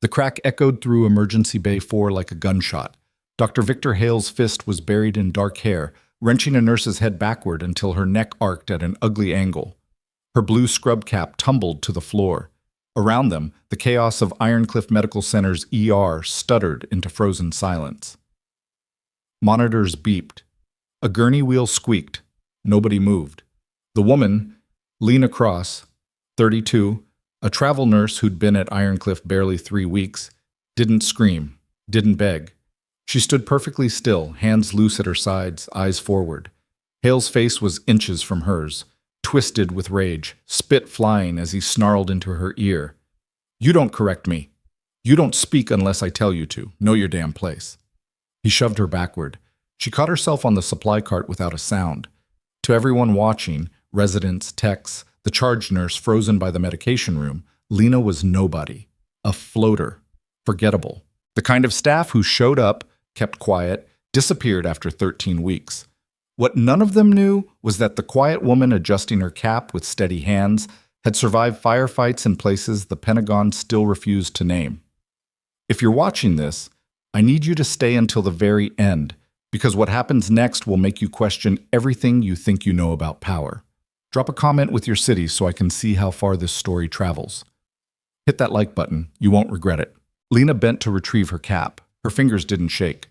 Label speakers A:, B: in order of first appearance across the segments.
A: The crack echoed through emergency bay 4 like a gunshot. Dr. Victor Hale's fist was buried in dark hair, wrenching a nurse's head backward until her neck arced at an ugly angle. Her blue scrub cap tumbled to the floor. Around them, the chaos of Ironcliff Medical Center's ER stuttered into frozen silence. Monitors beeped. A gurney wheel squeaked. Nobody moved. The woman, Lena Cross, 32, a travel nurse who'd been at Ironcliff barely 3 weeks, didn't scream, didn't beg. She stood perfectly still, hands loose at her sides, eyes forward. Hale's face was inches from hers, twisted with rage, spit flying as he snarled into her ear. "You don't correct me. You don't speak unless I tell you to. Know your damn place." He shoved her backward. She caught herself on the supply cart without a sound. To everyone watching, residents, techs, the charge nurse frozen by the medication room, Lena was nobody. A floater. Forgettable. The kind of staff who showed up, kept quiet, disappeared after 13 weeks. What none of them knew was that the quiet woman adjusting her cap with steady hands had survived firefights in places the Pentagon still refused to name. If you're watching this, I need you to stay until the very end, because what happens next will make you question everything you think you know about power. Drop a comment with your city so I can see how far this story travels. Hit that like button. You won't regret it. Lena bent to retrieve her cap. Her fingers didn't shake.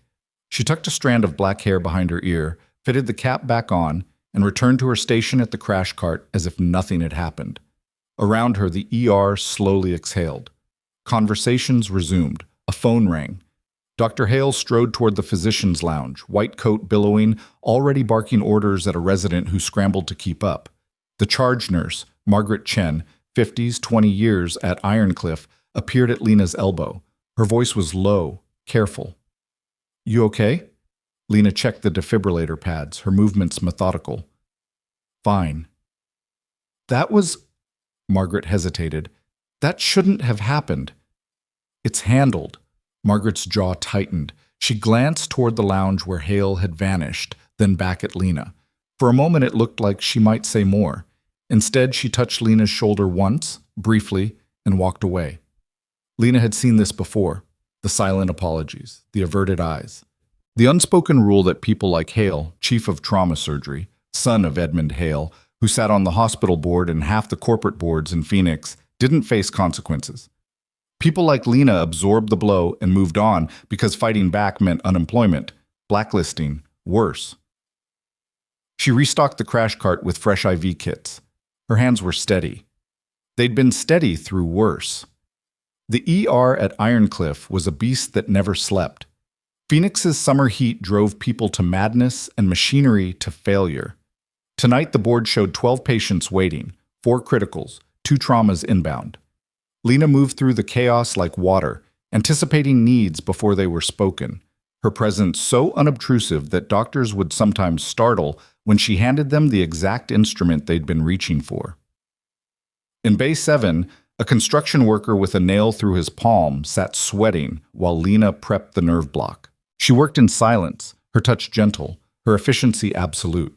A: She tucked a strand of black hair behind her ear, fitted the cap back on, and returned to her station at the crash cart as if nothing had happened. Around her, the ER slowly exhaled. Conversations resumed. A phone rang. Dr. Hale strode toward the physician's lounge, white coat billowing, already barking orders at a resident who scrambled to keep up. The charge nurse, Margaret Chen, 50s, 20 years at Ironcliff, appeared at Lena's elbow. Her voice was low, careful. "You okay?" Lena checked the defibrillator pads, her movements methodical. "Fine." "That was—" Margaret hesitated. "That shouldn't have happened." "It's handled." Margaret's jaw tightened. She glanced toward the lounge where Hale had vanished, then back at Lena. For a moment it looked like she might say more. Instead, she touched Lena's shoulder once, briefly, and walked away. Lena had seen this before. The silent apologies, the averted eyes. The unspoken rule that people like Hale, chief of trauma surgery, son of Edmund Hale, who sat on the hospital board and half the corporate boards in Phoenix, didn't face consequences. People like Lena absorbed the blow and moved on because fighting back meant unemployment, blacklisting, worse. She restocked the crash cart with fresh IV kits. Her hands were steady. They'd been steady through worse. The ER at Ironcliff was a beast that never slept. Phoenix's summer heat drove people to madness and machinery to failure. Tonight, the board showed 12 patients waiting, 4 criticals, 2 traumas inbound. Lena moved through the chaos like water, anticipating needs before they were spoken, her presence so unobtrusive that doctors would sometimes startle when she handed them the exact instrument they'd been reaching for. In Bay 7, a construction worker with a nail through his palm sat sweating while Lena prepped the nerve block. She worked in silence, her touch gentle, her efficiency absolute.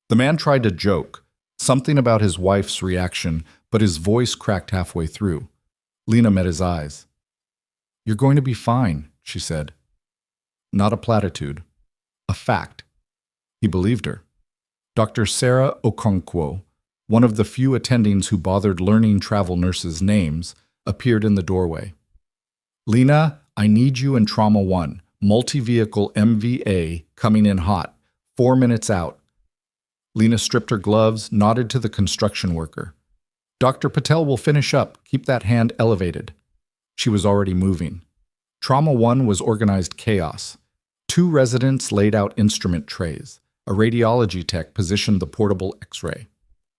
A: The man tried to joke, something about his wife's reaction, but his voice cracked halfway through. Lena met his eyes. "You're going to be fine," she said. Not a platitude. A fact. He believed her. Dr. Sarah Okonkwo, one of the few attendings who bothered learning travel nurses' names, appeared in the doorway. "Lena, I need you in Trauma 1, multi-vehicle MVA, coming in hot, 4 minutes out." Lena stripped her gloves, nodded to the construction worker. "Dr. Patel will finish up. Keep that hand elevated." She was already moving. Trauma 1 was organized chaos. 2 residents laid out instrument trays. A radiology tech positioned the portable X-ray.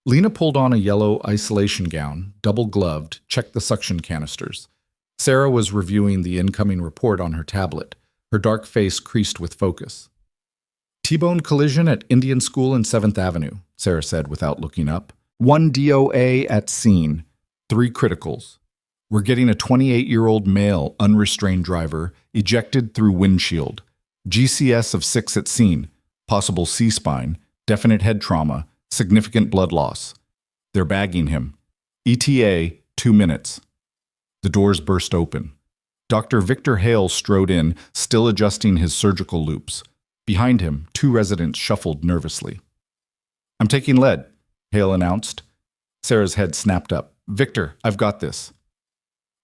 A: Lena pulled on a yellow isolation gown, double-gloved, checked the suction canisters. Sarah was reviewing the incoming report on her tablet, her dark face creased with focus. "T-bone collision at Indian School and 7th Avenue," Sarah said without looking up. 1 DOA at scene, 3 criticals. We're getting a 28-year-old male unrestrained driver ejected through windshield. GCS of 6 at scene, possible C-spine, definite head trauma, significant blood loss. They're bagging him. ETA, 2 minutes. The doors burst open. Dr. Victor Hale strode in, still adjusting his surgical loops. Behind him, 2 residents shuffled nervously. "I'm taking lead," Hale announced. Sarah's head snapped up. "Victor, I've got this."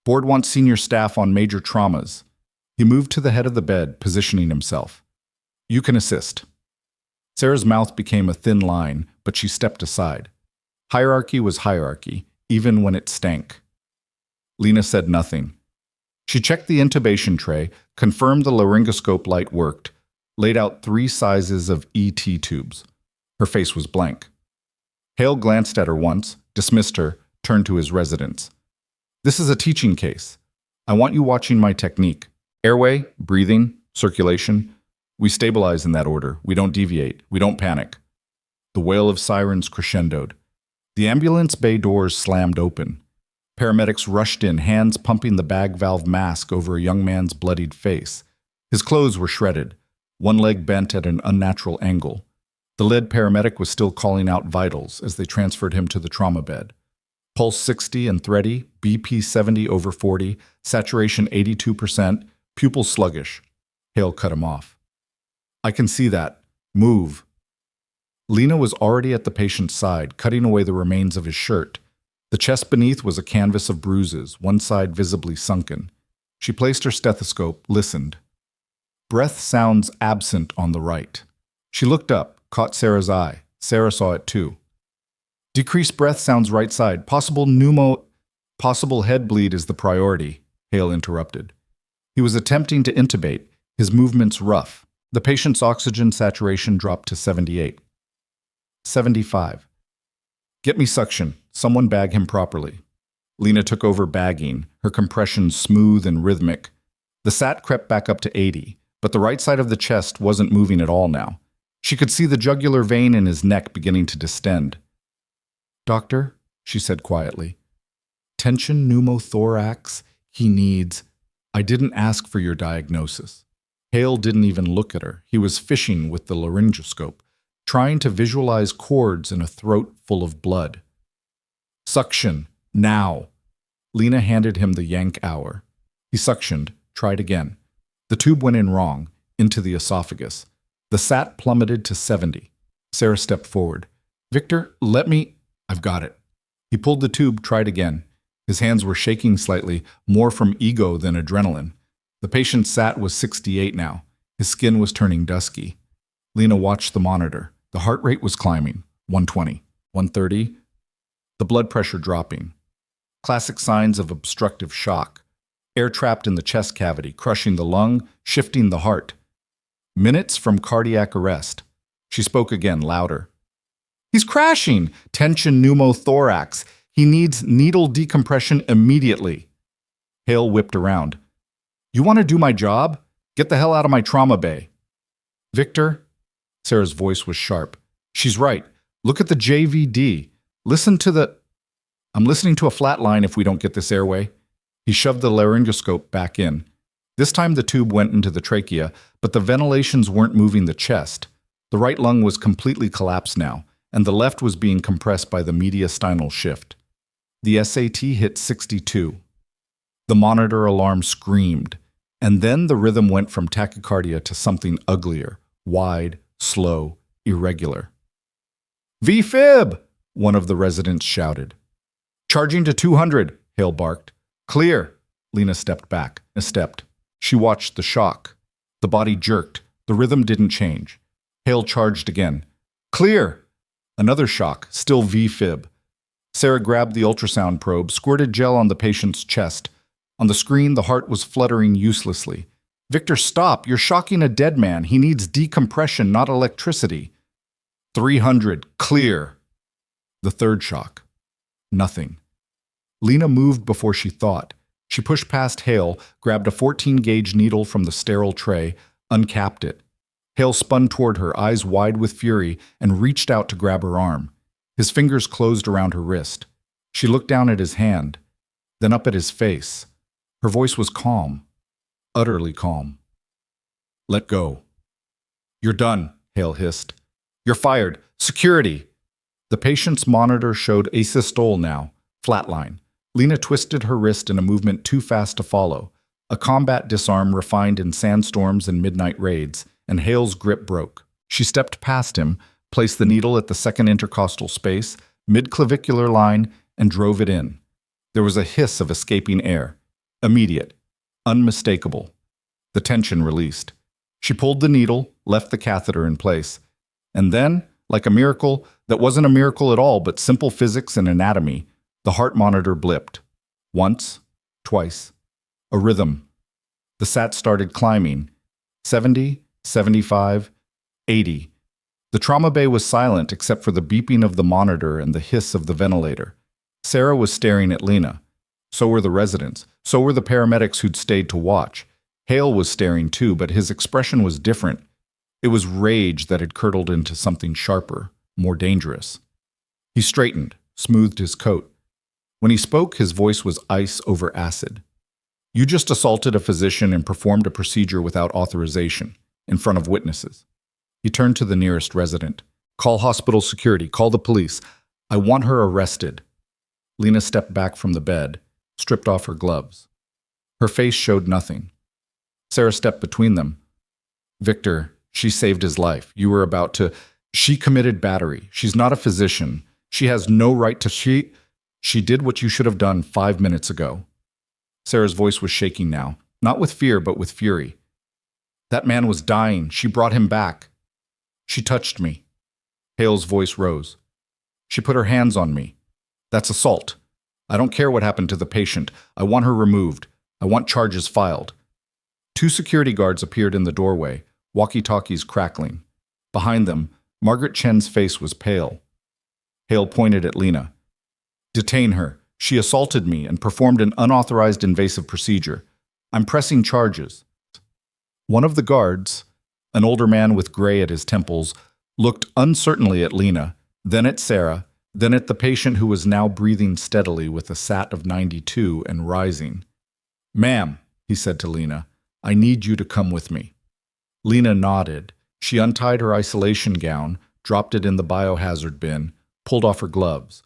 A: "Board wants senior staff on major traumas." He moved to the head of the bed, positioning himself. "You can assist." Sarah's mouth became a thin line, but she stepped aside. Hierarchy was hierarchy, even when it stank. Lena said nothing. She checked the intubation tray, confirmed the laryngoscope light worked, laid out 3 sizes of ET tubes. Her face was blank. Hale glanced at her once, dismissed her, turned to his residents. "This is a teaching case. I want you watching my technique. Airway, breathing, circulation. We stabilize in that order. We don't deviate. We don't panic." The wail of sirens crescendoed. The ambulance bay doors slammed open. Paramedics rushed in, hands pumping the bag valve mask over a young man's bloodied face. His clothes were shredded, one leg bent at an unnatural angle. The lead paramedic was still calling out vitals as they transferred him to the trauma bed. Pulse 60 and thready, BP 70 over 40, saturation 82%, pupil sluggish. Hale cut him off. "I can see that. Move." Lena was already at the patient's side, cutting away the remains of his shirt. The chest beneath was a canvas of bruises, one side visibly sunken. She placed her stethoscope, listened. Breath sounds absent on the right. She looked up, caught Sarah's eye. Sarah saw it too. "Decreased breath sounds right side. Possible head bleed is the priority," Hale interrupted. He was attempting to intubate, his movements rough. The patient's oxygen saturation dropped to 78. 75. "Get me suction. Someone bag him properly." Lena took over bagging, her compressions smooth and rhythmic. The sat crept back up to 80, but the right side of the chest wasn't moving at all now. She could see the jugular vein in his neck beginning to distend. "Doctor," she said quietly, "tension pneumothorax. He needs—" "I didn't ask for your diagnosis." Hale didn't even look at her. He was fishing with the laryngoscope, trying to visualize chords in a throat full of blood. "Suction, now." Lena handed him the Yanked hour. He suctioned, tried again. The tube went in wrong, into the esophagus. The sat plummeted to 70. Sarah stepped forward. "Victor, let me—" "I've got it." He pulled the tube, tried again. His hands were shaking slightly, more from ego than adrenaline. The patient's sat was 68 now. His skin was turning dusky. Lena watched the monitor. The heart rate was climbing. 120, 130. The blood pressure dropping. Classic signs of obstructive shock. Air trapped in the chest cavity, crushing the lung, shifting the heart. Minutes from cardiac arrest. She spoke again, louder. "He's crashing! Tension pneumothorax. He needs needle decompression immediately." Hale whipped around. "You want to do my job? Get the hell out of my trauma bay." "Victor?" Sarah's voice was sharp. "She's right. Look at the JVD. Listen to the—" "I'm listening to a flat line if we don't get this airway." He shoved the laryngoscope back in. This time the tube went into the trachea, but the ventilations weren't moving the chest. The right lung was completely collapsed now, and the left was being compressed by the mediastinal shift. The SAT hit 62. The monitor alarm screamed, and then the rhythm went from tachycardia to something uglier, wide, slow, irregular. "V-fib!" one of the residents shouted. "Charging to 200, Hale barked. "Clear." Lena stepped back. She watched the shock. The body jerked. The rhythm didn't change. Hale charged again. "Clear." Another shock, still V-fib. Sarah grabbed the ultrasound probe, squirted gel on the patient's chest. On the screen, the heart was fluttering uselessly. "Victor, stop. You're shocking a dead man. He needs decompression, not electricity." 300, clear. The third shock. Nothing. Lena moved before she thought. She pushed past Hale, grabbed a 14-gauge needle from the sterile tray, uncapped it. Hale spun toward her, eyes wide with fury, and reached out to grab her arm. His fingers closed around her wrist. She looked down at his hand, then up at his face. Her voice was calm, utterly calm. "Let go." "You're done," Hale hissed. "You're fired. Security." The patient's monitor showed asystole now, flatline. Lena twisted her wrist in a movement too fast to follow. A combat disarm refined in sandstorms and midnight raids, and Hale's grip broke. She stepped past him, placed the needle at the second intercostal space, mid-clavicular line, and drove it in. There was a hiss of escaping air. Immediate. Unmistakable. The tension released. She pulled the needle, left the catheter in place. And then, like a miracle that wasn't a miracle at all but simple physics and anatomy, the heart monitor blipped. Once, twice. A rhythm. The sat started climbing. 70, 75, 80. The trauma bay was silent except for the beeping of the monitor and the hiss of the ventilator. Sarah was staring at Lena. So were the residents. So were the paramedics who'd stayed to watch. Hale was staring too, but his expression was different. It was rage that had curdled into something sharper, more dangerous. He straightened, smoothed his coat. When he spoke, his voice was ice over acid. You just assaulted a physician and performed a procedure without authorization, in front of witnesses. He turned to the nearest resident. Call hospital security, call the police. I want her arrested. Lena stepped back from the bed, stripped off her gloves. Her face showed nothing. Sarah stepped between them. Victor, she saved his life. You were about to... She committed battery. She's not a physician. She has no right to... She did what you should have done 5 minutes ago. Sarah's voice was shaking now, not with fear, but with fury. That man was dying. She brought him back. She touched me. Hale's voice rose. She put her hands on me. That's assault. I don't care what happened to the patient. I want her removed. I want charges filed. 2 security guards appeared in the doorway, walkie-talkies crackling. Behind them, Margaret Chen's face was pale. Hale pointed at Lena. Detain her. She assaulted me and performed an unauthorized invasive procedure. I'm pressing charges. One of the guards, an older man with gray at his temples, looked uncertainly at Lena, then at Sarah, then at the patient who was now breathing steadily with a SAT of 92 and rising. Ma'am, he said to Lena, I need you to come with me. Lena nodded. She untied her isolation gown, dropped it in the biohazard bin, pulled off her gloves,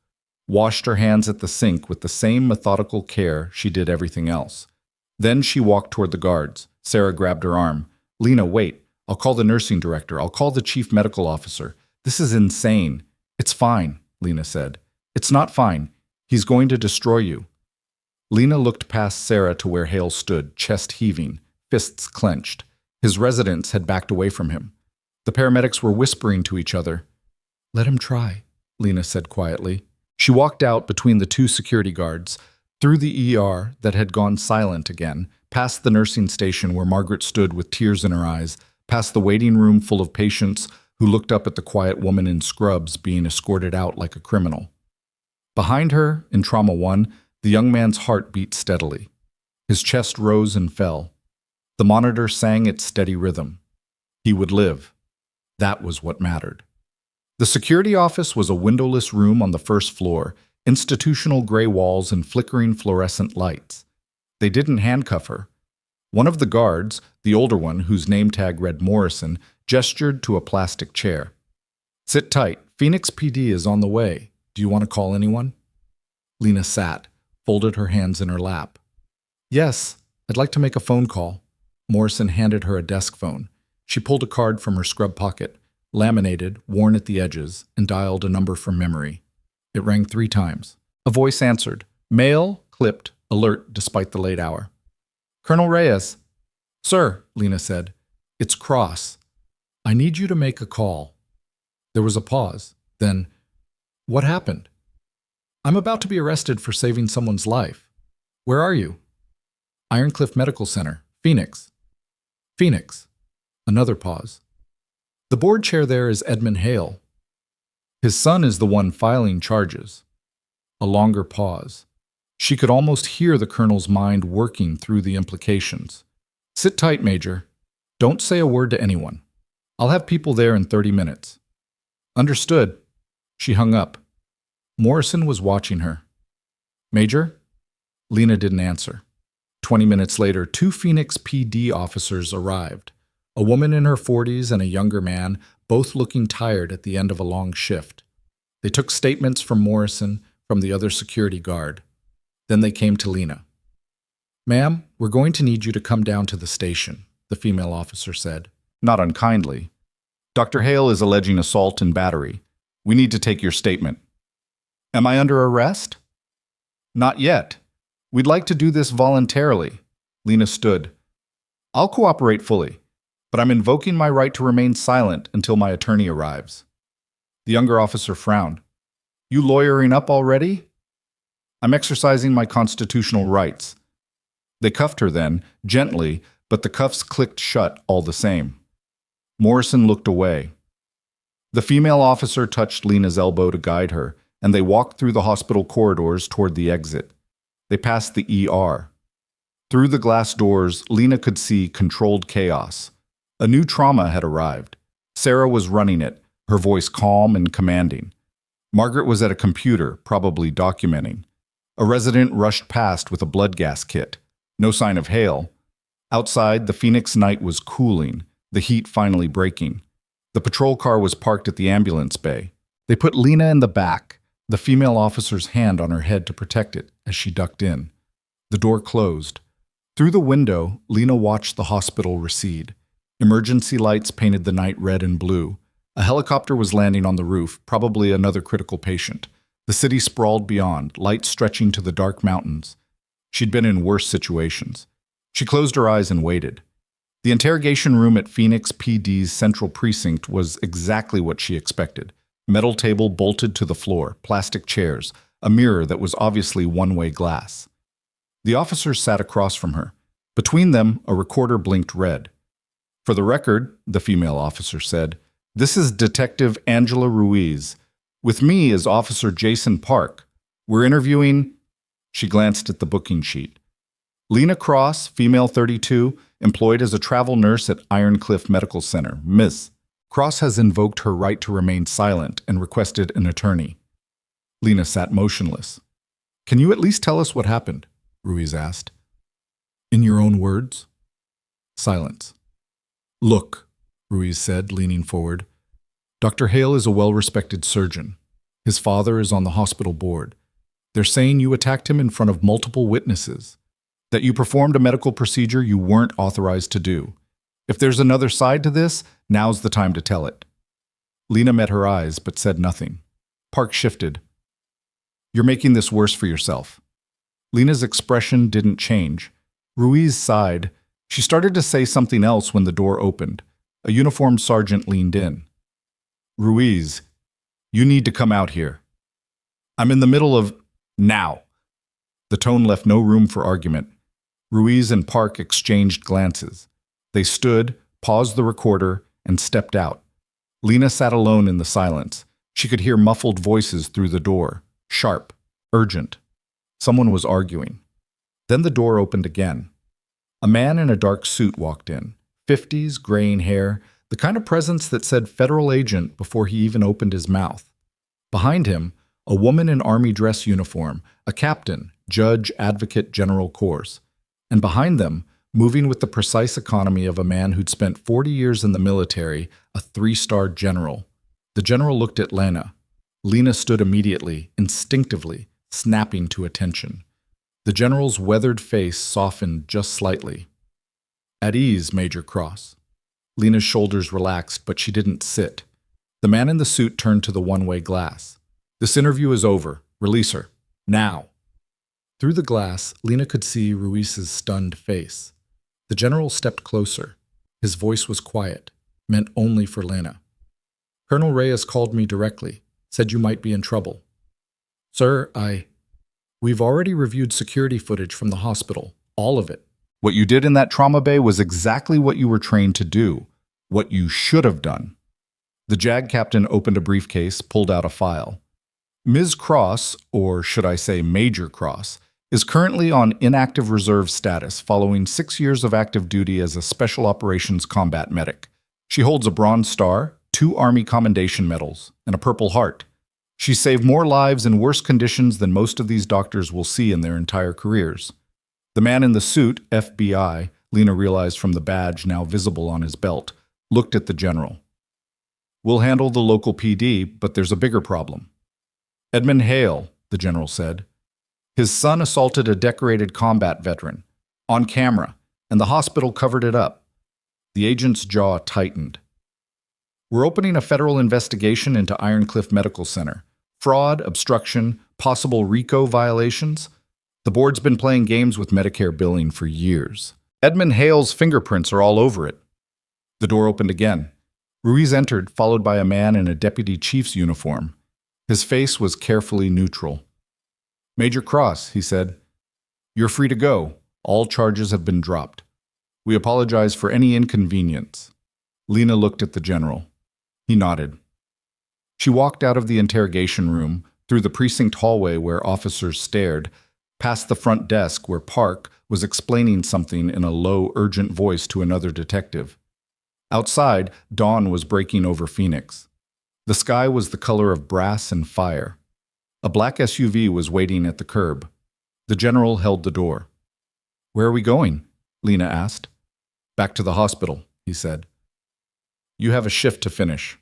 A: washed her hands at the sink with the same methodical care she did everything else. Then she walked toward the guards. Sarah grabbed her arm. Lena, wait. I'll call the nursing director. I'll call the chief medical officer. This is insane. It's fine, Lena said. It's not fine. He's going to destroy you. Lena looked past Sarah to where Hale stood, chest heaving, fists clenched. His residents had backed away from him. The paramedics were whispering to each other. Let him try, Lena said quietly. She walked out between the 2 security guards, through the ER that had gone silent again, past the nursing station where Margaret stood with tears in her eyes, past the waiting room full of patients who looked up at the quiet woman in scrubs being escorted out like a criminal. Behind her, in Trauma 1, the young man's heart beat steadily. His chest rose and fell. The monitor sang its steady rhythm. He would live. That was what mattered. The security office was a windowless room on the first floor, institutional gray walls and flickering fluorescent lights. They didn't handcuff her. One of the guards, the older one whose name tag read Morrison, gestured to a plastic chair. Sit tight. Phoenix PD is on the way. Do you want to call anyone? Lena sat, folded her hands in her lap. Yes, I'd like to make a phone call. Morrison handed her a desk phone. She pulled a card from her scrub pocket, laminated, worn at the edges, and dialed a number from memory. It rang 3 times. A voice answered. Male, clipped, alert despite the late hour. Colonel Reyes. Sir, Lena said. It's Cross. I need you to make a call. There was a pause. Then, what happened? I'm about to be arrested for saving someone's life. Where are you? Ironcliff Medical Center, Phoenix. Phoenix. Another pause. The board chair there is Edmund Hale. His son is the one filing charges. A longer pause. She could almost hear the colonel's mind working through the implications. Sit tight, Major. Don't say a word to anyone. I'll have people there in 30 minutes. Understood. She hung up. Morrison was watching her. Major? Lena didn't answer. 20 minutes later, 2 Phoenix PD officers arrived. A woman in her 40s and a younger man, both looking tired at the end of a long shift. They took statements from Morrison, from the other security guard. Then they came to Lena. Ma'am, we're going to need you to come down to the station, the female officer said, not unkindly. Dr. Hale is alleging assault and battery. We need to take your statement. Am I under arrest? Not yet. We'd like to do this voluntarily. Lena stood. I'll cooperate fully, but I'm invoking my right to remain silent until my attorney arrives. The younger officer frowned. You lawyering up already? I'm exercising my constitutional rights. They cuffed her then, gently, but the cuffs clicked shut all the same. Morrison looked away. The female officer touched Lena's elbow to guide her, and they walked through the hospital corridors toward the exit. They passed the ER. Through the glass doors, Lena could see controlled chaos. A new trauma had arrived. Sarah was running it, her voice calm and commanding. Margaret was at a computer, probably documenting. A resident rushed past with a blood gas kit. No sign of Hale. Outside, the Phoenix night was cooling, the heat finally breaking. The patrol car was parked at the ambulance bay. They put Lena in the back, the female officer's hand on her head to protect it as she ducked in. The door closed. Through the window, Lena watched the hospital recede. Emergency lights painted the night red and blue. A helicopter was landing on the roof, probably another critical patient. The city sprawled beyond, light stretching to the dark mountains. She'd been in worse situations. She closed her eyes and waited. The interrogation room at Phoenix PD's central precinct was exactly what she expected. Metal table bolted to the floor, plastic chairs, a mirror that was obviously one-way glass. The officers sat across from her. Between them, a recorder blinked red. For the record, the female officer said, this is Detective Angela Ruiz. With me is Officer Jason Park. We're interviewing... She glanced at the booking sheet. Lena Cross, female 32, employed as a travel nurse at Iron Cliff Medical Center, Miss. Cross has invoked her right to remain silent and requested an attorney. Lena sat motionless. Can you at least tell us what happened? Ruiz asked. In your own words? Silence. Look, Ruiz said, leaning forward. Dr. Hale is a well-respected surgeon. His father is on the hospital board. They're saying you attacked him in front of multiple witnesses, that you performed a medical procedure you weren't authorized to do. If there's another side to this, now's the time to tell it. Lena met her eyes but said nothing. Park shifted. You're making this worse for yourself. Lena's expression didn't change. Ruiz sighed. She started to say something else when the door opened. A uniformed sergeant leaned in. Ruiz, you need to come out here. I'm in the middle of... Now. The tone left no room for argument. Ruiz and Park exchanged glances. They stood, paused the recorder, and stepped out. Lena sat alone in the silence. She could hear muffled voices through the door, sharp, urgent. Someone was arguing. Then the door opened again. A man in a dark suit walked in, 50s, graying hair, the kind of presence that said federal agent before he even opened his mouth. Behind him, a woman in army dress uniform, a captain, judge, advocate, general corps. And behind them, moving with the precise economy of a man who'd spent 40 years in the military, a 3-star general. The general looked at Lena. Lena stood immediately, instinctively, snapping to attention. The general's weathered face softened just slightly. At ease, Major Cross. Lena's shoulders relaxed, but she didn't sit. The man in the suit turned to the one-way glass. This interview is over. Release her. Now. Through the glass, Lena could see Ruiz's stunned face. The general stepped closer. His voice was quiet, meant only for Lena. Colonel Reyes called me directly, said you might be in trouble. Sir, We've already reviewed security footage from the hospital, all of it. What you did in that trauma bay was exactly what you were trained to do, what you should have done. The JAG captain opened a briefcase, pulled out a file. Ms. Cross, or should I say Major Cross, is currently on inactive reserve status following 6 years of active duty as a Special Operations Combat Medic. She holds a Bronze Star, 2 Army Commendation Medals, and a Purple Heart. She saved more lives in worse conditions than most of these doctors will see in their entire careers. The man in the suit, FBI, Lena realized from the badge now visible on his belt, looked at the general. We'll handle the local PD, but there's a bigger problem. Edmund Hale, the general said. His son assaulted a decorated combat veteran. On camera, and the hospital covered it up. The agent's jaw tightened. We're opening a federal investigation into Ironcliff Medical Center. Fraud, obstruction, possible RICO violations. The board's been playing games with Medicare billing for years. Edmund Hale's fingerprints are all over it. The door opened again. Ruiz entered, followed by a man in a deputy chief's uniform. His face was carefully neutral. "Major Cross," he said, "you're free to go. All charges have been dropped. We apologize for any inconvenience." Lena looked at the general. He nodded. She walked out of the interrogation room, through the precinct hallway where officers stared, past the front desk where Park was explaining something in a low, urgent voice to another detective. Outside, dawn was breaking over Phoenix. The sky was the color of brass and fire. A black SUV was waiting at the curb. The general held the door. "Where are we going?" Lena asked. "Back to the hospital," he said. "You have a shift to finish."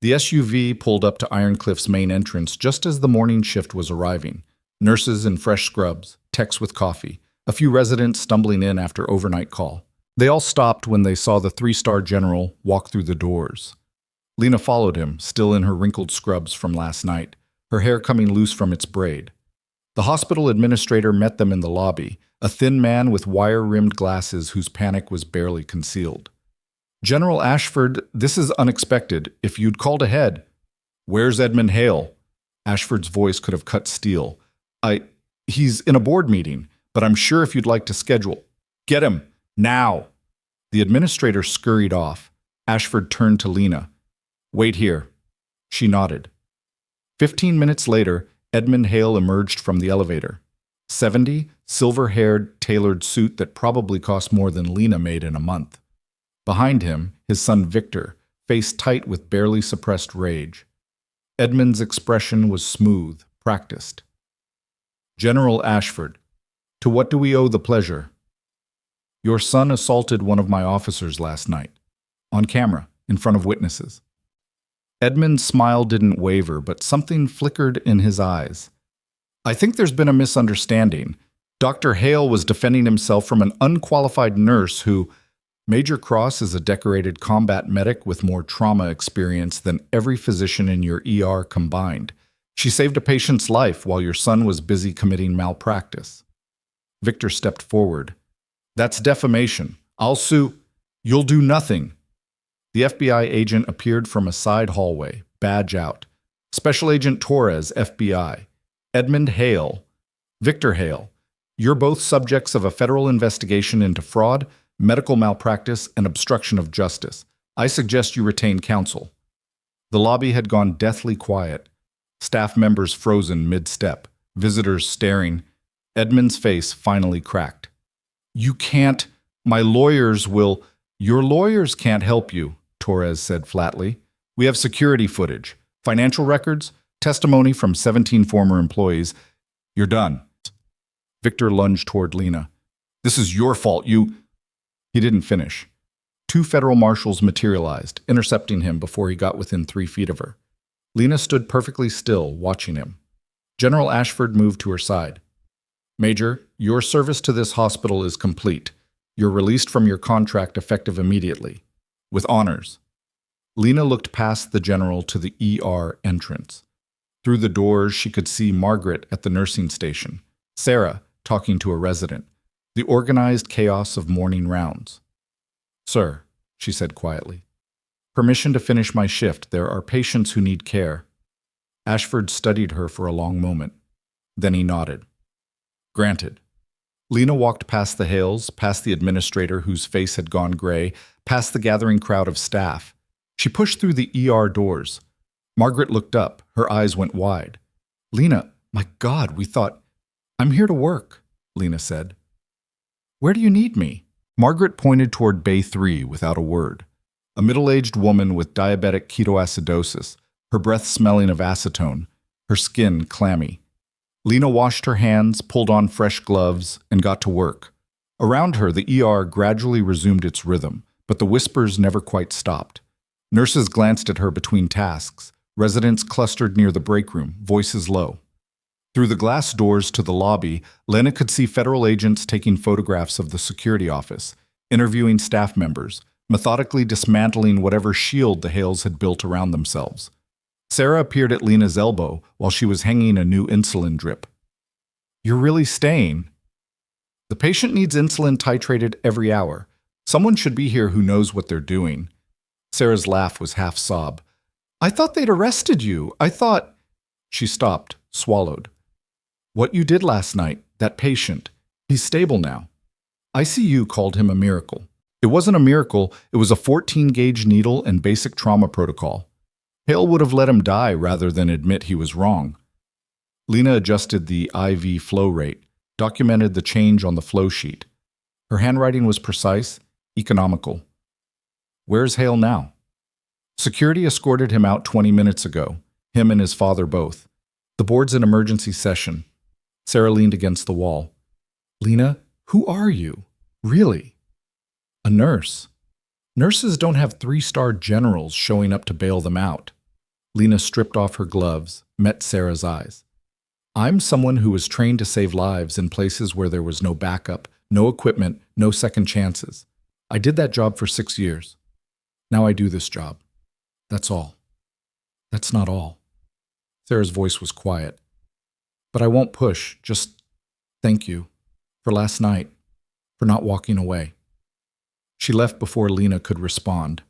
A: The SUV pulled up to Ironcliff's main entrance just as the morning shift was arriving. Nurses in fresh scrubs, techs with coffee, a few residents stumbling in after overnight call. They all stopped when they saw the three-star general walk through the doors. Lena followed him, still in her wrinkled scrubs from last night, her hair coming loose from its braid. The hospital administrator met them in the lobby, a thin man with wire-rimmed glasses whose panic was barely concealed. "General Ashford, this is unexpected. If you'd called ahead." "Where's Edmund Hale?" Ashford's voice could have cut steel. He's in a board meeting, but I'm sure if you'd like to schedule." "Get him! Now!" The administrator scurried off. Ashford turned to Lena. "Wait here." She nodded. 15 minutes later, Edmund Hale emerged from the elevator. 70, silver-haired, tailored suit that probably cost more than Lena made in a month. Behind him, his son Victor, face tight with barely suppressed rage. Edmund's expression was smooth, practiced. "General Ashford, to what do we owe the pleasure?" "Your son assaulted one of my officers last night. On camera, in front of witnesses." Edmund's smile didn't waver, but something flickered in his eyes. "I think there's been a misunderstanding. Dr. Hale was defending himself from an unqualified nurse who... Major Cross is a decorated combat medic with more trauma experience than every physician in your ER combined. She saved a patient's life while your son was busy committing malpractice." Victor stepped forward. "That's defamation. I'll sue." "You'll do nothing." The FBI agent appeared from a side hallway, badge out. "Special Agent Torres, FBI. Edmund Hale. Victor Hale. You're both subjects of a federal investigation into fraud, medical malpractice, and obstruction of justice. I suggest you retain counsel." The lobby had gone deathly quiet. Staff members frozen mid-step, visitors staring. Edmund's face finally cracked. "You can't. My lawyers will..." "Your lawyers can't help you," Torres said flatly. "We have security footage, financial records, testimony from 17 former employees. You're done." Victor lunged toward Lena. "This is your fault, you..." He didn't finish. 2 federal marshals materialized, intercepting him before he got within 3 feet of her. Lena stood perfectly still, watching him. General Ashford moved to her side. "Major, your service to this hospital is complete. You're released from your contract effective immediately. With honors." Lena looked past the general to the ER entrance. Through the doors, she could see Margaret at the nursing station, Sarah talking to a resident, the organized chaos of morning rounds. "Sir," she said quietly, "permission to finish my shift. There are patients who need care." Ashford studied her for a long moment. Then he nodded. "Granted." Lena walked past the Hales, past the administrator whose face had gone gray, past the gathering crowd of staff. She pushed through the ER doors. Margaret looked up. Her eyes went wide. "Lena, my God, we thought..." "I'm here to work," Lena said. "Where do you need me?" Margaret pointed toward Bay 3 without a word. A middle-aged woman with diabetic ketoacidosis, her breath smelling of acetone, her skin clammy. Lena washed her hands, pulled on fresh gloves, and got to work. Around her, the ER gradually resumed its rhythm, but the whispers never quite stopped. Nurses glanced at her between tasks. Residents clustered near the break room, voices low. Through the glass doors to the lobby, Lena could see federal agents taking photographs of the security office, interviewing staff members, methodically dismantling whatever shield the Hales had built around themselves. Sarah appeared at Lena's elbow while she was hanging a new insulin drip. "You're really staying?" "The patient needs insulin titrated every hour. Someone should be here who knows what they're doing." Sarah's laugh was half sob. "I thought they'd arrested you. I thought—" She stopped, swallowed. "What you did last night, that patient, he's stable now. ICU called him a miracle. It wasn't a miracle, it was a 14-gauge needle and basic trauma protocol. Hale would have let him die rather than admit he was wrong." Lena adjusted the IV flow rate, documented the change on the flow sheet. Her handwriting was precise, economical. "Where's Hale now?" "Security escorted him out 20 minutes ago, him and his father both. The board's in emergency session." Sarah leaned against the wall. "Lena, who are you? Really?" "A nurse. Nurses don't have 3-star generals showing up to bail them out." Lena stripped off her gloves, met Sarah's eyes. "I'm someone who was trained to save lives in places where there was no backup, no equipment, no second chances. I did that job for 6 years. Now I do this job. That's all." "That's not all." Sarah's voice was quiet. "But I won't push, just thank you. For last night. For not walking away." She left before Lena could respond.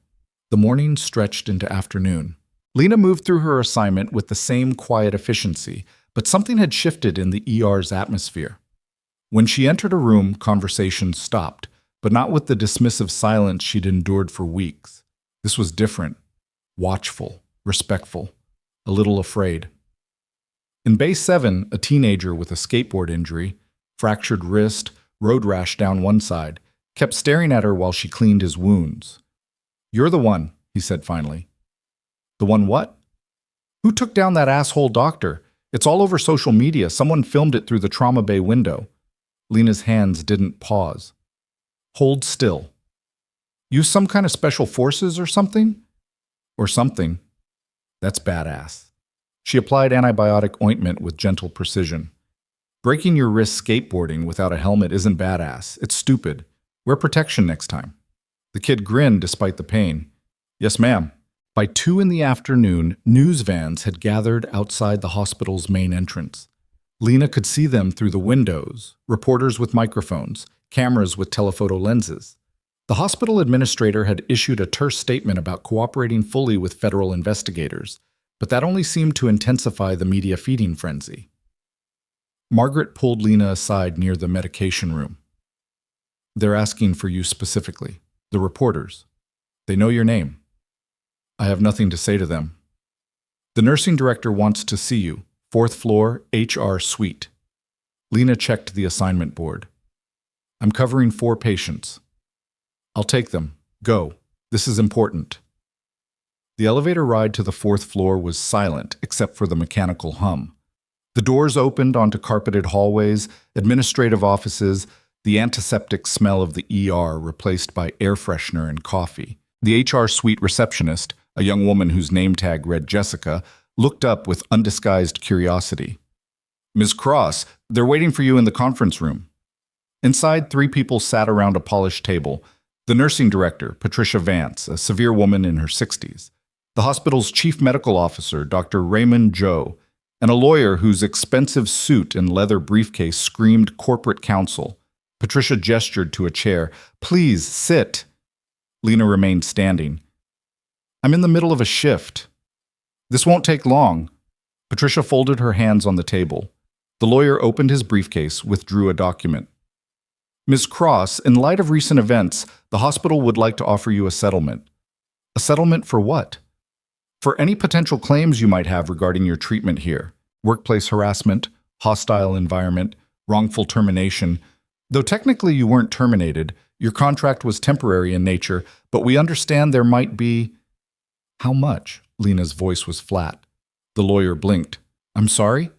A: The morning stretched into afternoon. Lena moved through her assignment with the same quiet efficiency, but something had shifted in the ER's atmosphere. When she entered a room, conversation stopped, but not with the dismissive silence she'd endured for weeks. This was different, watchful, respectful, a little afraid. In Bay 7, a teenager with a skateboard injury, fractured wrist, road rash down one side, kept staring at her while she cleaned his wounds. "You're the one," he said finally. "The one what?" "Who took down that asshole doctor? It's all over social media. Someone filmed it through the trauma bay window." Lena's hands didn't pause. "Hold still. Use some kind of special forces or something?" "Or something. That's badass." She applied antibiotic ointment with gentle precision. "Breaking your wrist skateboarding without a helmet isn't badass. It's stupid. Wear protection next time." The kid grinned despite the pain. "Yes, ma'am." By 2 in the afternoon, news vans had gathered outside the hospital's main entrance. Lena could see them through the windows, reporters with microphones, cameras with telephoto lenses. The hospital administrator had issued a terse statement about cooperating fully with federal investigators, but that only seemed to intensify the media feeding frenzy. Margaret pulled Lena aside near the medication room. "They're asking for you specifically. The reporters. They know your name." "I have nothing to say to them." "The nursing director wants to see you. 4th floor, HR suite." Lena checked the assignment board. "I'm covering 4 patients." "I'll take them. Go. This is important." The elevator ride to the 4th floor was silent except for the mechanical hum. The doors opened onto carpeted hallways, administrative offices, the antiseptic smell of the ER replaced by air freshener and coffee. The HR suite receptionist, a young woman whose name tag read Jessica, looked up with undisguised curiosity. "Ms. Cross, they're waiting for you in the conference room." Inside, 3 people sat around a polished table. The nursing director, Patricia Vance, a severe woman in her 60s. The hospital's chief medical officer, Dr. Raymond Joe, and a lawyer whose expensive suit and leather briefcase screamed corporate counsel. Patricia gestured to a chair. "Please, sit." Lena remained standing. "I'm in the middle of a shift." "This won't take long." Patricia folded her hands on the table. The lawyer opened his briefcase, withdrew a document. "Ms. Cross, in light of recent events, the hospital would like to offer you a settlement." "A settlement for what?" "For any potential claims you might have regarding your treatment here. Workplace harassment, hostile environment, wrongful termination. Though technically you weren't terminated, your contract was temporary in nature, but we understand there might be—" "How much?" Lena's voice was flat. The lawyer blinked. "I'm sorry?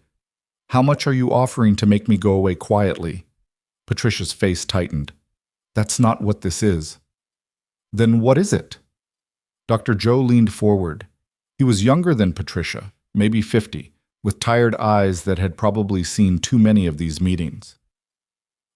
A: How much are you offering to make me go away quietly?" Patricia's face tightened. "That's not what this is." "Then what is it?" Dr. Joe leaned forward. He was younger than Patricia, maybe 50, with tired eyes that had probably seen too many of these meetings.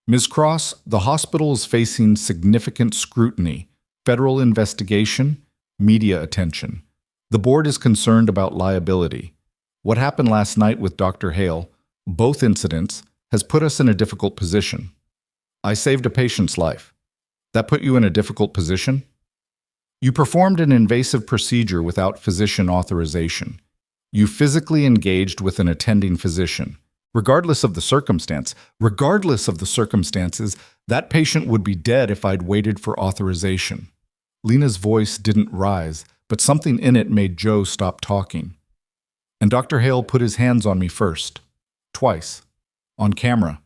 A: Ms. Cross, the hospital is facing significant scrutiny, federal investigation, media attention. The board is concerned about liability. What happened last night with Dr. Hale, both incidents, has put us in a difficult position. I saved a patient's life. That put you in a difficult position? You performed an invasive procedure without physician authorization. You physically engaged with an attending physician. Regardless of the circumstances, that patient would be dead if I'd waited for authorization. Lena's voice didn't rise, but something in it made Joe stop talking. And Dr. Hale put his hands on me first. Twice. On camera.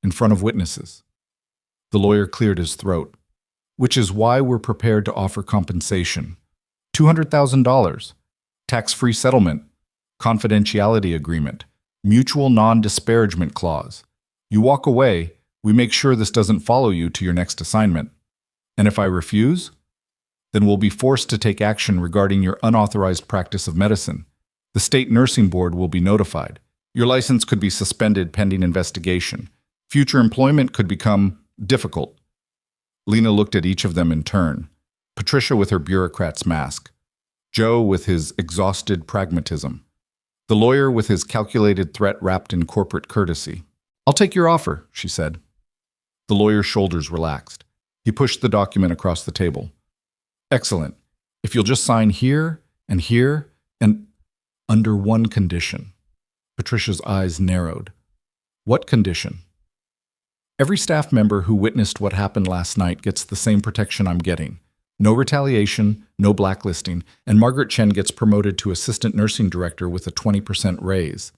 A: In front of witnesses. The lawyer cleared his throat. Which is why we're prepared to offer compensation. $200,000. Tax-free settlement. Confidentiality agreement. Mutual non-disparagement clause. You walk away, we make sure this doesn't follow you to your next assignment. And if I refuse, then we'll be forced to take action regarding your unauthorized practice of medicine. The state nursing board will be notified. Your license could be suspended pending investigation. Future employment could become difficult. Lena looked at each of them in turn. Patricia with her bureaucrat's mask. Joe with his exhausted pragmatism. The lawyer with his calculated threat wrapped in corporate courtesy. I'll take your offer, she said. The lawyer's shoulders relaxed. He pushed the document across the table. Excellent. If you'll just sign here, and under one condition. Patricia's eyes narrowed. What condition? Every staff member who witnessed what happened last night gets the same protection I'm getting. No retaliation, no blacklisting, and Margaret Chen gets promoted to assistant nursing director with a 20% raise.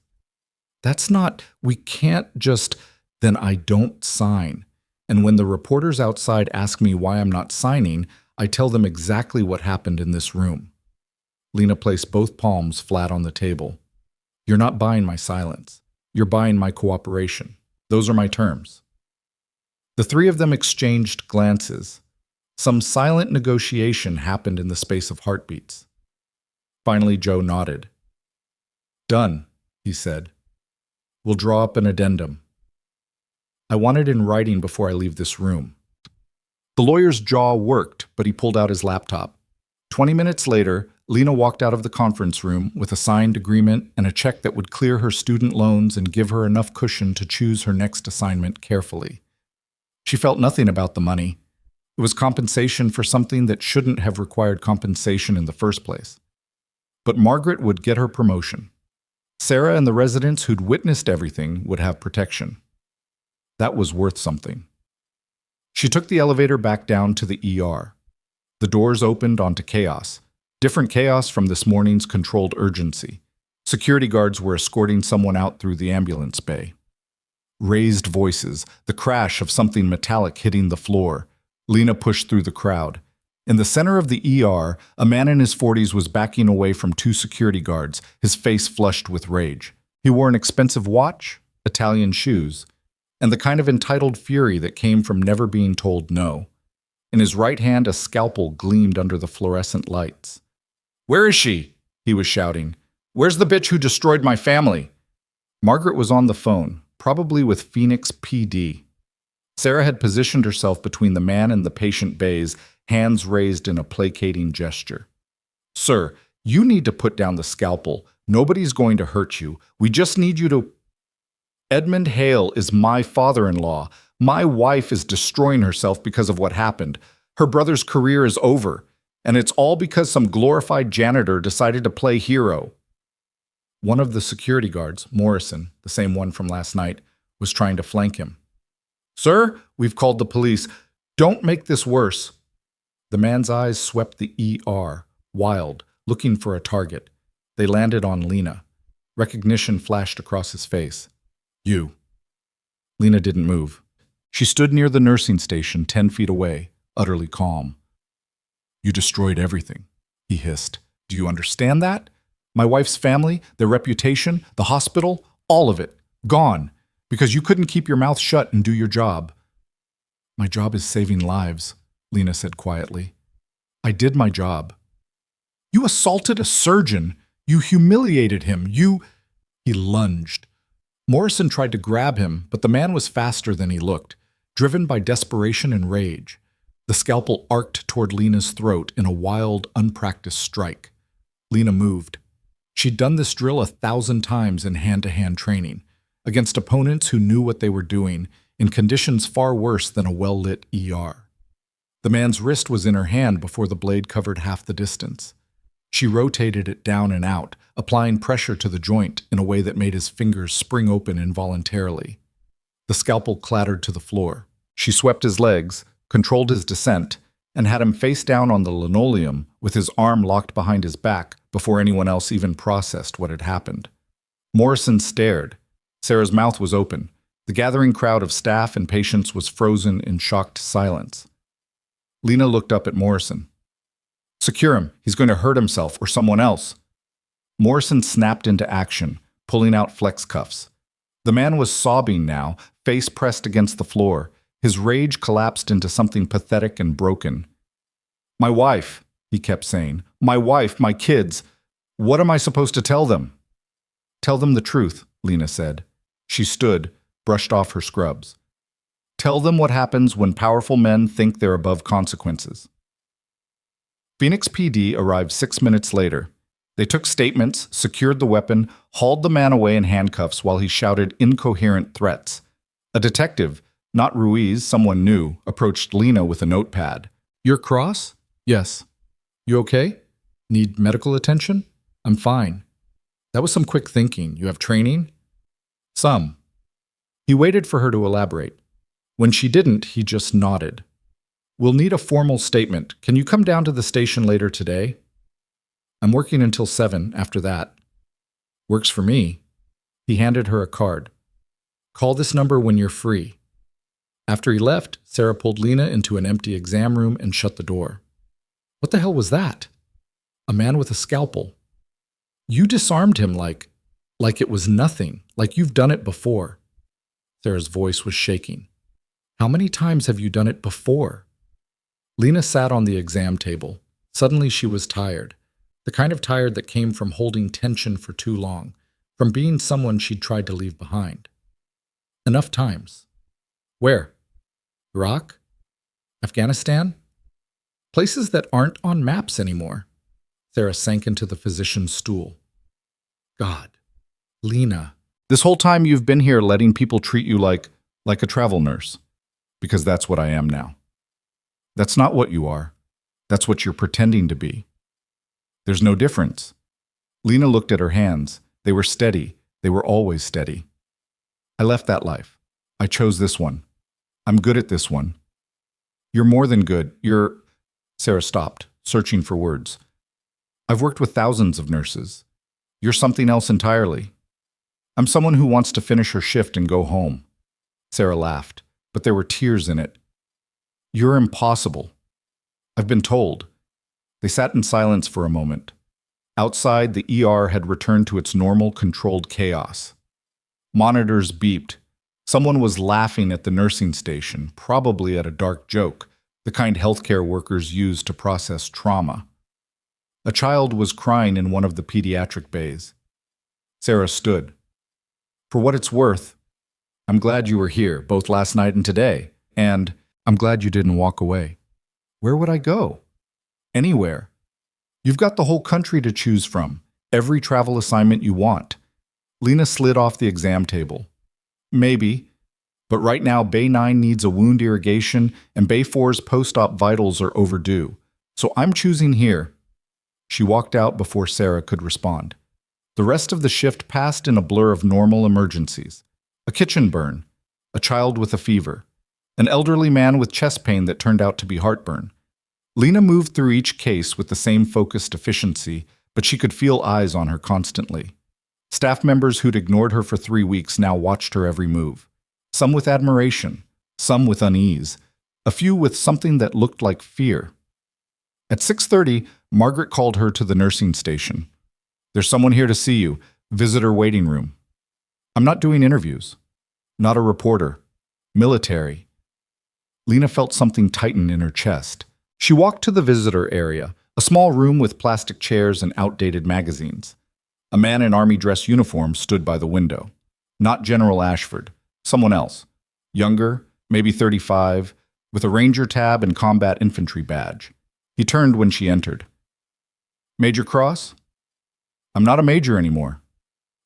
A: We can't just, then I don't sign. And when the reporters outside ask me why I'm not signing, I tell them exactly what happened in this room. Lena placed both palms flat on the table. You're not buying my silence. You're buying my cooperation. Those are my terms. The three of them exchanged glances. Some silent negotiation happened in the space of heartbeats. Finally, Joe nodded. Done, he said. We'll draw up an addendum. I want it in writing before I leave this room. The lawyer's jaw worked, but he pulled out his laptop. 20 minutes later, Lena walked out of the conference room with a signed agreement and a check that would clear her student loans and give her enough cushion to choose her next assignment carefully. She felt nothing about the money. It was compensation for something that shouldn't have required compensation in the first place. But Margaret would get her promotion. Sarah and the residents who'd witnessed everything would have protection. That was worth something. She took the elevator back down to the ER. The doors opened onto chaos. Different chaos from this morning's controlled urgency. Security guards were escorting someone out through the ambulance bay. Raised voices, the crash of something metallic hitting the floor. Lena pushed through the crowd. In the center of the ER, a man in his 40s was backing away from two security guards, his face flushed with rage. He wore an expensive watch, Italian shoes, and the kind of entitled fury that came from never being told no. In his right hand, a scalpel gleamed under the fluorescent lights. "Where is she?" he was shouting. "Where's the bitch who destroyed my family?" Margaret was on the phone, probably with Phoenix PD. Sarah had positioned herself between the man and the patient bays, hands raised in a placating gesture. "Sir, you need to put down the scalpel. Nobody's going to hurt you. We just need you to—" "Edmund Hale is my father-in-law. My wife is destroying herself because of what happened. Her brother's career is over. And it's all because some glorified janitor decided to play hero." One of the security guards, Morrison, the same one from last night, was trying to flank him. "Sir, we've called the police. Don't make this worse." The man's eyes swept the ER, wild, looking for a target. They landed on Lena. Recognition flashed across his face. "You." Lena didn't move. She stood near the nursing station 10 feet away, utterly calm. "You destroyed everything," he hissed. "Do you understand that? My wife's family, their reputation, the hospital, all of it. Gone. Because you couldn't keep your mouth shut and do your job." "My job is saving lives," Lena said quietly. "I did my job." "You assaulted a surgeon. You humiliated him. He lunged. Morrison tried to grab him, but the man was faster than he looked, driven by desperation and rage. The scalpel arced toward Lena's throat in a wild, unpracticed strike. Lena moved. She'd done this drill 1,000 times in hand-to-hand training, against opponents who knew what they were doing, in conditions far worse than a well-lit ER. The man's wrist was in her hand before the blade covered half the distance. She rotated it down and out, applying pressure to the joint in a way that made his fingers spring open involuntarily. The scalpel clattered to the floor. She swept his legs, controlled his descent, and had him face down on the linoleum with his arm locked behind his back before anyone else even processed what had happened. Morrison stared. Sarah's mouth was open. The gathering crowd of staff and patients was frozen in shocked silence. Lena looked up at Morrison. "Secure him. He's going to hurt himself or someone else." Morrison snapped into action, pulling out flex cuffs. The man was sobbing now, face pressed against the floor. His rage collapsed into something pathetic and broken. "My wife," he kept saying. "My wife, my kids. What am I supposed to tell them?" "Tell them the truth," Lena said. She stood, brushed off her scrubs. "Tell them what happens when powerful men think they're above consequences." Phoenix PD arrived 6 minutes later. They took statements, secured the weapon, hauled the man away in handcuffs while he shouted incoherent threats. A detective, not Ruiz, someone new, approached Lena with a notepad. "You're cross?" "Yes." "You okay? Need medical attention?" "I'm fine." "That was some quick thinking. You have training?" "Some." He waited for her to elaborate. When she didn't, he just nodded. "We'll need a formal statement. Can you come down to the station later today?" "I'm working until 7 after that." "Works for me." He handed her a card. "Call this number when you're free." After he left, Sarah pulled Lena into an empty exam room and shut the door. "What the hell was that?" "A man with a scalpel." "You disarmed him like it was nothing, like you've done it before." Sarah's voice was shaking. "How many times have you done it before?" Lena sat on the exam table. Suddenly she was tired. The kind of tired that came from holding tension for too long, from being someone she'd tried to leave behind. "Enough times." "Where?" "Iraq? Afghanistan? Places that aren't on maps anymore." Sarah sank into the physician's stool. "God, Lena, this whole time you've been here letting people treat you like a travel nurse. Because that's what I am now. That's not what you are. That's what you're pretending to be. There's no difference." Lena looked at her hands. They were steady. They were always steady. "I left that life. I chose this one. I'm good at this one." "You're more than good. You're—" Sarah stopped, searching for words. "I've worked with thousands of nurses. You're something else entirely. I'm someone who wants to finish her shift and go home." Sarah laughed, but there were tears in it. "You're impossible. I've been told." They sat in silence for a moment. Outside, the ER had returned to its normal, controlled chaos. Monitors beeped. Someone was laughing at the nursing station, probably at a dark joke, the kind healthcare workers use to process trauma. A child was crying in one of the pediatric bays. Sarah stood. "For what it's worth, I'm glad you were here, both last night and today, and I'm glad you didn't walk away." "Where would I go?" "Anywhere. You've got the whole country to choose from, every travel assignment you want." Lena slid off the exam table. "Maybe, but right now Bay 9 needs a wound irrigation and Bay 4's post-op vitals are overdue, so I'm choosing here." She walked out before Sarah could respond. The rest of the shift passed in a blur of normal emergencies. A kitchen burn, a child with a fever, an elderly man with chest pain that turned out to be heartburn. Lena moved through each case with the same focused efficiency, but she could feel eyes on her constantly. Staff members who'd ignored her for 3 weeks now watched her every move. Some with admiration, some with unease, a few with something that looked like fear. At 6:30, Margaret called her to the nursing station. "There's someone here to see you. Visitor waiting room." "I'm not doing interviews." "Not a reporter. Military." Lena felt something tighten in her chest. She walked to the visitor area, a small room with plastic chairs and outdated magazines. A man in army dress uniform stood by the window. Not General Ashford, someone else. Younger, maybe 35, with a ranger tab and combat infantry badge. He turned when she entered. Major Cross? I'm not a major anymore.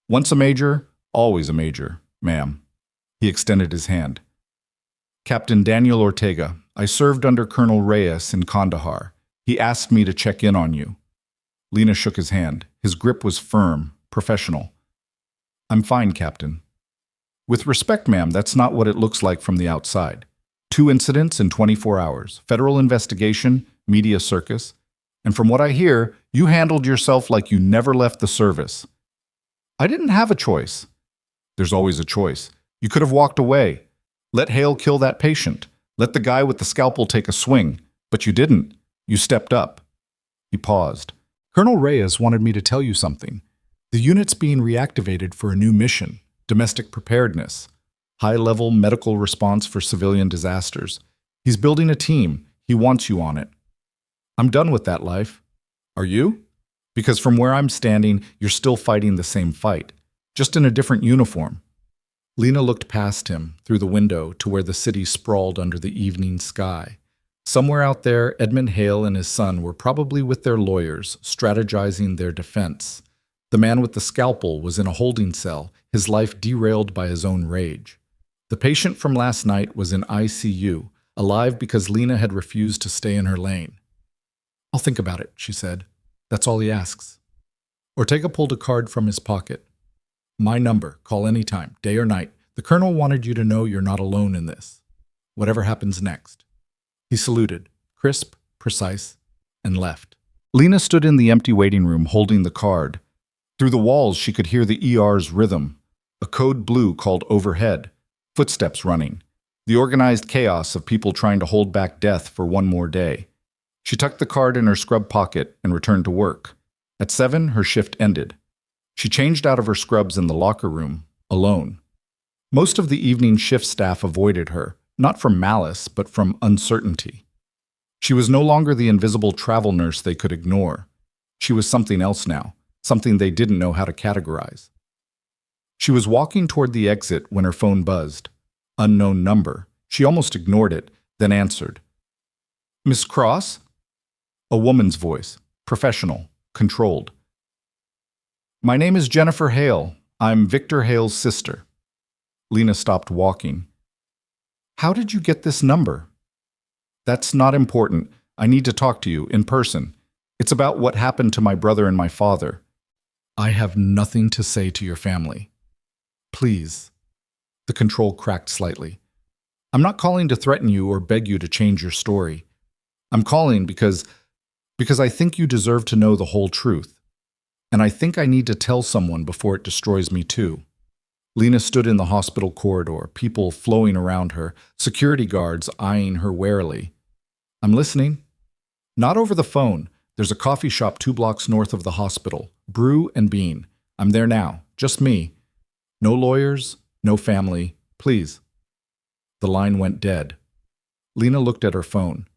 A: Once a major, always a major, ma'am. He extended his hand. Captain Daniel Ortega, I served under Colonel Reyes in Kandahar. He asked me to check in on you. Lena shook his hand. His grip was firm, professional. I'm fine, Captain. With respect, ma'am, that's not what it looks like from the outside. 2 incidents in 24 hours, federal investigation, media circus, and from what I hear, you handled yourself like you never left the service. I didn't have a choice. There's always a choice. You could have walked away. Let Hale kill that patient. Let the guy with the scalpel take a swing. But you didn't. You stepped up. He paused. Colonel Reyes wanted me to tell you something. The unit's being reactivated for a new mission, domestic preparedness, high-level medical response for civilian disasters. He's building a team. He wants you on it. I'm done with that life. Are you? Because from where I'm standing, you're still fighting the same fight, just in a different uniform. Lena looked past him, through the window, to where the city sprawled under the evening sky. Somewhere out there, Edmund Hale and his son were probably with their lawyers, strategizing their defense. The man with the scalpel was in a holding cell, his life derailed by his own rage. The patient from last night was in ICU, alive because Lena had refused to stay in her lane. I'll think about it, she said. That's all he asks. Ortega pulled a card from his pocket. My number, call anytime, day or night. The colonel wanted you to know you're not alone in this. Whatever happens next. He saluted, crisp, precise, and left. Lena stood in the empty waiting room holding the card. Through the walls she could hear the ER's rhythm, a code blue called overhead, footsteps running, the organized chaos of people trying to hold back death for one more day. She tucked the card in her scrub pocket and returned to work. At 7, her shift ended. She changed out of her scrubs in the locker room, alone. Most of the evening shift staff avoided her, not from malice, but from uncertainty. She was no longer the invisible travel nurse they could ignore. She was something else now, something they didn't know how to categorize. She was walking toward the exit when her phone buzzed. Unknown number. She almost ignored it, then answered. Miss Cross? A woman's voice, professional, controlled. My name is Jennifer Hale. I'm Victor Hale's sister. Lena stopped walking. How did you get this number? That's not important. I need to talk to you in person. It's about what happened to my brother and my father. I have nothing to say to your family. Please. The control cracked slightly. I'm not calling to threaten you or beg you to change your story. I'm calling because I think you deserve to know the whole truth. And I think I need to tell someone before it destroys me too. Lena stood in the hospital corridor, people flowing around her, security guards eyeing her warily. I'm listening. Not over the phone. There's a coffee shop 2 blocks north of the hospital. Brew and bean. I'm there now. Just me. No lawyers, no family. Please. The line went dead. Lena looked at her phone.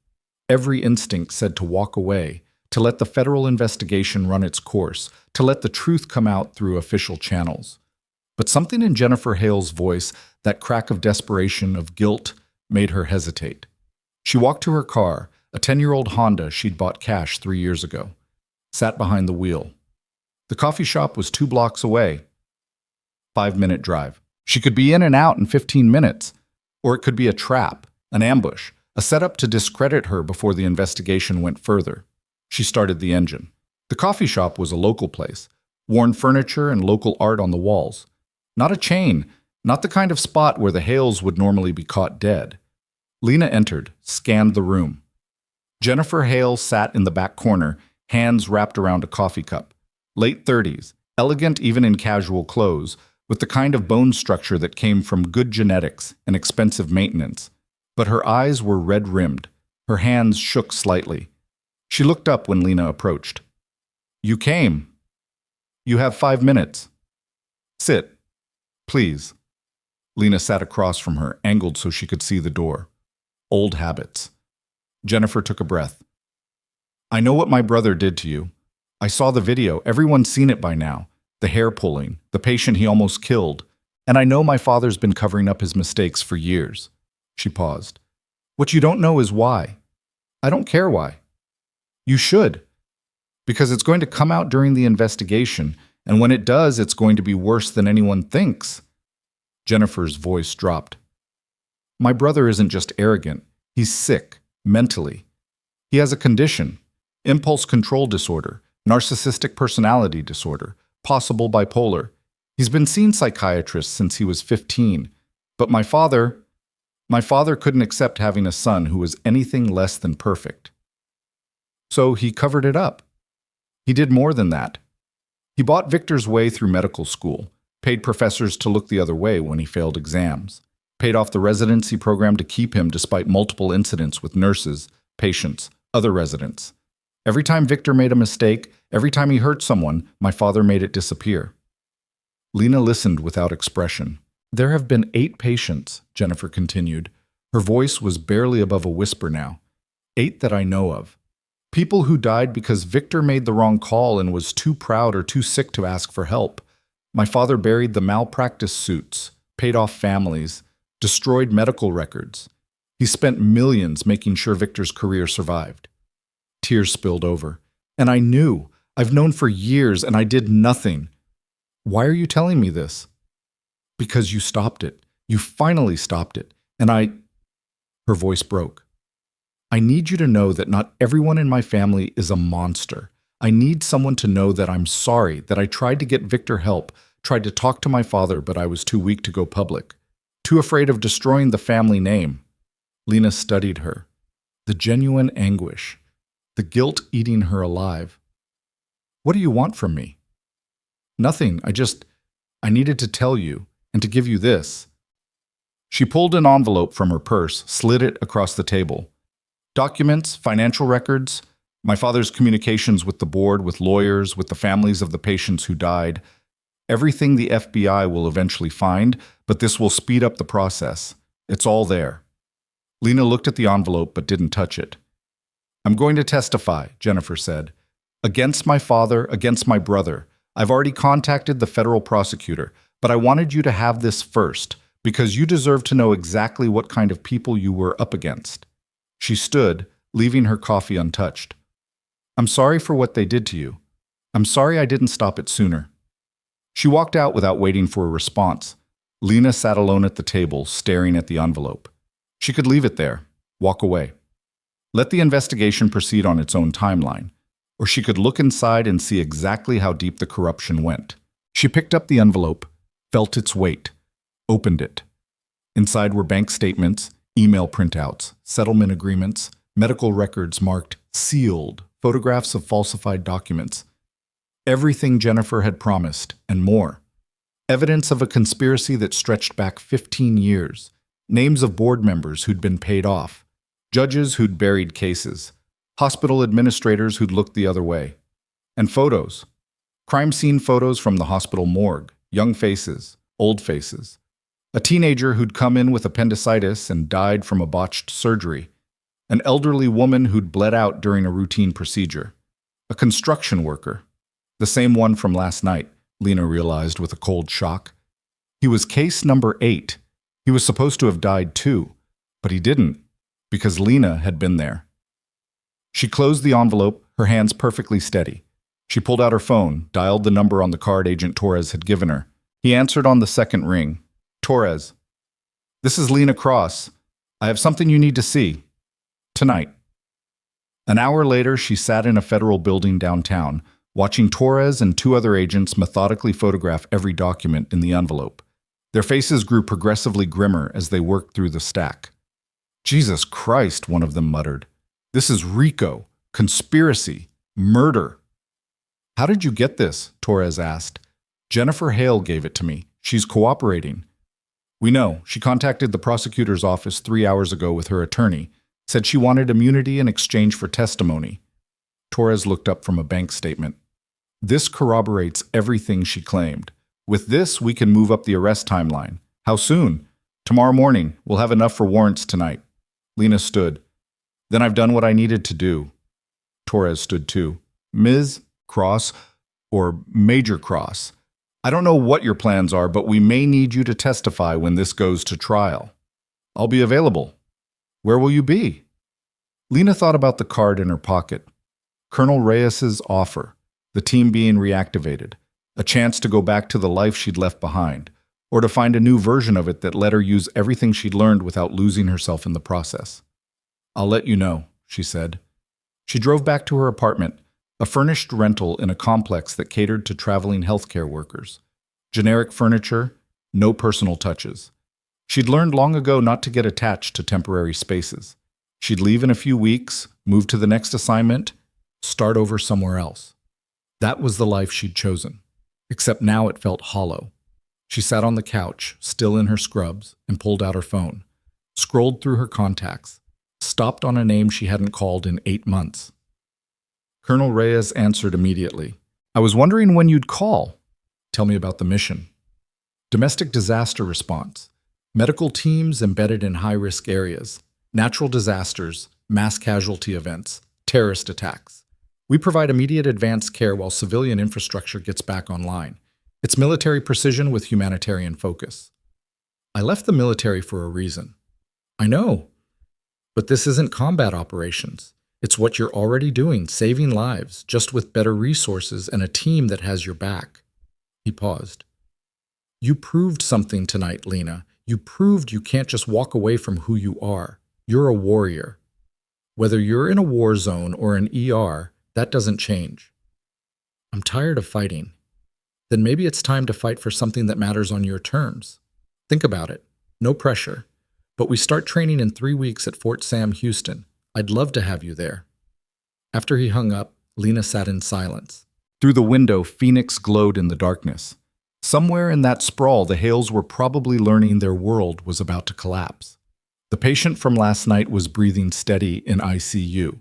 A: Every instinct said to walk away, to let the federal investigation run its course, to let the truth come out through official channels. But something in Jennifer Hale's voice, that crack of desperation, of guilt, made her hesitate. She walked to her car, a 10-year-old Honda she'd bought cash 3 years ago, sat behind the wheel. The coffee shop was 2 blocks away. 5-minute drive. She could be in and out in 15 minutes. Or it could be a trap, an ambush, a setup to discredit her before the investigation went further. She started the engine. The coffee shop was a local place, worn furniture and local art on the walls. Not a chain, not the kind of spot where the Hales would normally be caught dead. Lena entered, scanned the room. Jennifer Hale sat in the back corner, hands wrapped around a coffee cup. Late 30s, elegant even in casual clothes, with the kind of bone structure that came from good genetics and expensive maintenance. But her eyes were red-rimmed. Her hands shook slightly. She looked up when Lena approached. You came. You have 5 minutes. Sit. Please. Lena sat across from her, angled so she could see the door. Old habits. Jennifer took a breath. I know what my brother did to you. I saw the video. Everyone's seen it by now. the hair pulling, the patient he almost killed. And I know my father's been covering up his mistakes for years. She paused. What you don't know is why. I don't care why. You should. Because it's going to come out during the investigation, and when it does, it's going to be worse than anyone thinks. Jennifer's voice dropped. My brother isn't just arrogant. He's sick, mentally. He has a condition, impulse control disorder, narcissistic personality disorder, possible bipolar. He's been seeing psychiatrists since he was 15. But my father couldn't accept having a son who was anything less than perfect. So he covered it up. He did more than that. He bought Victor's way through medical school, paid professors to look the other way when he failed exams, paid off the residency program to keep him despite multiple incidents with nurses, patients, other residents. Every time Victor made a mistake, every time he hurt someone, my father made it disappear. Lena listened without expression. There have been 8 patients, Jennifer continued. Her voice was barely above a whisper now. 8 that I know of. People who died because Victor made the wrong call and was too proud or too sick to ask for help. My father buried the malpractice suits, paid off families, destroyed medical records. He spent millions making sure Victor's career survived. Tears spilled over. And I knew. I've known for years, and I did nothing. Why are you telling me this? Because you stopped it. You finally stopped it. And Her voice broke. I need you to know that not everyone in my family is a monster. I need someone to know that I'm sorry, that I tried to get Victor help, tried to talk to my father, but I was too weak to go public. Too afraid of destroying the family name. Lena studied her. The genuine anguish. The guilt eating her alive. What do you want from me? Nothing. I needed to tell you, and to give you this. She pulled an envelope from her purse, slid it across the table. Documents, financial records, my father's communications with the board, with lawyers, with the families of the patients who died. Everything the FBI will eventually find, but this will speed up the process. It's all there. Lena looked at the envelope but didn't touch it. I'm going to testify, Jennifer said. Against my father, against my brother. I've already contacted the federal prosecutor, but I wanted you to have this first, because you deserve to know exactly what kind of people you were up against. She stood, leaving her coffee untouched. I'm sorry for what they did to you. I'm sorry I didn't stop it sooner. She walked out without waiting for a response. Lena sat alone at the table, staring at the envelope. She could leave it there, walk away. Let the investigation proceed on its own timeline, or she could look inside and see exactly how deep the corruption went. She picked up the envelope, felt its weight, opened it. Inside were bank statements, email printouts, settlement agreements, medical records marked sealed, photographs of falsified documents. Everything Jennifer had promised, and more. Evidence of a conspiracy that stretched back 15 years. Names of board members who'd been paid off. Judges who'd buried cases. Hospital administrators who'd looked the other way. And photos. Crime scene photos from the hospital morgue. Young faces, old faces. A teenager who'd come in with appendicitis and died from a botched surgery. An elderly woman who'd bled out during a routine procedure. A construction worker. The same one from last night, Lena realized with a cold shock. He was case number 8. He was supposed to have died too, but he didn't, because Lena had been there. She closed the envelope, her hands perfectly steady. She pulled out her phone, dialed the number on the card Agent Torres had given her. He answered on the second ring. Torres. This is Lena Cross. I have something you need to see. Tonight. An hour later, she sat in a federal building downtown, watching Torres and 2 other agents methodically photograph every document in the envelope. Their faces grew progressively grimmer as they worked through the stack. Jesus Christ, one of them muttered. This is RICO, conspiracy, murder. How did you get this? Torres asked. Jennifer Hale gave it to me. She's cooperating. We know. She contacted the prosecutor's office 3 hours ago with her attorney, said she wanted immunity in exchange for testimony. Torres looked up from a bank statement. This corroborates everything she claimed. With this, we can move up the arrest timeline. How soon? Tomorrow morning. We'll have enough for warrants tonight. Lena stood. Then I've done what I needed to do. Torres stood too. Ms. Cross, or Major Cross, I don't know what your plans are, but we may need you to testify when this goes to trial. I'll be available. Where will you be? Lena thought about the card in her pocket. Colonel Reyes's offer, the team being reactivated, a chance to go back to the life she'd left behind, or to find a new version of it that let her use everything she'd learned without losing herself in the process. I'll let you know, she said. She drove back to her apartment, a furnished rental in a complex that catered to traveling healthcare workers. Generic furniture, no personal touches. She'd learned long ago not to get attached to temporary spaces. She'd leave in a few weeks, move to the next assignment, start over somewhere else. That was the life she'd chosen, except now it felt hollow. She sat on the couch, still in her scrubs, and pulled out her phone, scrolled through her contacts, stopped on a name she hadn't called in 8 months. Colonel Reyes answered immediately. I was wondering when you'd call. Tell me about the mission. Domestic disaster response. Medical teams embedded in high-risk areas. Natural disasters, mass casualty events, terrorist attacks. We provide immediate advanced care while civilian infrastructure gets back online. It's military precision with humanitarian focus. I left the military for a reason. I know. But this isn't combat operations. It's what you're already doing, saving lives, just with better resources and a team that has your back. He paused. You proved something tonight, Lena. You proved you can't just walk away from who you are. You're a warrior. Whether you're in a war zone or an ER, that doesn't change. I'm tired of fighting. Then maybe it's time to fight for something that matters on your terms. Think about it. No pressure. But we start training in 3 weeks at Fort Sam, Houston. I'd love to have you there. After he hung up, Lena sat in silence. Through the window, Phoenix glowed in the darkness. Somewhere in that sprawl, the Hales were probably learning their world was about to collapse. The patient from last night was breathing steady in ICU.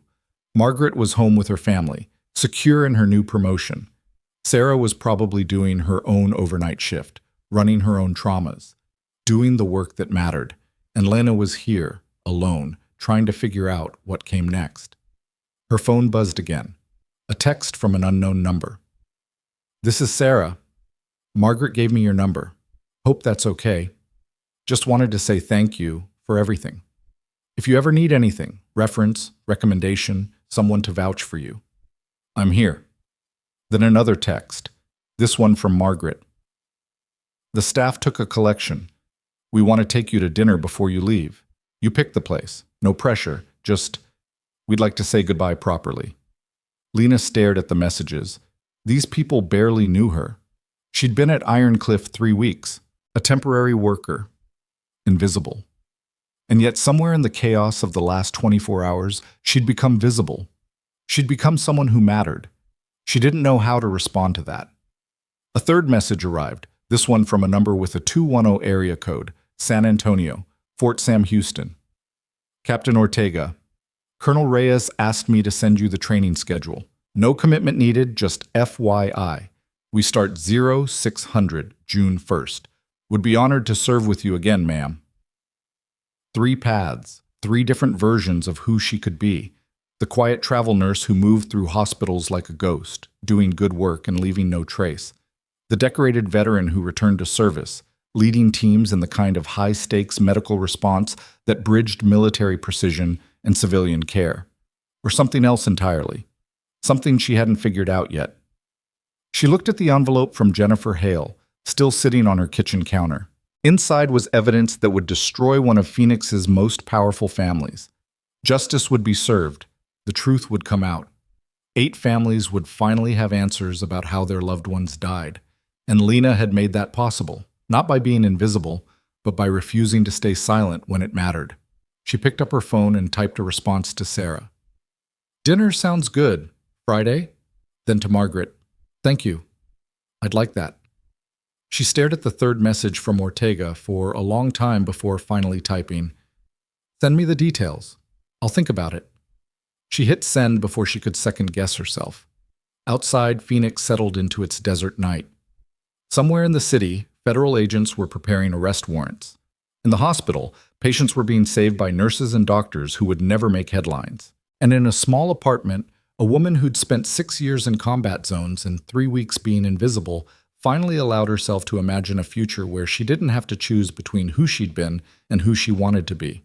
A: Margaret was home with her family, secure in her new promotion. Sarah was probably doing her own overnight shift, running her own traumas, doing the work that mattered. And Lena was here, alone, trying to figure out what came next. Her phone buzzed again. A text from an unknown number. This is Sarah. Margaret gave me your number. Hope that's okay. Just wanted to say thank you for everything. If you ever need anything, reference, recommendation, someone to vouch for you, I'm here. Then another text, this one from Margaret. The staff took a collection. We want to take you to dinner before you leave. You pick the place. No pressure, just, we'd like to say goodbye properly. Lena stared at the messages. These people barely knew her. She'd been at Iron Cliff 3 weeks, a temporary worker, invisible. And yet somewhere in the chaos of the last 24 hours, she'd become visible. She'd become someone who mattered. She didn't know how to respond to that. A third message arrived, this one from a number with a 210 area code, San Antonio, Fort Sam, Houston. Captain Ortega, Colonel Reyes asked me to send you the training schedule. No commitment needed, just FYI. We start 0600 June 1st. Would be honored to serve with you again, ma'am. 3 paths, 3 different versions of who she could be. The quiet travel nurse who moved through hospitals like a ghost, doing good work and leaving no trace. The decorated veteran who returned to service, leading teams in the kind of high-stakes medical response that bridged military precision and civilian care. Or something else entirely. Something she hadn't figured out yet. She looked at the envelope from Jennifer Hale, still sitting on her kitchen counter. Inside was evidence that would destroy one of Phoenix's most powerful families. Justice would be served. The truth would come out. 8 families would finally have answers about how their loved ones died. And Lena had made that possible, not by being invisible, but by refusing to stay silent when it mattered. She picked up her phone and typed a response to Sarah. Dinner sounds good. Friday? Then to Margaret. Thank you. I'd like that. She stared at the third message from Ortega for a long time before finally typing, Send me the details. I'll think about it. She hit send before she could second-guess herself. Outside, Phoenix settled into its desert night. Somewhere in the city, federal agents were preparing arrest warrants. In the hospital, patients were being saved by nurses and doctors who would never make headlines. And in a small apartment, a woman who'd spent 6 years in combat zones and 3 weeks being invisible finally allowed herself to imagine a future where she didn't have to choose between who she'd been and who she wanted to be.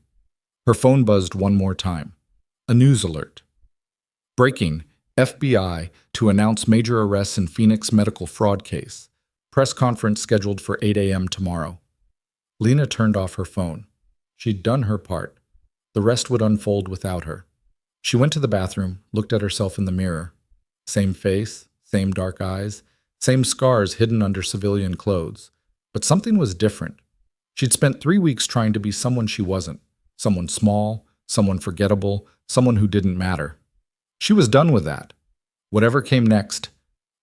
A: Her phone buzzed one more time. A news alert. Breaking. FBI to announce major arrests in Phoenix medical fraud case. Press conference scheduled for 8 a.m. tomorrow. Lena turned off her phone. She'd done her part. The rest would unfold without her. She went to the bathroom, looked at herself in the mirror. Same face, same dark eyes, same scars hidden under civilian clothes. But something was different. She'd spent 3 weeks trying to be someone she wasn't. Someone small, someone forgettable, someone who didn't matter. She was done with that. Whatever came next,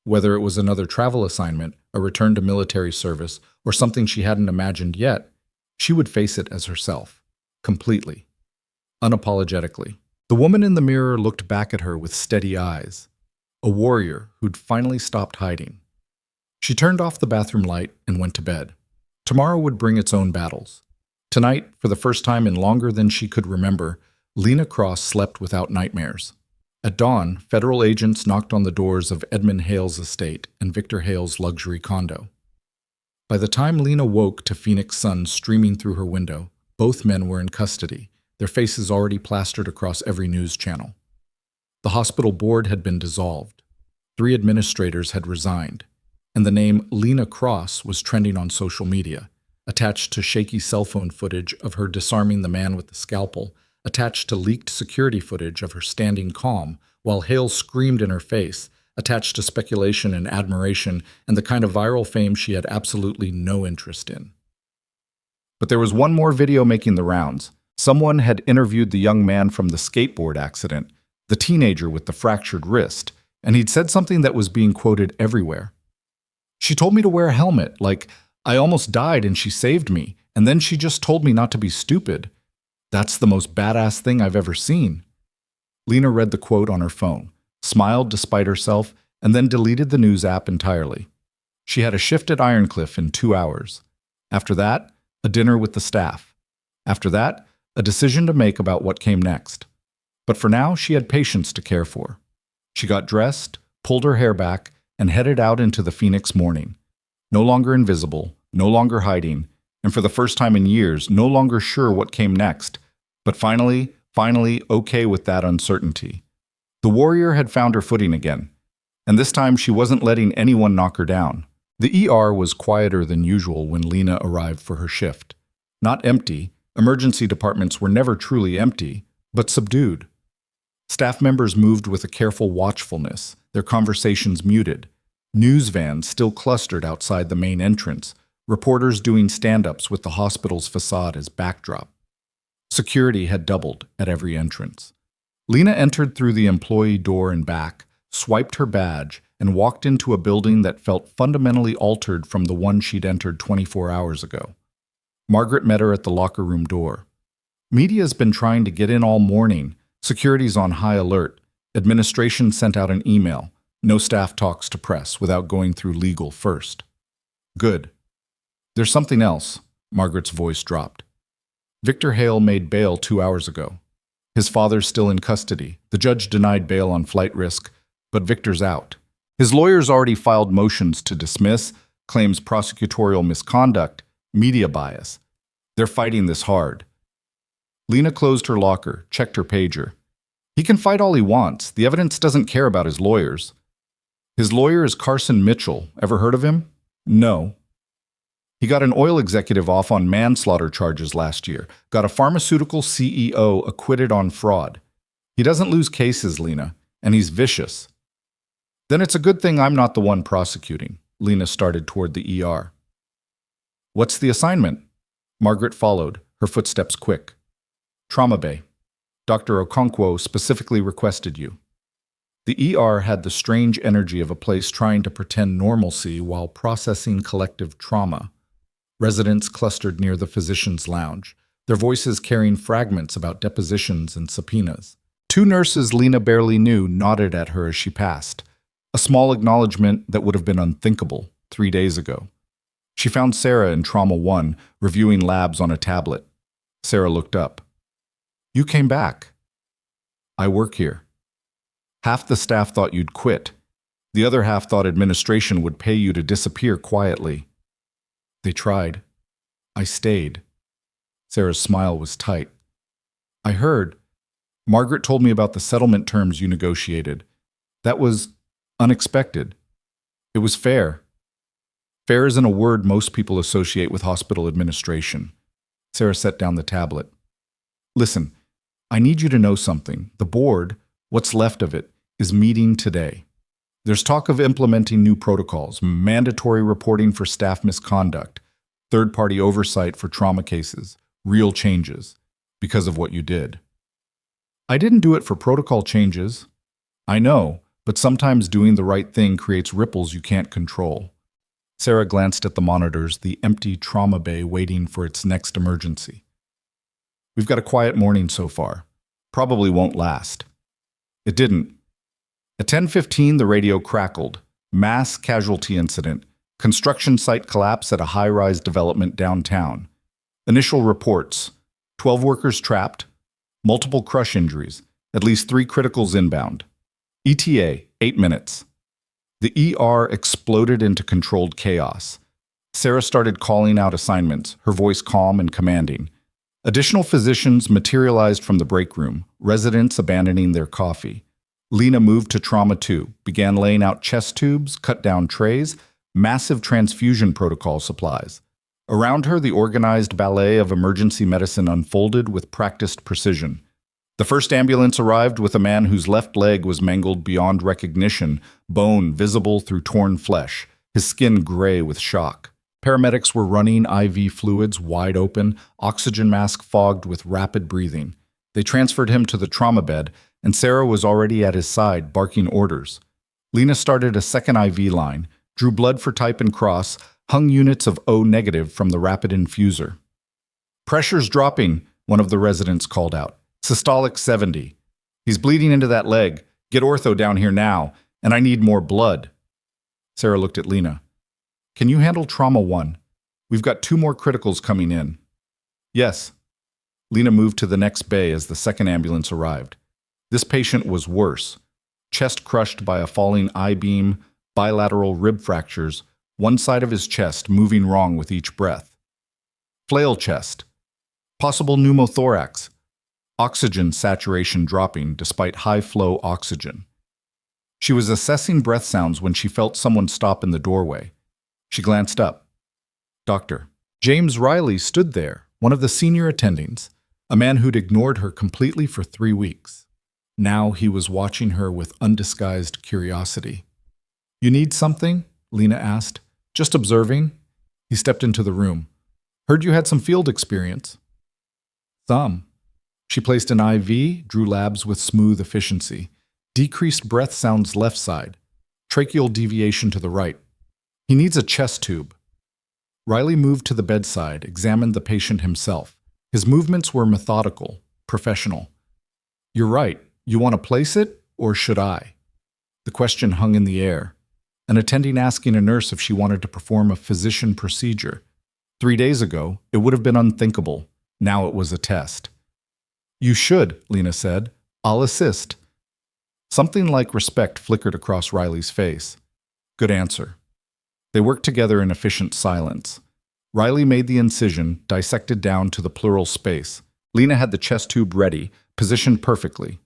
A: whether it was another travel assignment, a return to military service, or something she hadn't imagined yet, she would face it as herself, completely, unapologetically. The woman in the mirror looked back at her with steady eyes, a warrior who'd finally stopped hiding. She turned off the bathroom light and went to bed. Tomorrow would bring its own battles. Tonight, for the first time in longer than she could remember, Lena Cross slept without nightmares. At dawn, federal agents knocked on the doors of Edmund Hale's estate and Victor Hale's luxury condo. By the time Lena woke to Phoenix sun streaming through her window, both men were in custody, their faces already plastered across every news channel. The hospital board had been dissolved. 3 administrators had resigned, and the name Lena Cross was trending on social media, attached to shaky cell phone footage of her disarming the man with the scalpel, attached to leaked security footage of her standing calm while Hale screamed in her face, attached to speculation and admiration and the kind of viral fame she had absolutely no interest in. But there was one more video making the rounds. Someone had interviewed the young man from the skateboard accident, the teenager with the fractured wrist, and he'd said something that was being quoted everywhere. She told me to wear a helmet, like, I almost died and she saved me, and then she just told me not to be stupid. That's the most badass thing I've ever seen. Lena read the quote on her phone, smiled despite herself, and then deleted the news app entirely. She had a shift at Ironcliff in 2 hours. After that, a dinner with the staff. After that, a decision to make about what came next. But for now, she had patients to care for. She got dressed, pulled her hair back, and headed out into the Phoenix morning. No longer invisible, no longer hiding, and for the first time in years, no longer sure what came next, but finally okay with that uncertainty. The warrior had found her footing again, and this time she wasn't letting anyone knock her down. The ER was quieter than usual when Lena arrived for her shift. Not empty, emergency departments were never truly empty, but subdued. Staff members moved with a careful watchfulness, their conversations muted. News vans still clustered outside the main entrance, reporters doing stand-ups with the hospital's facade as backdrop. Security had doubled at every entrance. Lena entered through the employee door and back, swiped her badge, and walked into a building that felt fundamentally altered from the one she'd entered 24 hours ago. Margaret met her at the locker room door. Media's been trying to get in all morning. Security's on high alert. Administration sent out an email. No staff talks to press without going through legal first. Good. There's something else. Margaret's voice dropped. Victor Hale made bail 2 hours ago. His father's still in custody. The judge denied bail on flight risk, but Victor's out. His lawyers already filed motions to dismiss, claims prosecutorial misconduct, media bias. They're fighting this hard. Lena closed her locker, checked her pager. He can fight all he wants. The evidence doesn't care about his lawyers. His lawyer is Carson Mitchell. Ever heard of him? No. He got an oil executive off on manslaughter charges last year, got a pharmaceutical CEO acquitted on fraud. He doesn't lose cases, Lena, and he's vicious. Then it's a good thing I'm not the one prosecuting. Lena started toward the ER. What's the assignment? Margaret followed, her footsteps quick. Trauma Bay. Dr. Okonkwo specifically requested you. The ER had the strange energy of a place trying to pretend normalcy while processing collective trauma. Residents clustered near the physician's lounge, their voices carrying fragments about depositions and subpoenas. 2 nurses Lena barely knew nodded at her as she passed, a small acknowledgement that would have been unthinkable 3 days ago. She found Sarah in Trauma 1, reviewing labs on a tablet. Sarah looked up. You came back. I work here. Half the staff thought you'd quit. The other half thought administration would pay you to disappear quietly. They tried. I stayed. Sarah's smile was tight. I heard. Margaret told me about the settlement terms you negotiated. That was unexpected. It was fair. Fair isn't a word most people associate with hospital administration. Sarah set down the tablet. Listen, I need you to know something. The board, what's left of it, is meeting today. There's talk of implementing new protocols, mandatory reporting for staff misconduct, third-party oversight for trauma cases, real changes, because of what you did. I didn't do it for protocol changes. I know, but sometimes doing the right thing creates ripples you can't control. Sarah glanced at the monitors, the empty trauma bay waiting for its next emergency. We've got a quiet morning so far. Probably won't last. It didn't. At 10:15, the radio crackled. Mass casualty incident. Construction site collapse at a high-rise development downtown. Initial reports. 12 workers trapped. Multiple crush injuries. At least 3 criticals inbound. ETA, 8 minutes. The ER exploded into controlled chaos. Sarah started calling out assignments, her voice calm and commanding. Additional physicians materialized from the break room, residents abandoning their coffee. Lena moved to Trauma 2, began laying out chest tubes, cut down trays, massive transfusion protocol supplies. Around her, the organized ballet of emergency medicine unfolded with practiced precision. The first ambulance arrived with a man whose left leg was mangled beyond recognition, bone visible through torn flesh, his skin gray with shock. Paramedics were running IV fluids wide open, oxygen mask fogged with rapid breathing. They transferred him to the trauma bed, and Sarah was already at his side, barking orders. Lena started a second IV line, drew blood for type and cross, hung units of O negative from the rapid infuser. Pressure's dropping, one of the residents called out. Systolic 70. He's bleeding into that leg. Get ortho down here now, and I need more blood. Sarah looked at Lena. Can you handle trauma 1? We've got 2 more criticals coming in. Yes. Lena moved to the next bay as the second ambulance arrived. This patient was worse. Chest crushed by a falling I-beam, bilateral rib fractures, one side of his chest moving wrong with each breath. Flail chest. Possible pneumothorax. Oxygen saturation dropping despite high-flow oxygen. She was assessing breath sounds when she felt someone stop in the doorway. She glanced up. Doctor. James Riley stood there, one of the senior attendings, a man who'd ignored her completely for 3 weeks. Now he was watching her with undisguised curiosity. You need something? Lena asked. Just observing. He stepped into the room. Heard you had some field experience. Some. She placed an IV, drew labs with smooth efficiency. Decreased breath sounds left side. Tracheal deviation to the right. He needs a chest tube. Riley moved to the bedside, examined the patient himself. His movements were methodical, professional. You're right. You want to place it, or should I? The question hung in the air. An attending asking a nurse if she wanted to perform a physician procedure. 3 days ago, it would have been unthinkable. Now it was a test. You should, Lena said. I'll assist. Something like respect flickered across Riley's face. Good answer. They worked together in efficient silence. Riley made the incision, dissected down to the pleural space. Lena had the chest tube ready, positioned perfectly.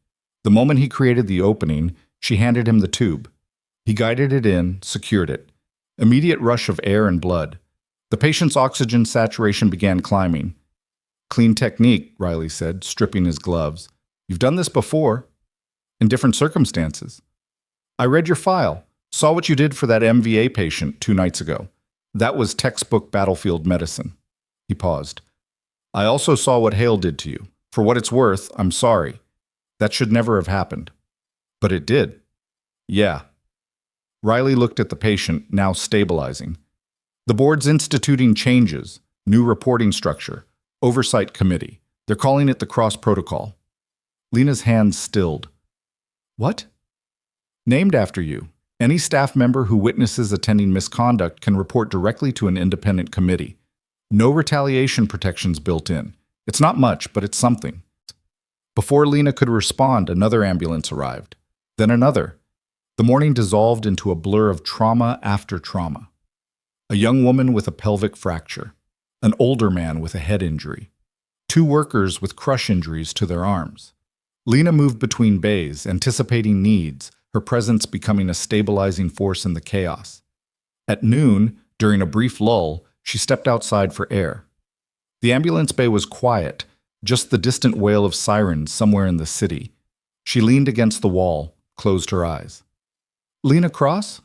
A: The moment he created the opening, she handed him the tube. He guided it in, secured it. Immediate rush of air and blood. The patient's oxygen saturation began climbing. Clean technique, Riley said, stripping his gloves. You've done this before. In different circumstances. I read your file. Saw what you did for that MVA patient 2 nights ago. That was textbook battlefield medicine. He paused. I also saw what Hale did to you. For what it's worth, I'm sorry. That should never have happened. But it did. Yeah. Riley looked at the patient, now stabilizing. The board's instituting changes, new reporting structure, oversight committee. They're calling it the cross protocol. Lena's hands stilled. What? Named after you. Any staff member who witnesses attending misconduct can report directly to an independent committee. No retaliation protections built in. It's not much, but it's something. Before Lena could respond, another ambulance arrived. Then another. The The morning dissolved into a blur of trauma after trauma. A young woman with a pelvic fracture, an older man with a head injury, two workers with crush injuries to their arms. Lena moved between bays, anticipating needs, her presence becoming a stabilizing force in the chaos. At noon, during a brief lull, she stepped outside for air. The ambulance bay was quiet, just the distant wail of sirens somewhere in the city. She leaned against the wall, closed her eyes. Lena Cross?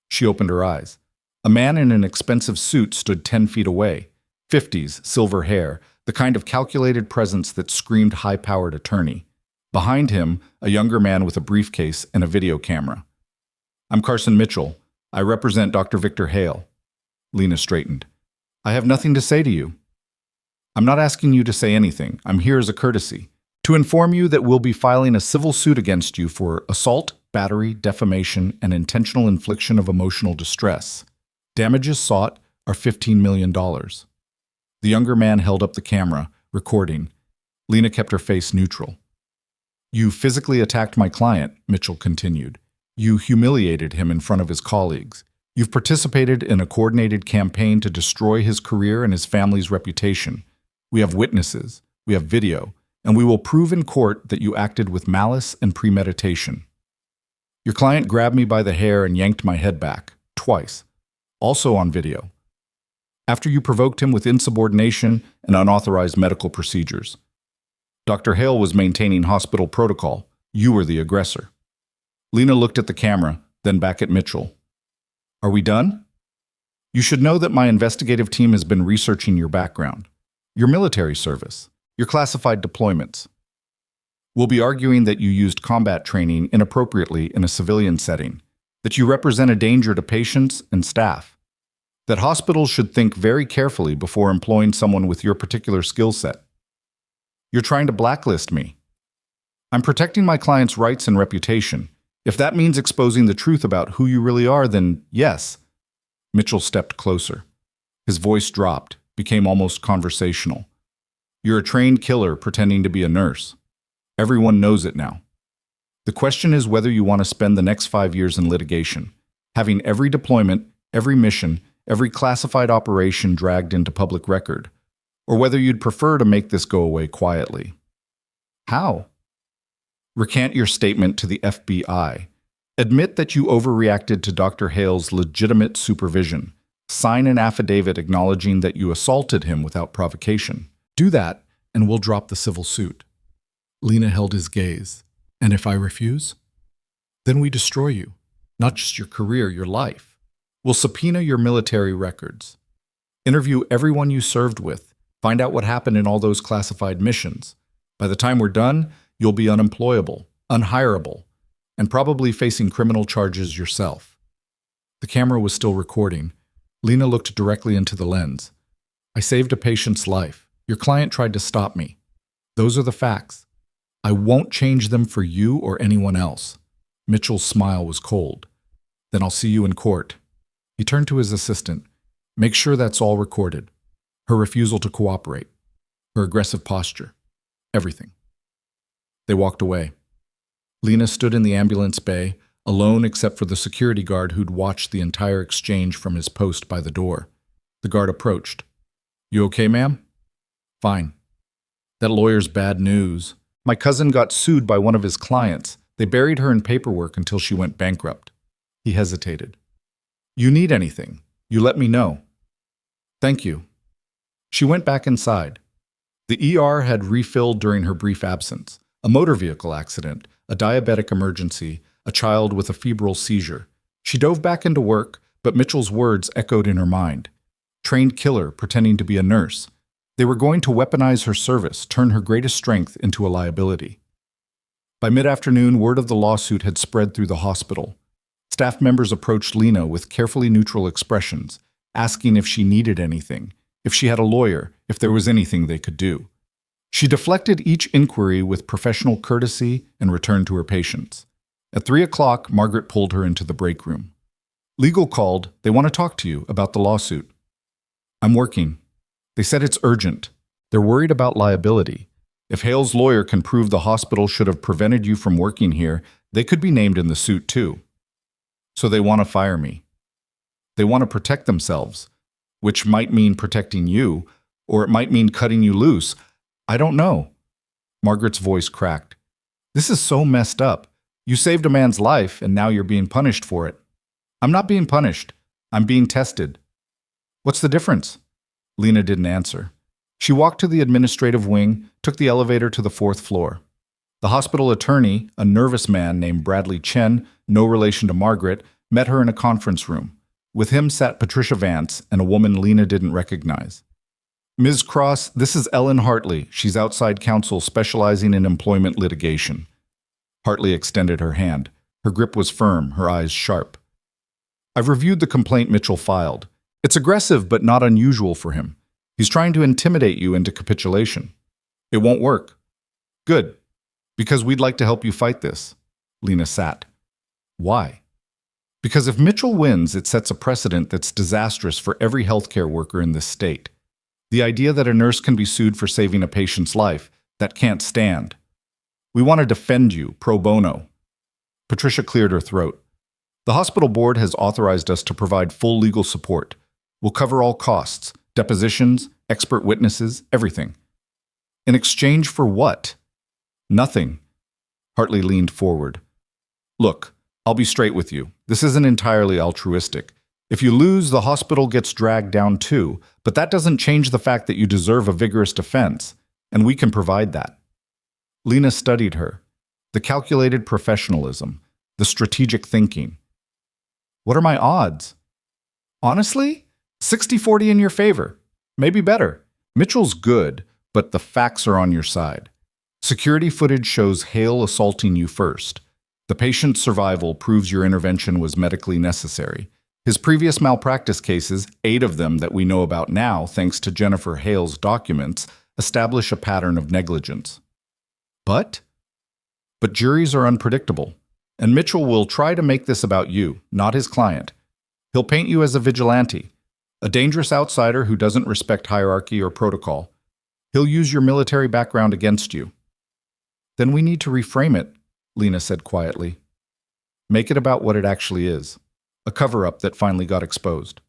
A: She opened her eyes. A man in an expensive suit stood 10 feet away. 50s, silver hair, the kind of calculated presence that screamed high-powered attorney. Behind him, a younger man with a briefcase and a video camera. "I'm Carson Mitchell. I represent Dr. Victor Hale." Lena straightened. "I have nothing to say to you." "I'm not asking you to say anything. I'm here as a courtesy. To inform you that we'll be filing a civil suit against you for assault, battery, defamation, and intentional infliction of emotional distress. Damages sought are $15 million. The younger man held up the camera, recording. Lena kept her face neutral. "You physically attacked my client," Mitchell continued. "You humiliated him in front of his colleagues. You've participated in a coordinated campaign to destroy his career and his family's reputation. We have witnesses, we have video, and we will prove in court that you acted with malice and premeditation. Your client grabbed me by the hair and yanked my head back, twice, also on video. After you provoked him with insubordination and unauthorized medical procedures. Dr. Hale was maintaining hospital protocol. You were the aggressor." Lena looked at the camera, then back at Mitchell. "Are we done? You should know that my investigative team has been researching your background, your military service, your classified deployments. We'll be arguing that you used combat training inappropriately in a civilian setting, that you represent a danger to patients and staff, that hospitals should think very carefully before employing someone with your particular skill set. You're trying to blacklist me. I'm protecting my client's rights and reputation. If that means exposing the truth about who you really are, then yes." Mitchell stepped closer. His voice dropped, became almost conversational. "You're a trained killer pretending to be a nurse. Everyone knows it now. The question is whether you want to spend the next 5 years in litigation, having every deployment, every mission, every classified operation dragged into public record, or whether you'd prefer to make this go away quietly." "How?" "Recant your statement to the FBI. Admit that you overreacted to Dr. Hale's legitimate supervision. Sign an affidavit acknowledging that you assaulted him without provocation. Do that, and we'll drop the civil suit." Lena held his gaze. "And if I refuse? Then we destroy you. Not just your career, your life. We'll subpoena your military records. Interview everyone you served with. Find out what happened in all those classified missions. By the time we're done, you'll be unemployable, unhireable, and probably facing criminal charges yourself." The camera was still recording. Lena looked directly into the lens. "I saved a patient's life. Your client tried to stop me. Those are the facts. I won't change them for you or anyone else." Mitchell's smile was cold. "Then I'll see you in court." He turned to his assistant. "Make sure that's all recorded. Her refusal to cooperate, her aggressive posture, everything." They walked away. Lena stood in the ambulance bay, alone except for the security guard who'd watched the entire exchange from his post by the door. The guard approached. "You okay, ma'am?" "Fine. That lawyer's bad news. My cousin got sued by one of his clients. They buried her in paperwork until she went bankrupt." He hesitated. "You need anything, you let me know." "Thank you." She went back inside. The ER had refilled during her brief absence. A motor vehicle accident, a diabetic emergency, a child with a febrile seizure. She dove back into work, but Mitchell's words echoed in her mind. Trained killer pretending to be a nurse. They were going to weaponize her service, turn her greatest strength into a liability. By mid-afternoon, word of the lawsuit had spread through the hospital. Staff members approached Lena with carefully neutral expressions, asking if she needed anything, if she had a lawyer, if there was anything they could do. She deflected each inquiry with professional courtesy and returned to her patients. At 3 o'clock, Margaret pulled her into the break room. "Legal called. They want to talk to you about the lawsuit." "I'm working. They said it's urgent. They're worried about liability. If Hale's lawyer can prove the hospital should have prevented you from working here, they could be named in the suit too." So they want to fire me. They want to protect themselves, which might mean protecting you, or it might mean cutting you loose. I don't know. Margaret's voice cracked. This is so messed up. You saved a man's life, and now you're being punished for it. I'm not being punished. I'm being tested. What's the difference? Lena didn't answer. She walked to the administrative wing, took the elevator to the 4th floor. The hospital attorney, a nervous man named Bradley Chen, no relation to Margaret, met her in a conference room. With him sat Patricia Vance and a woman Lena didn't recognize. Ms. Cross, this is Ellen Hartley. She's outside counsel specializing in employment litigation. Hartley extended her hand. Her grip was firm, her eyes sharp. I've reviewed the complaint Mitchell filed. It's aggressive but not unusual for him. He's trying to intimidate you into capitulation. It won't work. Good. Because we'd like to help you fight this. Lena sat. Why? Because if Mitchell wins, it sets a precedent that's disastrous for every healthcare worker in this state. The idea that a nurse can be sued for saving a patient's life, that can't stand. We want to defend you, pro bono. Patricia cleared her throat. The hospital board has authorized us to provide full legal support. We'll cover all costs, depositions, expert witnesses, everything. In exchange for what? Nothing. Hartley leaned forward. Look, I'll be straight with you. This isn't entirely altruistic. If you lose, the hospital gets dragged down too, but that doesn't change the fact that you deserve a vigorous defense, and we can provide that. Lena studied her. The calculated professionalism, the strategic thinking. What are my odds? Honestly, 60-40 in your favor. Maybe better. Mitchell's good, but the facts are on your side. Security footage shows Hale assaulting you first. The patient's survival proves your intervention was medically necessary. His previous malpractice cases, 8 of them that we know about now thanks to Jennifer Hale's documents, establish a pattern of negligence. But juries are unpredictable, and Mitchell will try to make this about you, not his client. He'll paint you as a vigilante, a dangerous outsider who doesn't respect hierarchy or protocol. He'll use your military background against you. Then we need to reframe it, Lena said quietly. Make it about what it actually is. A cover-up that finally got exposed.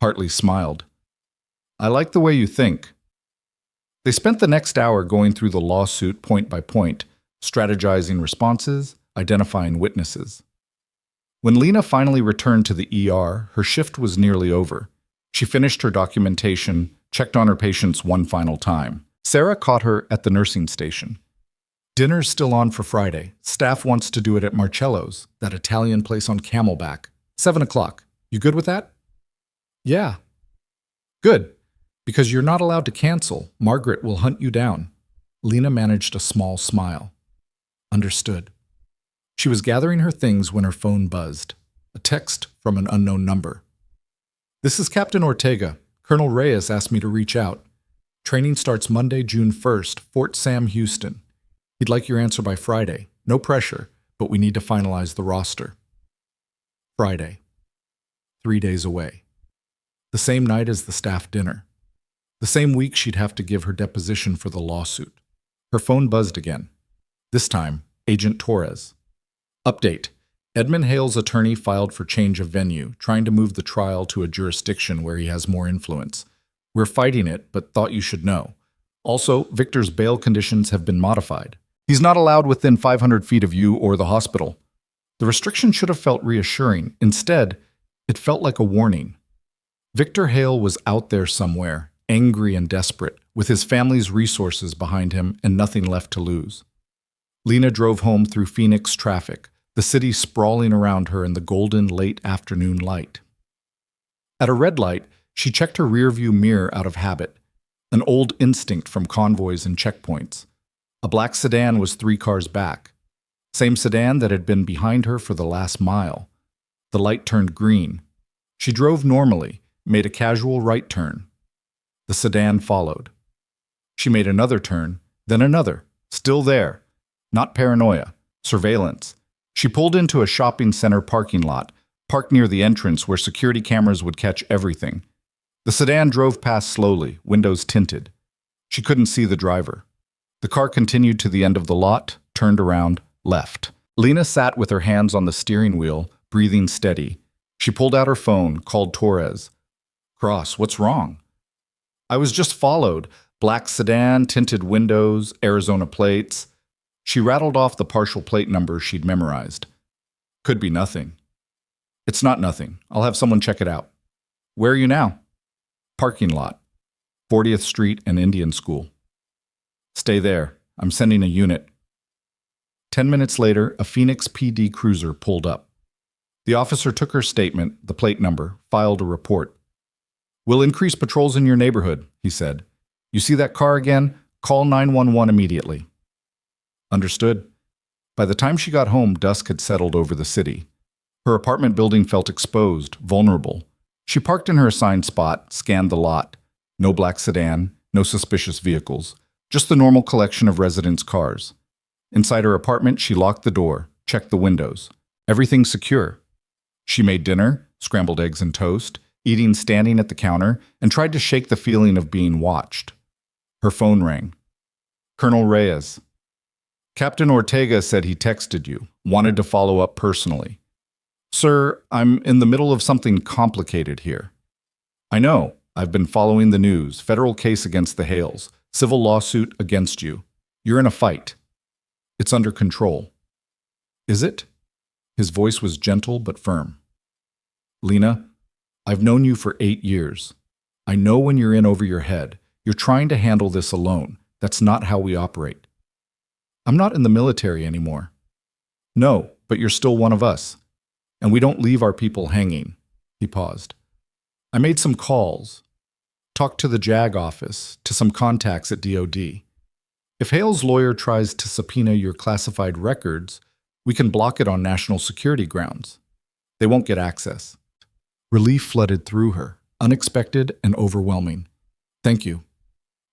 A: Hartley smiled. I like the way you think. They spent the next hour going through the lawsuit point by point, strategizing responses, identifying witnesses. When Lena finally returned to the ER, her shift was nearly over. She finished her documentation, checked on her patients one final time. Sarah caught her at the nursing station. Dinner's still on for Friday. Staff wants to do it at Marcello's, that Italian place on Camelback. 7 o'clock. You good with that? Yeah. Good. Because you're not allowed to cancel. Margaret will hunt you down. Lena managed a small smile. Understood. She was gathering her things when her phone buzzed. A text from an unknown number. This is Captain Ortega. Colonel Reyes asked me to reach out. Training starts Monday, June 1st, Fort Sam, Houston. He'd like your answer by Friday. No pressure, but we need to finalize the roster. Friday. 3 days away. The same night as the staff dinner. The same week she'd have to give her deposition for the lawsuit. Her phone buzzed again. This time, Agent Torres. Update. Edmund Hale's attorney filed for change of venue, trying to move the trial to a jurisdiction where he has more influence. We're fighting it, but thought you should know. Also, Victor's bail conditions have been modified. He's not allowed within 500 feet of you or the hospital. The restriction should have felt reassuring. Instead, it felt like a warning. Victor Hale was out there somewhere, angry and desperate, with his family's resources behind him and nothing left to lose. Lena drove home through Phoenix traffic, the city sprawling around her in the golden late afternoon light. At a red light, she checked her rearview mirror out of habit, an old instinct from convoys and checkpoints. A black sedan was 3 cars back. Same sedan that had been behind her for the last mile. The light turned green. She drove normally, made a casual right turn. The sedan followed. She made another turn, then another. Still there. Not paranoia. Surveillance. She pulled into a shopping center parking lot, parked near the entrance where security cameras would catch everything. The sedan drove past slowly, windows tinted. She couldn't see the driver. The car continued to the end of the lot, turned around, left. Lena sat with her hands on the steering wheel, breathing steady. She pulled out her phone, called Torres. Cross, what's wrong? I was just followed. Black sedan, tinted windows, Arizona plates. She rattled off the partial plate numbers she'd memorized. Could be nothing. It's not nothing. I'll have someone check it out. Where are you now? Parking lot. 40th Street and Indian School. Stay there. I'm sending a unit. 10 minutes later, a Phoenix PD cruiser pulled up. The officer took her statement, the plate number, filed a report. We'll increase patrols in your neighborhood, he said. You see that car again? Call 911 immediately. Understood. By the time she got home, dusk had settled over the city. Her apartment building felt exposed, vulnerable. She parked in her assigned spot, scanned the lot. No black sedan, no suspicious vehicles, just the normal collection of residents' cars. Inside her apartment, she locked the door, checked the windows. Everything secure. She made dinner, scrambled eggs and toast, eating standing at the counter, and tried to shake the feeling of being watched. Her phone rang. Colonel Reyes. Captain Ortega said he texted you, wanted to follow up personally. Sir, I'm in the middle of something complicated here. I know. I've been following the news. Federal case against the Hales. Civil lawsuit against you. You're in a fight. It's under control. Is it? His voice was gentle but firm. Lena, I've known you for 8 years. I know when you're in over your head. You're trying to handle this alone. That's not how we operate. I'm not in the military anymore. No, but you're still one of us. And we don't leave our people hanging. He paused. I made some calls. Talked to the JAG office, to some contacts at DOD. If Hale's lawyer tries to subpoena your classified records, we can block it on national security grounds. They won't get access. Relief flooded through her, unexpected and overwhelming. Thank you.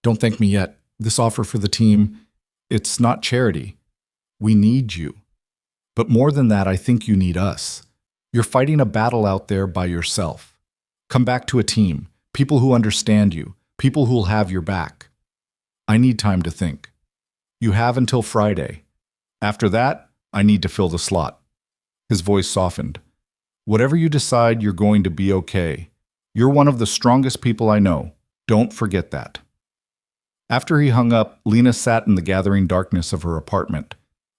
A: Don't thank me yet. This offer for the team, it's not charity. We need you. But more than that, I think you need us. You're fighting a battle out there by yourself. Come back to a team, people who understand you, people who'll have your back. I need time to think. You have until Friday. After that, I need to fill the slot. His voice softened. Whatever you decide, you're going to be okay. You're one of the strongest people I know. Don't forget that. After he hung up, Lena sat in the gathering darkness of her apartment.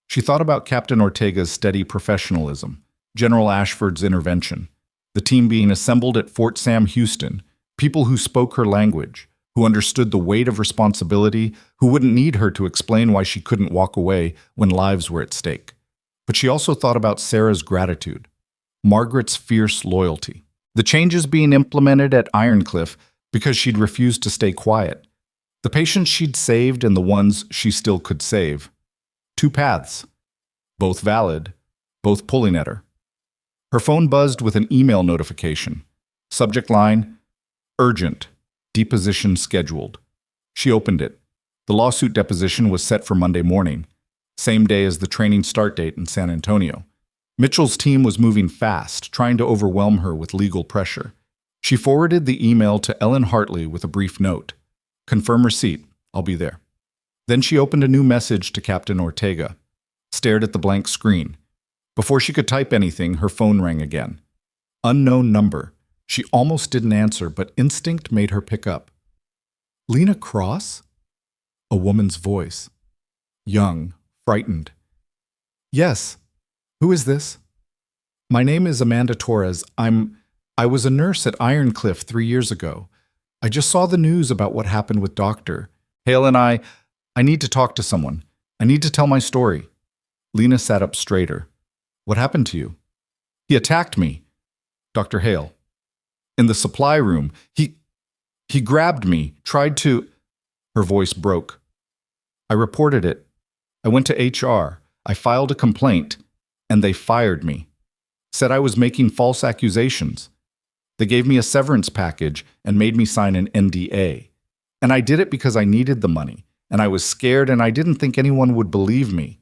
A: She thought about Captain Ortega's steady professionalism, General Ashford's intervention, the team being assembled at Fort Sam Houston, people who spoke her language, who understood the weight of responsibility, who wouldn't need her to explain why she couldn't walk away when lives were at stake. But she also thought about Sarah's gratitude, Margaret's fierce loyalty, the changes being implemented at Ironcliff because she'd refused to stay quiet, the patients she'd saved and the ones she still could save. 2 paths, both valid, both pulling at her. Her phone buzzed with an email notification. Subject line, urgent, deposition scheduled. She opened it. The lawsuit deposition was set for Monday morning, same day as the training start date in San Antonio. Mitchell's team was moving fast, trying to overwhelm her with legal pressure. She forwarded the email to Ellen Hartley with a brief note. Confirm receipt. I'll be there. Then she opened a new message to Captain Ortega, stared at the blank screen. Before she could type anything, her phone rang again. Unknown number. She almost didn't answer, but instinct made her pick up. Lena Cross? A woman's voice. Young, frightened. Yes. Who is this? My name is Amanda Torres. I was a nurse at Ironcliff 3 years ago. I just saw the news about what happened with Dr. Hale and I need to talk to someone. I need to tell my story. Lena sat up straighter. What happened to you? He attacked me. Dr. Hale. In the supply room. He grabbed me, tried to... Her voice broke. I reported it. I went to HR. I filed a complaint, and they fired me. Said I was making false accusations. They gave me a severance package and made me sign an NDA. And I did it because I needed the money, and I was scared and I didn't think anyone would believe me.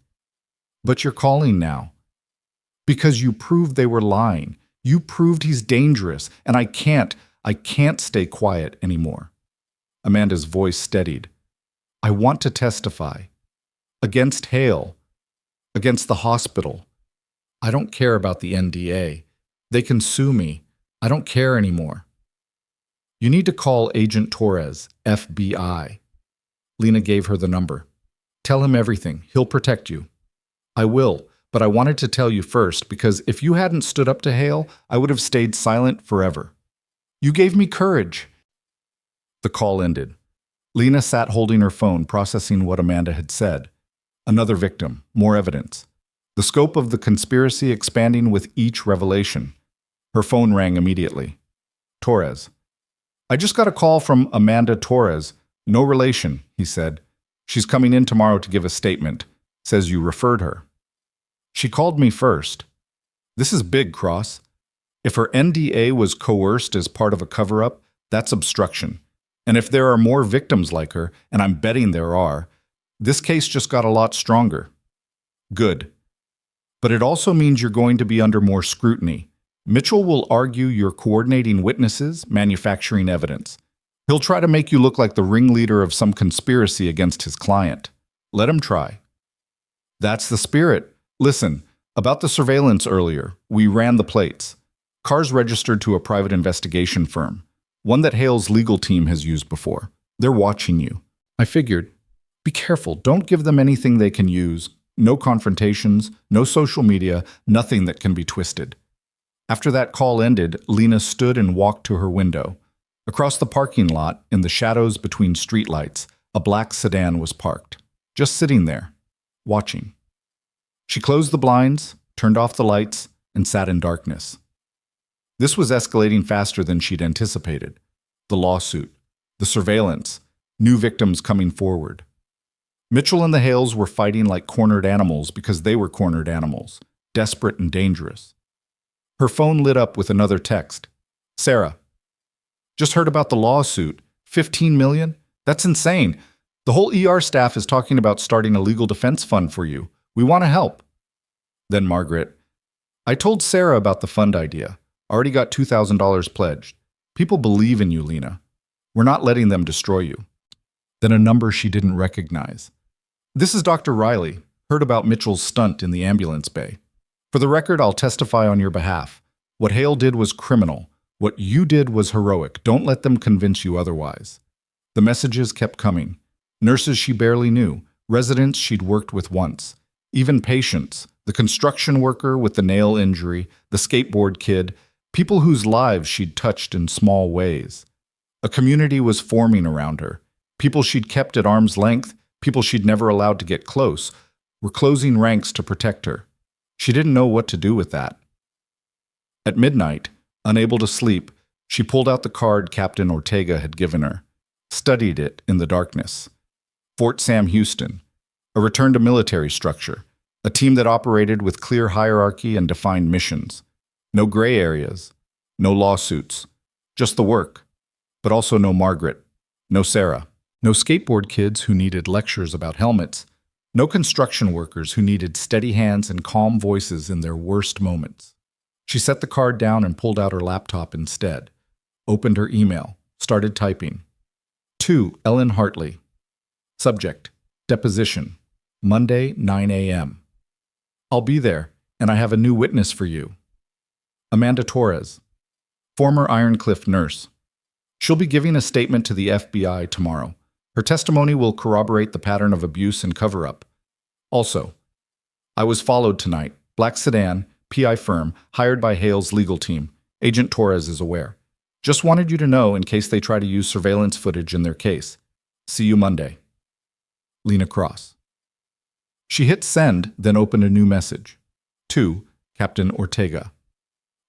A: But you're calling now. Because you proved they were lying. You proved he's dangerous, and I can't stay quiet anymore. Amanda's voice steadied. I want to testify. Against Hale. Against the hospital. I don't care about the NDA. They can sue me. I don't care anymore. You need to call Agent Torres, FBI. Lena gave her the number. Tell him everything. He'll protect you. I will, but I wanted to tell you first because if you hadn't stood up to Hale, I would have stayed silent forever. You gave me courage. The call ended. Lena sat holding her phone, processing what Amanda had said. Another victim, more evidence. The scope of the conspiracy expanding with each revelation. Her phone rang immediately. Torres. I just got a call from Amanda Torres. No relation, he said. She's coming in tomorrow to give a statement. Says you referred her. She called me first. This is big, Cross. If her NDA was coerced as part of a cover-up, that's obstruction. And if there are more victims like her, and I'm betting there are, this case just got a lot stronger. Good. But it also means you're going to be under more scrutiny. Mitchell will argue you're coordinating witnesses, manufacturing evidence. He'll try to make you look like the ringleader of some conspiracy against his client. Let him try. That's the spirit. Listen, about the surveillance earlier, we ran the plates. Cars registered to a private investigation firm, one that Hale's legal team has used before. They're watching you. I figured, be careful, don't give them anything they can use. No confrontations, no social media, nothing that can be twisted. After that call ended, Lena stood and walked to her window. Across the parking lot, in the shadows between streetlights, a black sedan was parked, just sitting there, watching. She closed the blinds, turned off the lights, and sat in darkness. This was escalating faster than she'd anticipated. The lawsuit, the surveillance, new victims coming forward. Mitchell and the Hales were fighting like cornered animals because they were cornered animals, desperate and dangerous. Her phone lit up with another text. Sarah. Just heard about the lawsuit. 15 million? That's insane. The whole ER staff is talking about starting a legal defense fund for you. We want to help. Then Margaret. I told Sarah about the fund idea. Already got $2,000 pledged. People believe in you, Lena. We're not letting them destroy you. Then a number she didn't recognize. This is Dr. Riley. Heard about Mitchell's stunt in the ambulance bay. For the record, I'll testify on your behalf. What Hale did was criminal. What you did was heroic. Don't let them convince you otherwise. The messages kept coming. Nurses she barely knew, residents she'd worked with once, even patients, the construction worker with the nail injury, the skateboard kid, people whose lives she'd touched in small ways. A community was forming around her. People she'd kept at arm's length, people she'd never allowed to get close, were closing ranks to protect her. She didn't know what to do with that. At midnight, unable to sleep, she pulled out the card Captain Ortega had given her, studied it in the darkness. Fort Sam Houston, a return to military structure, a team that operated with clear hierarchy and defined missions. No gray areas, no lawsuits, just the work, but also no Margaret, no Sarah, no skateboard kids who needed lectures about helmets, no construction workers who needed steady hands and calm voices in their worst moments. She set the card down and pulled out her laptop instead, opened her email, started typing. To Ellen Hartley. Subject, deposition, Monday, 9 a.m. I'll be there, and I have a new witness for you. Amanda Torres, former Ironcliff nurse. She'll be giving a statement to the FBI tomorrow. Her testimony will corroborate the pattern of abuse and cover-up. Also, I was followed tonight. Black sedan, PI firm, hired by Hale's legal team. Agent Torres is aware. Just wanted you to know in case they try to use surveillance footage in their case. See you Monday. Lena Cross. She hit send, then opened a new message. To Captain Ortega.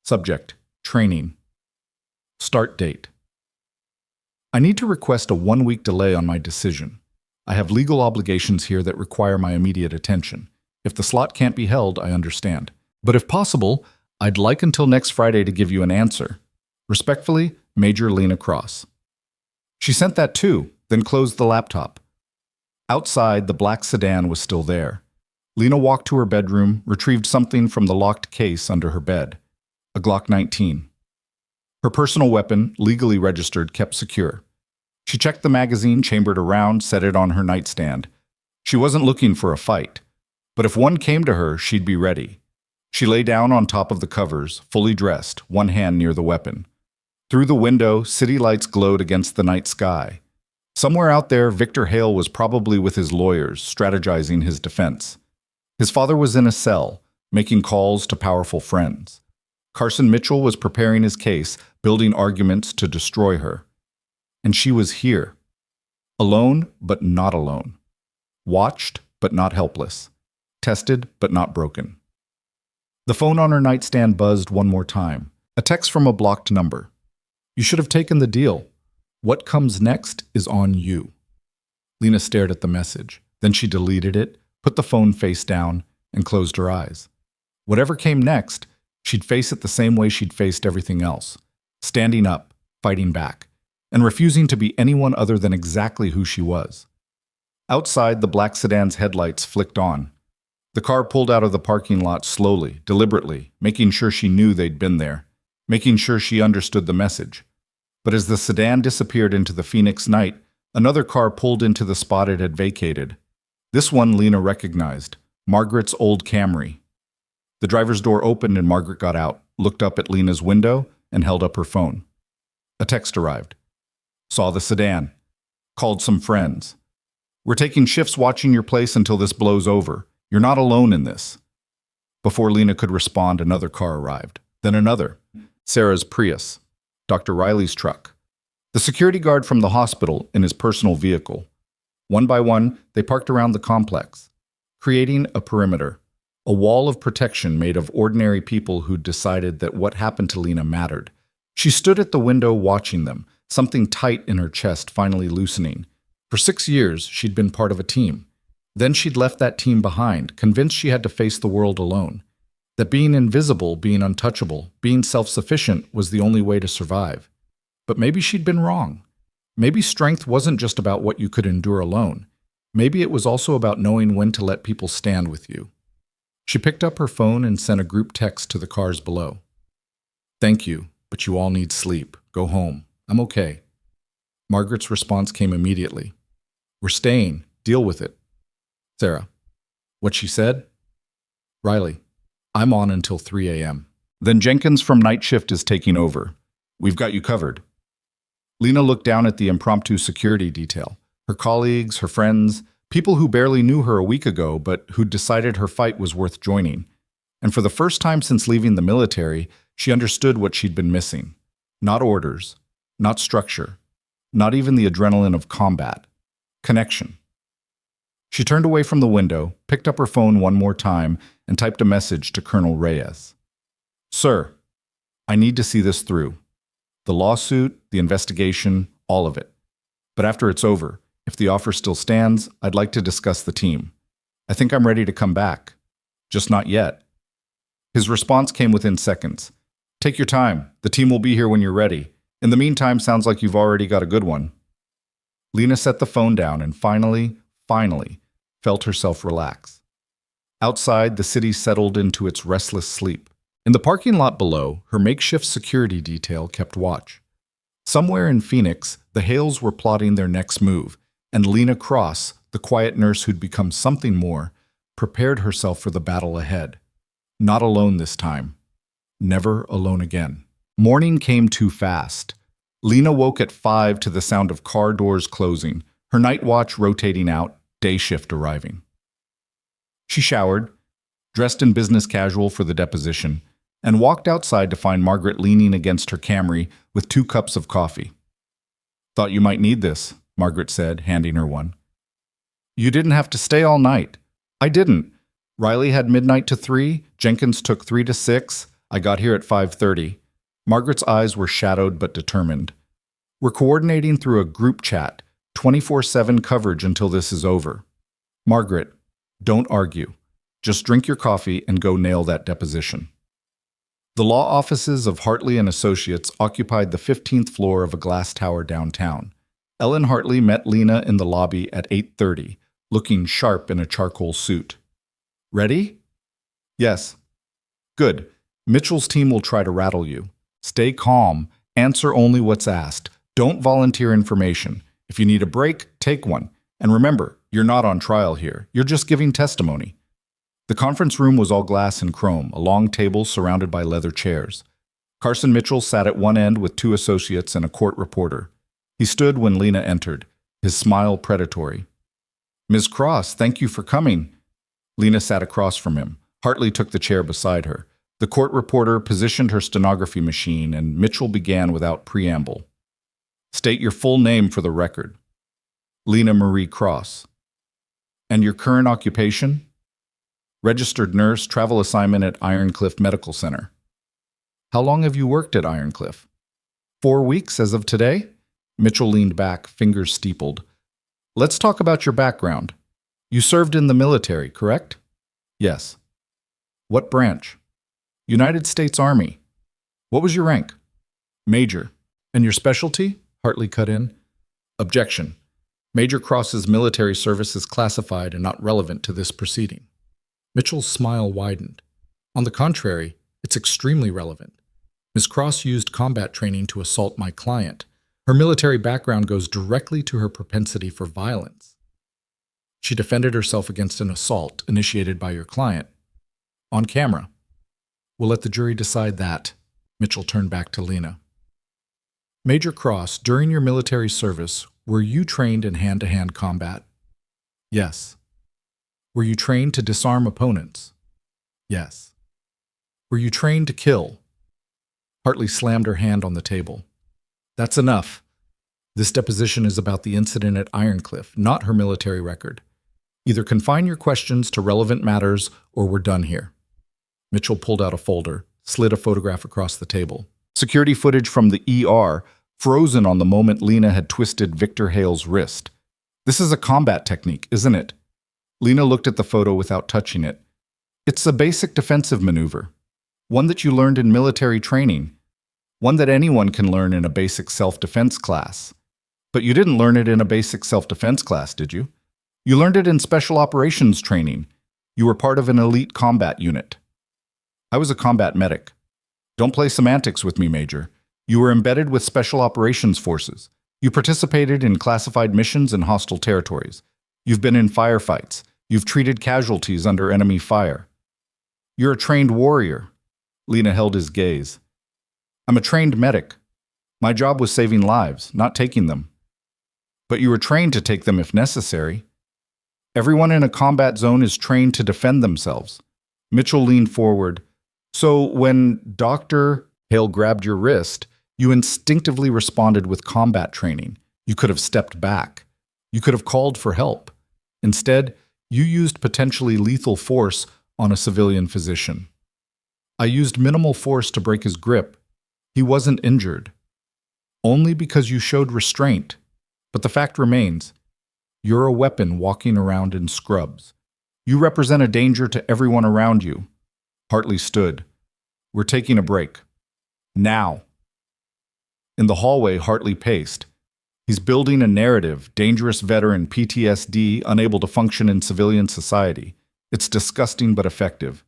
A: Subject, training. Start date. I need to request a 1-week delay on my decision. I have legal obligations here that require my immediate attention. If the slot can't be held, I understand. But if possible, I'd like until next Friday to give you an answer. Respectfully, Major Lena Cross. She sent that too, then closed the laptop. Outside, the black sedan was still there. Lena walked to her bedroom, retrieved something from the locked case under her bed. A Glock 19. Her personal weapon, legally registered, kept secure. She checked the magazine, chambered a round, set it on her nightstand. She wasn't looking for a fight, but if one came to her, she'd be ready. She lay down on top of the covers, fully dressed, one hand near the weapon. Through the window, city lights glowed against the night sky. Somewhere out there, Victor Hale was probably with his lawyers, strategizing his defense. His father was in a cell, making calls to powerful friends. Carson Mitchell was preparing his case, building arguments to destroy her. And she was here. Alone, but not alone. Watched, but not helpless. Tested, but not broken. The phone on her nightstand buzzed one more time. A text from a blocked number. You should have taken the deal. What comes next is on you. Lena stared at the message. Then she deleted it, put the phone face down, and closed her eyes. Whatever came next, she'd face it the same way she'd faced everything else. Standing up, fighting back, and refusing to be anyone other than exactly who she was. Outside, the black sedan's headlights flicked on. The car pulled out of the parking lot slowly, deliberately, making sure she knew they'd been there, making sure she understood the message. But as the sedan disappeared into the Phoenix night, another car pulled into the spot it had vacated. This one Lena recognized, Margaret's old Camry. The driver's door opened and Margaret got out, looked up at Lena's window, and held up her phone. A text arrived. Saw the sedan. Called some friends. We're taking shifts watching your place until this blows over. You're not alone in this. Before Lena could respond, another car arrived. Then another. Sarah's Prius. Dr. Riley's truck. The security guard from the hospital in his personal vehicle. One by one, they parked around the complex, creating a perimeter, a wall of protection made of ordinary people who'd decided that what happened to Lena mattered. She stood at the window watching them, something tight in her chest finally loosening. For 6 years, she'd been part of a team. Then she'd left that team behind, convinced she had to face the world alone. That being invisible, being untouchable, being self-sufficient was the only way to survive. But maybe she'd been wrong. Maybe strength wasn't just about what you could endure alone. Maybe it was also about knowing when to let people stand with you. She picked up her phone and sent a group text to the cars below. Thank you, but you all need sleep. Go home. I'm okay. Margaret's response came immediately. We're staying. Deal with it. Sarah. What she said? Riley. I'm on until 3 a.m. Then Jenkins from night shift is taking over. We've got you covered. Lena looked down at the impromptu security detail. Her colleagues, her friends, people who barely knew her a week ago but who'd decided her fight was worth joining. And for the first time since leaving the military, she understood what she'd been missing. Not orders, not structure, not even the adrenaline of combat. Connection. She turned away from the window, picked up her phone one more time, and typed a message to Colonel Reyes. Sir, I need to see this through. The lawsuit, the investigation, all of it. But after it's over, if the offer still stands, I'd like to discuss the team. I think I'm ready to come back. Just not yet. His response came within seconds. Take your time. The team will be here when you're ready. In the meantime, sounds like you've already got a good one. Lena set the phone down and finally felt herself relax. Outside, the city settled into its restless sleep. In the parking lot below, her makeshift security detail kept watch. Somewhere in Phoenix, the Hales were plotting their next move, and Lena Cross, the quiet nurse who'd become something more, prepared herself for the battle ahead. Not alone this time. Never alone again. Morning came too fast. Lena woke at 5 to the sound of car doors closing, her night watch rotating out, day shift arriving. She showered, dressed in business casual for the deposition, and walked outside to find Margaret leaning against her Camry with 2 cups of coffee. Thought you might need this, Margaret said, handing her one. You didn't have to stay all night. I didn't. Riley had midnight to 3, Jenkins took 3 to 6, I got here at 5:30. Margaret's eyes were shadowed but determined. We're coordinating through a group chat, 24/7 coverage until this is over. Margaret, don't argue. Just drink your coffee and go nail that deposition. The law offices of Hartley and Associates occupied the 15th floor of a glass tower downtown. Ellen Hartley met Lena in the lobby at 8:30, looking sharp in a charcoal suit. Ready? Yes. Good. Mitchell's team will try to rattle you. Stay calm. Answer only what's asked. Don't volunteer information. If you need a break, take one. And remember, you're not on trial here. You're just giving testimony. The conference room was all glass and chrome, a long table surrounded by leather chairs. Carson Mitchell sat at one end with two associates and a court reporter. He stood when Lena entered, his smile predatory. "Ms. Cross, thank you for coming." Lena sat across from him. Hartley took the chair beside her. The court reporter positioned her stenography machine, and Mitchell began without preamble. "State your full name for the record." "Lena Marie Cross." "And your current occupation?" "Registered nurse, travel assignment at Ironcliff Medical Center." "How long have you worked at Ironcliff?" 4 weeks as of today?" Mitchell leaned back, fingers steepled. "Let's talk about your background. You served in the military, correct?" "Yes." "What branch?" "United States Army." "What was your rank?" "Major." "And your specialty?" Hartley cut in. "Objection. Major Cross's military service is classified and not relevant to this proceeding." Mitchell's smile widened. "On the contrary, it's extremely relevant. Ms. Cross used combat training to assault my client. Her military background goes directly to her propensity for violence. She defended herself against an assault initiated by your client. On camera. We'll let the jury decide that." Mitchell turned back to Lena. "Major Cross, during your military service, were you trained in hand-to-hand combat?" "Yes." "Were you trained to disarm opponents?" "Yes." "Were you trained to kill?" Hartley slammed her hand on the table. "That's enough. This deposition is about the incident at Ironcliff, not her military record. Either confine your questions to relevant matters or we're done here." Mitchell pulled out a folder, slid a photograph across the table. Security footage from the ER, frozen on the moment Lena had twisted Victor Hale's wrist. "This is a combat technique, isn't it?" Lena looked at the photo without touching it. "It's a basic defensive maneuver. One that you learned in military training. One that anyone can learn in a basic self-defense class. But you didn't learn it in a basic self-defense class, did you? You learned it in special operations training. You were part of an elite combat unit." "I was a combat medic." "Don't play semantics with me, Major. You were embedded with special operations forces. You participated in classified missions in hostile territories. You've been in firefights. You've treated casualties under enemy fire. You're a trained warrior." Lena held his gaze. "I'm a trained medic. My job was saving lives, not taking them." "But you were trained to take them if necessary." "Everyone in a combat zone is trained to defend themselves." Mitchell leaned forward. "So when Dr. Hale grabbed your wrist, you instinctively responded with combat training. You could have stepped back. You could have called for help. Instead, you used potentially lethal force on a civilian physician." "I used minimal force to break his grip. He wasn't injured." "Only because you showed restraint. But the fact remains, you're a weapon walking around in scrubs. You represent a danger to everyone around you." Hartley stood. "We're taking a break. Now." In the hallway, Hartley paced. He's building a narrative, dangerous veteran, PTSD, unable to function in civilian society. It's disgusting but effective.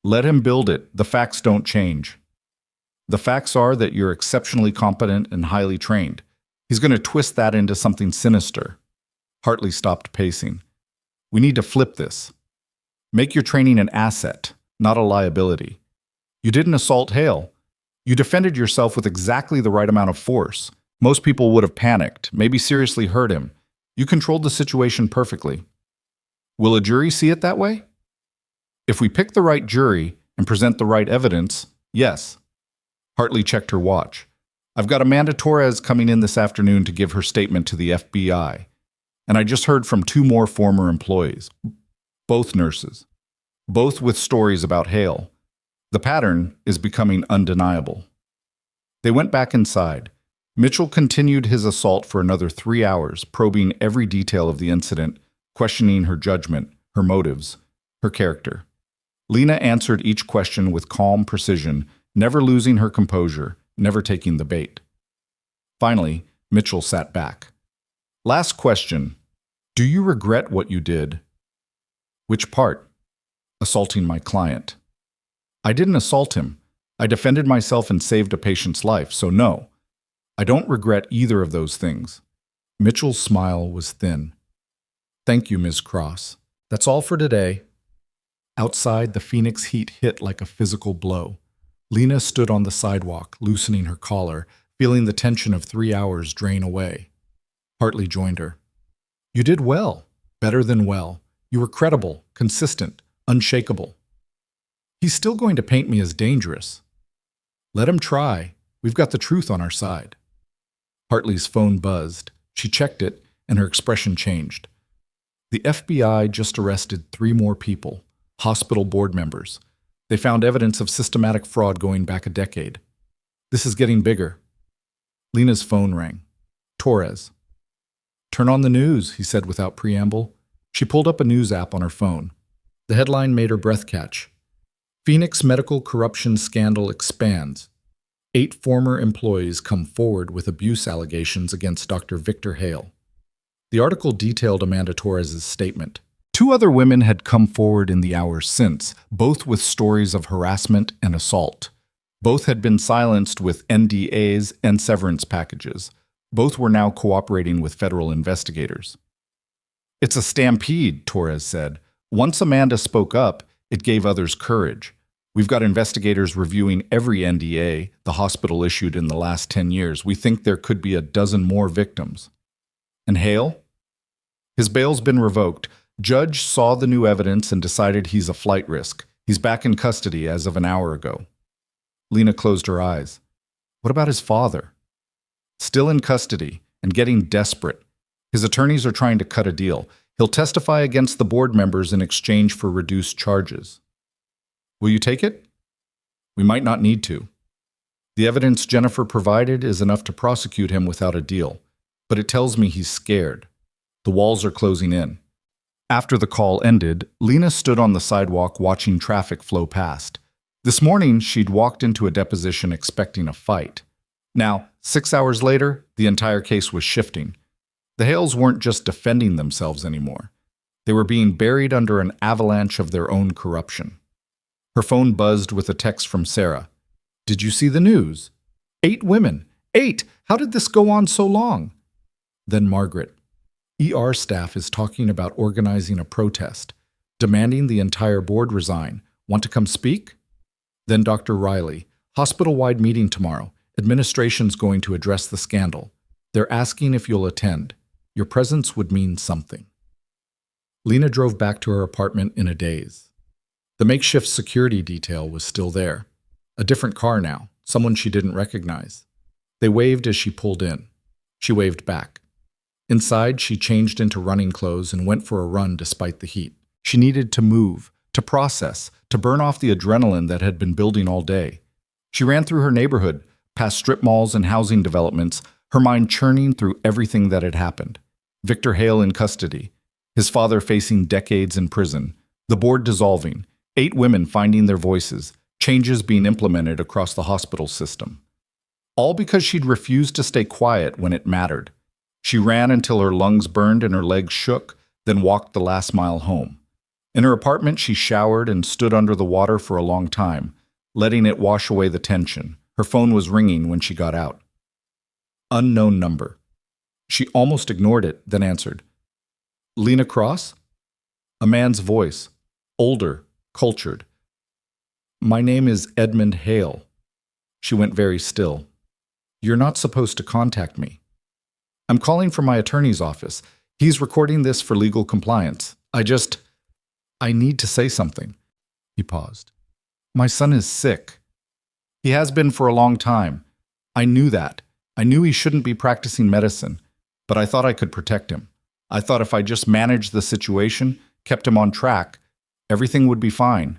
A: Let him build it. The facts don't change. The facts are that you're exceptionally competent and highly trained. He's going to twist that into something sinister. Hartley stopped pacing. "We need to flip this. Make your training an asset, not a liability. You didn't assault Hale. You defended yourself with exactly the right amount of force. Most people would have panicked, maybe seriously hurt him. You controlled the situation perfectly. Will a jury see it that way? If we pick the right jury and present the right evidence, yes." Hartley checked her watch. "I've got Amanda Torres coming in this afternoon to give her statement to the FBI. And I just heard from 2 more former employees. Both nurses. Both with stories about Hale. The pattern is becoming undeniable." They went back inside. Mitchell continued his assault for another 3 hours, probing every detail of the incident, questioning her judgment, her motives, her character. Lena answered each question with calm precision, never losing her composure, never taking the bait. Finally, Mitchell sat back. "Last question. Do you regret what you did?" "Which part?" "Assaulting my client." "I didn't assault him. I defended myself and saved a patient's life, so no. I don't regret either of those things." Mitchell's smile was thin. "Thank you, Ms. Cross. That's all for today. Outside, the Phoenix heat hit like a physical blow. Lena stood on the sidewalk, loosening her collar, feeling the tension of 3 hours drain away. Hartley joined her. You did well. Better than well. You were credible, consistent, unshakable. He's still going to paint me as dangerous. Let him try. We've got the truth on our side. Hartley's phone buzzed. She checked it, and her expression changed. The FBI just arrested 3 more people, hospital board members. They found evidence of systematic fraud going back a decade. This is getting bigger. Lena's phone rang. Torres. Turn on the news, he said without preamble. She pulled up a news app on her phone. The headline made her breath catch. Phoenix medical corruption scandal expands. 8 former employees come forward with abuse allegations against Dr. Victor Hale. The article detailed Amanda Torres' statement. 2 other women had come forward in the hours since, both with stories of harassment and assault. Both had been silenced with NDAs and severance packages. Both were now cooperating with federal investigators. It's a stampede, Torres said. Once Amanda spoke up, it gave others courage. We've got investigators reviewing every NDA the hospital issued in the last 10 years. We think there could be a dozen more victims. And Hale? His bail's been revoked. Judge saw the new evidence and decided he's a flight risk. He's back in custody as of an hour ago. Lena closed her eyes. What about his father? Still in custody and getting desperate. His attorneys are trying to cut a deal. He'll testify against the board members in exchange for reduced charges. Will you take it? We might not need to. The evidence Jennifer provided is enough to prosecute him without a deal, but it tells me he's scared. The walls are closing in. After the call ended, Lena stood on the sidewalk watching traffic flow past. This morning, she'd walked into a deposition expecting a fight. Now, 6 hours later, the entire case was shifting. The Hales weren't just defending themselves anymore. They were being buried under an avalanche of their own corruption. Her phone buzzed with a text from Sarah. Did you see the news? 8 women. 8! How did this go on so long? Then Margaret. ER staff is talking about organizing a protest, demanding the entire board resign. Want to come speak? Then Dr. Riley. Hospital-wide meeting tomorrow. Administration's going to address the scandal. They're asking if you'll attend. Your presence would mean something. Lena drove back to her apartment in a daze. The makeshift security detail was still there. A different car now, someone she didn't recognize. They waved as she pulled in. She waved back. Inside, she changed into running clothes and went for a run despite the heat. She needed to move, to process, to burn off the adrenaline that had been building all day. She ran through her neighborhood, past strip malls and housing developments, her mind churning through everything that had happened. Victor Hale in custody, his father facing decades in prison, the board dissolving, 8 women finding their voices, changes being implemented across the hospital system. All because she'd refused to stay quiet when it mattered. She ran until her lungs burned and her legs shook, then walked the last mile home. In her apartment, she showered and stood under the water for a long time, letting it wash away the tension. Her phone was ringing when she got out. Unknown number. She almost ignored it, then answered. Lena Cross? A man's voice, older, cultured. My name is Edmund Hale. She went very still. You're not supposed to contact me. I'm calling from my attorney's office. He's recording this for legal compliance. I need to say something. He paused. My son is sick. He has been for a long time. I knew that. I knew he shouldn't be practicing medicine, but I thought I could protect him. I thought if I just managed the situation, kept him on track, everything would be fine.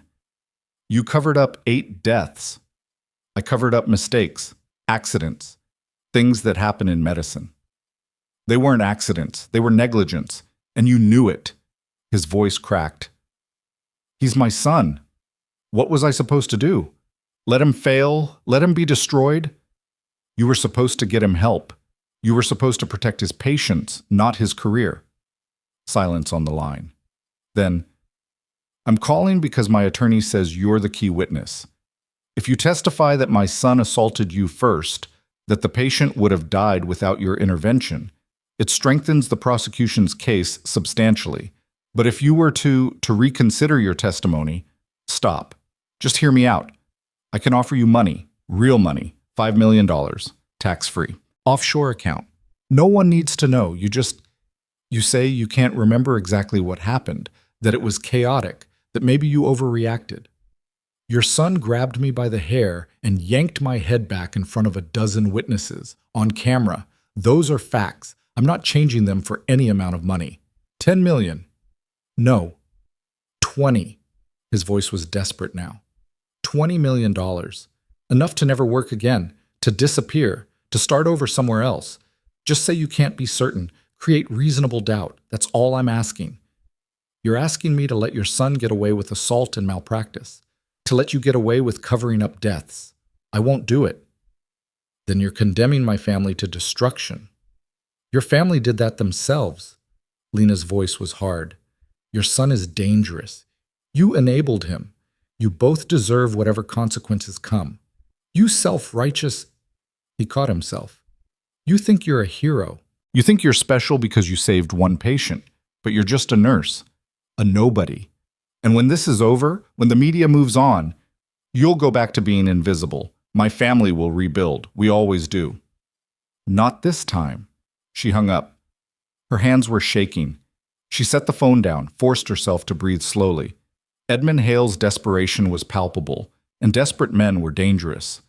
A: You covered up 8 deaths. I covered up mistakes, accidents, things that happen in medicine. They weren't accidents, they were negligence, and you knew it. His voice cracked. He's my son. What was I supposed to do? Let him fail? Let him be destroyed? You were supposed to get him help. You were supposed to protect his patients, not his career. Silence on the line. Then, I'm calling because my attorney says you're the key witness. If you testify that my son assaulted you first, that the patient would have died without your intervention, it strengthens the prosecution's case substantially. But if you were to reconsider your testimony, Stop. Just hear me out. I can offer you money, real money, $5 million, tax-free, offshore account. No one needs to know. You say you can't remember exactly what happened, that it was chaotic, that maybe you overreacted. Your son grabbed me by the hair and yanked my head back in front of a dozen witnesses, on camera. Those are facts. I'm not changing them for any amount of money. 10 million. No. 20. His voice was desperate now. $20 million. Enough to never work again, to disappear, to start over somewhere else. Just say you can't be certain. Create reasonable doubt. That's all I'm asking. You're asking me to let your son get away with assault and malpractice, to let you get away with covering up deaths. I won't do it. Then you're condemning my family to destruction. Your family did that themselves. Lena's voice was hard. Your son is dangerous. You enabled him. You both deserve whatever consequences come. You self-righteous... He caught himself. You think you're a hero. You think you're special because you saved one patient, but you're just a nurse, a nobody. And when this is over, when the media moves on, you'll go back to being invisible. My family will rebuild. We always do. Not this time. She hung up. Her hands were shaking. She set the phone down, forced herself to breathe slowly. Edmund Hale's desperation was palpable, and desperate men were dangerous.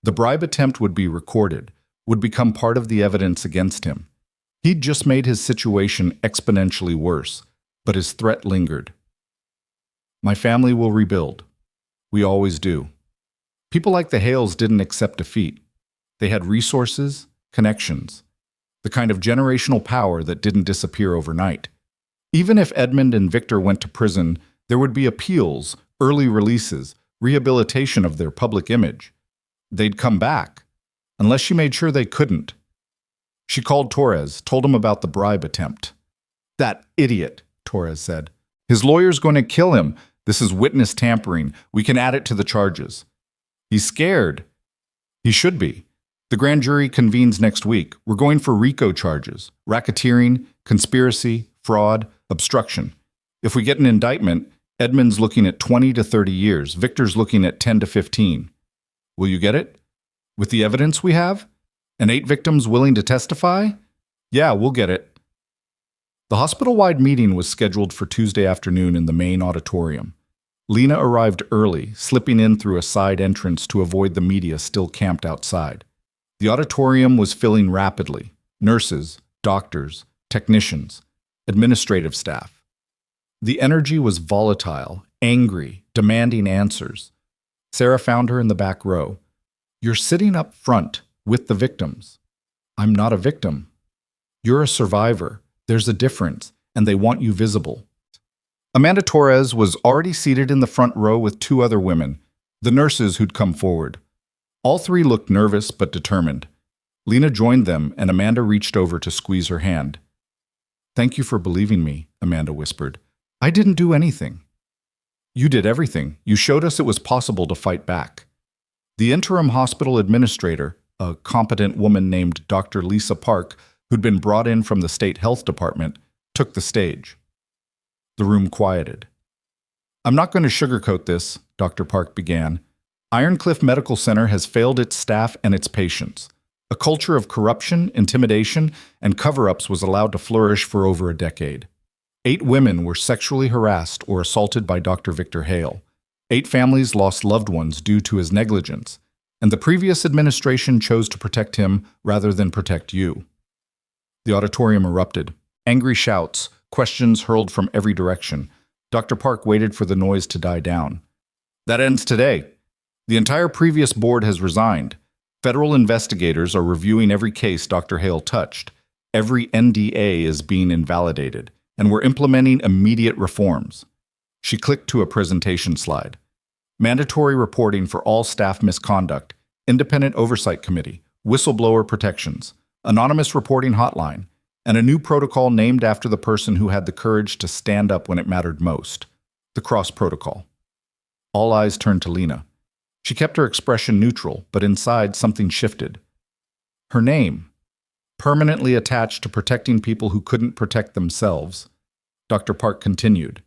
A: The bribe attempt would be recorded, would become part of the evidence against him. He'd just made his situation exponentially worse, but his threat lingered. My family will rebuild. We always do. People like the Hales didn't accept defeat. They had resources, connections, the kind of generational power that didn't disappear overnight. Even if Edmund and Victor went to prison, there would be appeals, early releases, rehabilitation of their public image. They'd come back, unless she made sure they couldn't. She called Torres, told him about the bribe attempt. That idiot, Torres said. His lawyer's going to kill him. This is witness tampering. We can add it to the charges. He's scared. He should be. The grand jury convenes next week. We're going for RICO charges, racketeering, conspiracy, fraud, obstruction. If we get an indictment, Edmund's looking at 20 to 30 years. Victor's looking at 10 to 15. Will you get it? With the evidence we have? And 8 victims willing to testify? Yeah, we'll get it. The hospital-wide meeting was scheduled for Tuesday afternoon in the main auditorium. Lena arrived early, slipping in through a side entrance to avoid the media still camped outside. The auditorium was filling rapidly. Nurses, doctors, technicians, administrative staff. The energy was volatile, angry, demanding answers. Sarah found her in the back row. You're sitting up front with the victims. I'm not a victim. You're a survivor. There's a difference, and they want you visible. Amanda Torres was already seated in the front row with 2 other women, the nurses who'd come forward. All 3 looked nervous but determined. Lena joined them, and Amanda reached over to squeeze her hand. Thank you for believing me, Amanda whispered. I didn't do anything. You did everything. You showed us it was possible to fight back. The interim hospital administrator, a competent woman named Dr. Lisa Park, who'd been brought in from the state health department, took the stage. The room quieted. I'm not going to sugarcoat this, Dr. Park began. Ironcliff Medical Center has failed its staff and its patients. A culture of corruption, intimidation, and cover-ups was allowed to flourish for over a decade. 8 women were sexually harassed or assaulted by Dr. Victor Hale. 8 families lost loved ones due to his negligence, and the previous administration chose to protect him rather than protect you. The auditorium erupted. Angry shouts, questions hurled from every direction. Dr. Park waited for the noise to die down. That ends today. The entire previous board has resigned. Federal investigators are reviewing every case Dr. Hale touched. Every NDA is being invalidated, and we're implementing immediate reforms. She clicked to a presentation slide. Mandatory reporting for all staff misconduct, independent oversight committee, whistleblower protections, anonymous reporting hotline, and a new protocol named after the person who had the courage to stand up when it mattered most, the Cross Protocol. All eyes turned to Lena. She kept her expression neutral, but inside something shifted. Her name, permanently attached to protecting people who couldn't protect themselves. Dr. Park continued.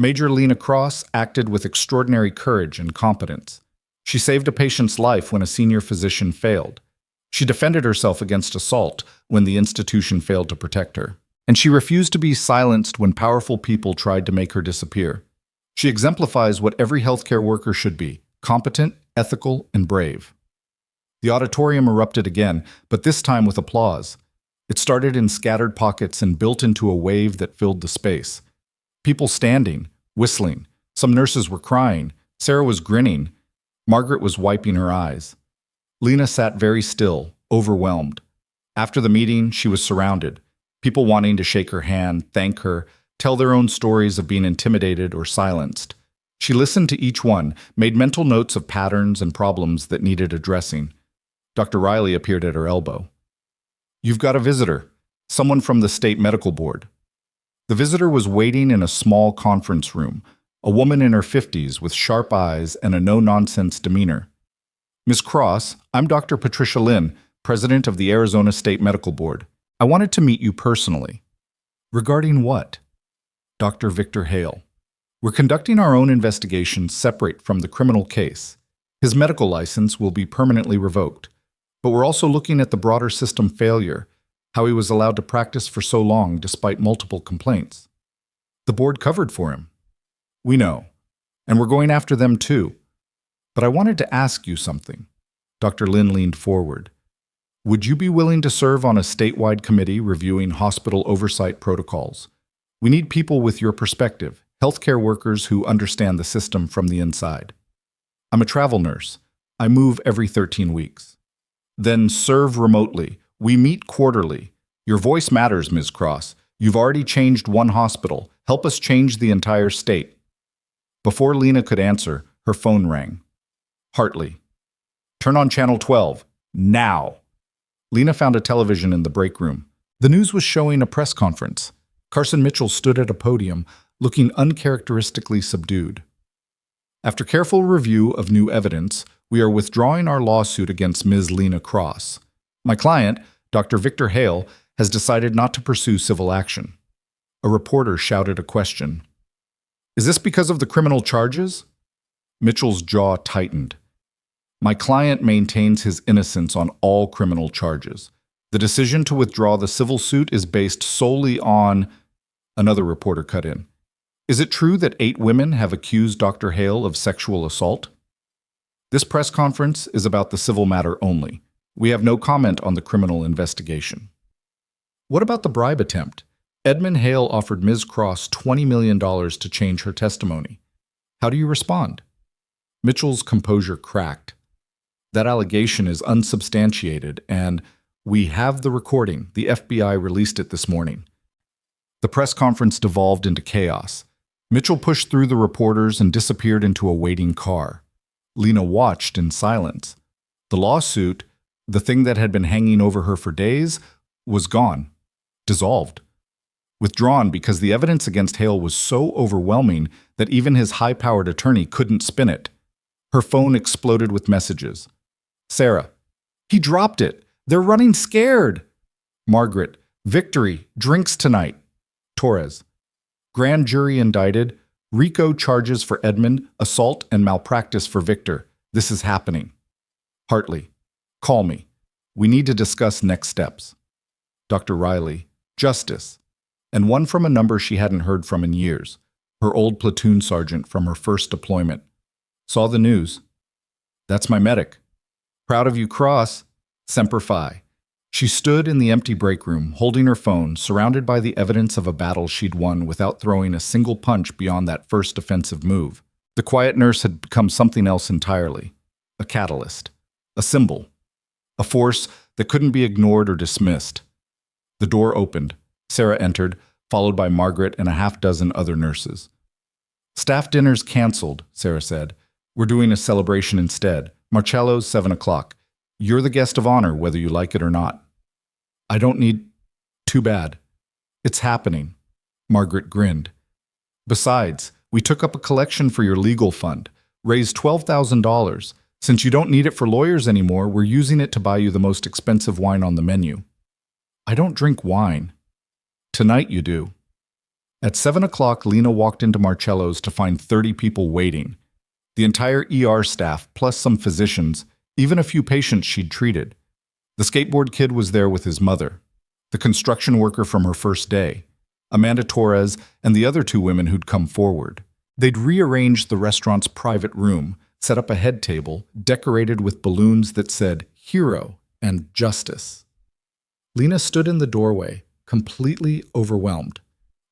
A: Major Lena Cross acted with extraordinary courage and competence. She saved a patient's life when a senior physician failed. She defended herself against assault when the institution failed to protect her. And she refused to be silenced when powerful people tried to make her disappear. She exemplifies what every healthcare worker should be: competent, ethical, and brave. The auditorium erupted again, but this time with applause. It started in scattered pockets and built into a wave that filled the space. People standing, whistling. Some nurses were crying. Sarah was grinning. Margaret was wiping her eyes. Lena sat very still, overwhelmed. After the meeting, she was surrounded. People wanting to shake her hand, thank her, tell their own stories of being intimidated or silenced. She listened to each one, made mental notes of patterns and problems that needed addressing. Dr. Riley appeared at her elbow. "You've got a visitor, someone from the state medical board." The visitor was waiting in a small conference room, a woman in her 50s with sharp eyes and a no-nonsense demeanor. "Ms. Cross, I'm Dr. Patricia Lynn, president of the Arizona State Medical Board. I wanted to meet you personally." "Regarding what?" "Dr. Victor Hale. We're conducting our own investigation separate from the criminal case. His medical license will be permanently revoked. But we're also looking at the broader system failure, how he was allowed to practice for so long despite multiple complaints. The board covered for him." "We know, and we're going after them too. But I wanted to ask you something." Dr. Lynn leaned forward. "Would you be willing to serve on a statewide committee reviewing hospital oversight protocols? We need people with your perspective, healthcare workers who understand the system from the inside." "I'm a travel nurse. I move every 13 weeks. "Then serve remotely. We meet quarterly. Your voice matters, Ms. Cross. You've already changed one hospital. Help us change the entire state." Before Lena could answer, her phone rang. Hartley. "Turn on Channel 12. Now." Lena found a television in the break room. The news was showing a press conference. Carson Mitchell stood at a podium, looking uncharacteristically subdued. "After careful review of new evidence, we are withdrawing our lawsuit against Ms. Lena Cross. My client, Dr. Victor Hale, has decided not to pursue civil action." A reporter shouted a question. "Is this because of the criminal charges?" Mitchell's jaw tightened. "My client maintains his innocence on all criminal charges. The decision to withdraw the civil suit is based solely on—" Another reporter cut in. "Is it true that 8 women have accused Dr. Hale of sexual assault?" "This press conference is about the civil matter only. We have no comment on the criminal investigation." "What about the bribe attempt? Edmund Hale offered Ms. Cross $20 million to change her testimony. How do you respond?" Mitchell's composure cracked. "That allegation is unsubstantiated, and we have the recording. The FBI released it this morning." The press conference devolved into chaos. Mitchell pushed through the reporters and disappeared into a waiting car. Lena watched in silence. The lawsuit, the thing that had been hanging over her for days, was gone, dissolved, withdrawn because the evidence against Hale was so overwhelming that even his high-powered attorney couldn't spin it. Her phone exploded with messages. "Sarah, he dropped it. They're running scared." Margaret, "Victory, drinks tonight." Torres, "Grand jury indicted. RICO charges for Edmund, assault and malpractice for Victor. This is happening." Hartley, "Call me. We need to discuss next steps." Dr. Riley, "Justice." And one from a number she hadn't heard from in years, her old platoon sergeant from her first deployment. "Saw the news." "That's my medic." "Proud of you, Cross." Semper Fi. She stood in the empty break room, holding her phone, surrounded by the evidence of a battle she'd won without throwing a single punch beyond that first defensive move. The quiet nurse had become something else entirely. A catalyst. A symbol. A force that couldn't be ignored or dismissed. The door opened. Sarah entered, followed by Margaret and a half-dozen other nurses. "Staff dinner's canceled," Sarah said. "We're doing a celebration instead. Marcello's 7 o'clock. You're the guest of honor, whether you like it or not." "I don't need—" "Too bad." "It's happening." Margaret grinned. "Besides, we took up a collection for your legal fund, raised $12,000. Since you don't need it for lawyers anymore, we're using it to buy you the most expensive wine on the menu." "I don't drink wine." "Tonight you do." At 7 o'clock, Lena walked into Marcello's to find 30 people waiting. The entire ER staff, plus some physicians, even a few patients she'd treated. The skateboard kid was there with his mother, the construction worker from her first day, Amanda Torres, and the other 2 women who'd come forward. They'd rearranged the restaurant's private room, set up a head table, decorated with balloons that said hero and justice. Lena stood in the doorway, completely overwhelmed.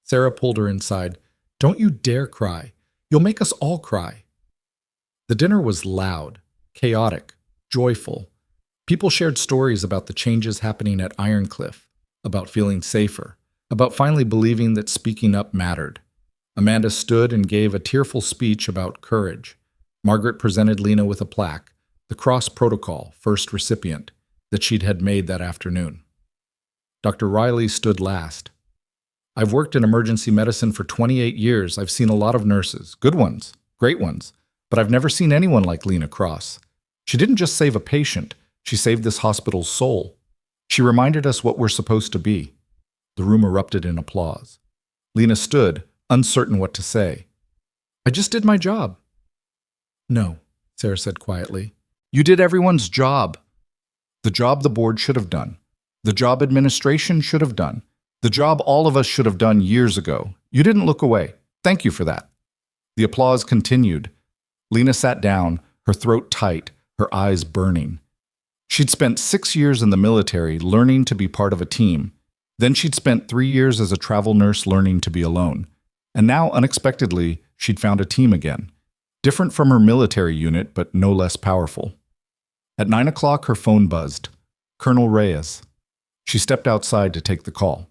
A: Sarah pulled her inside. "Don't you dare cry. You'll make us all cry." The dinner was loud, chaotic, joyful. People shared stories about the changes happening at Ironcliff, about feeling safer, about finally believing that speaking up mattered. Amanda stood and gave a tearful speech about courage. Margaret presented Lena with a plaque, the Cross Protocol, first recipient, that she'd had made that afternoon. Dr. Riley stood last. "I've worked in emergency medicine for 28 years. I've seen a lot of nurses, good ones, great ones, but I've never seen anyone like Lena Cross. She didn't just save a patient, she saved this hospital's soul. She reminded us what we're supposed to be." The room erupted in applause. Lena stood, uncertain what to say. "I just did my job." "No," Sarah said quietly. "You did everyone's job. The job the board should have done. The job administration should have done. The job all of us should have done years ago. You didn't look away. Thank you for that." The applause continued. Lena sat down, her throat tight, her eyes burning. She'd spent 6 years in the military learning to be part of a team. Then she'd spent 3 years as a travel nurse learning to be alone. And now, unexpectedly, she'd found a team again. Different from her military unit, but no less powerful. At 9 o'clock, her phone buzzed. Colonel Reyes. She stepped outside to take the call.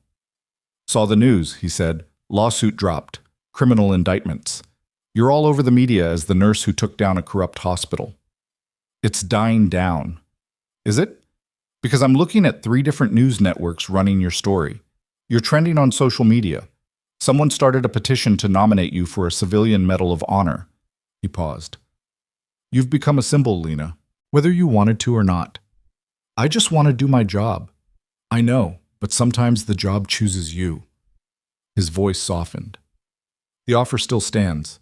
A: "Saw the news," he said. "Lawsuit dropped. Criminal indictments. You're all over the media as the nurse who took down a corrupt hospital." "It's dying down." "Is it?" "Because I'm looking at 3 different news networks running your story. You're trending on social media. Someone started a petition to nominate you for a Civilian Medal of Honor." He paused. "You've become a symbol, Lena, whether you wanted to or not. I just want to do my job. I know, but sometimes the job chooses you." His voice softened. "The offer still stands.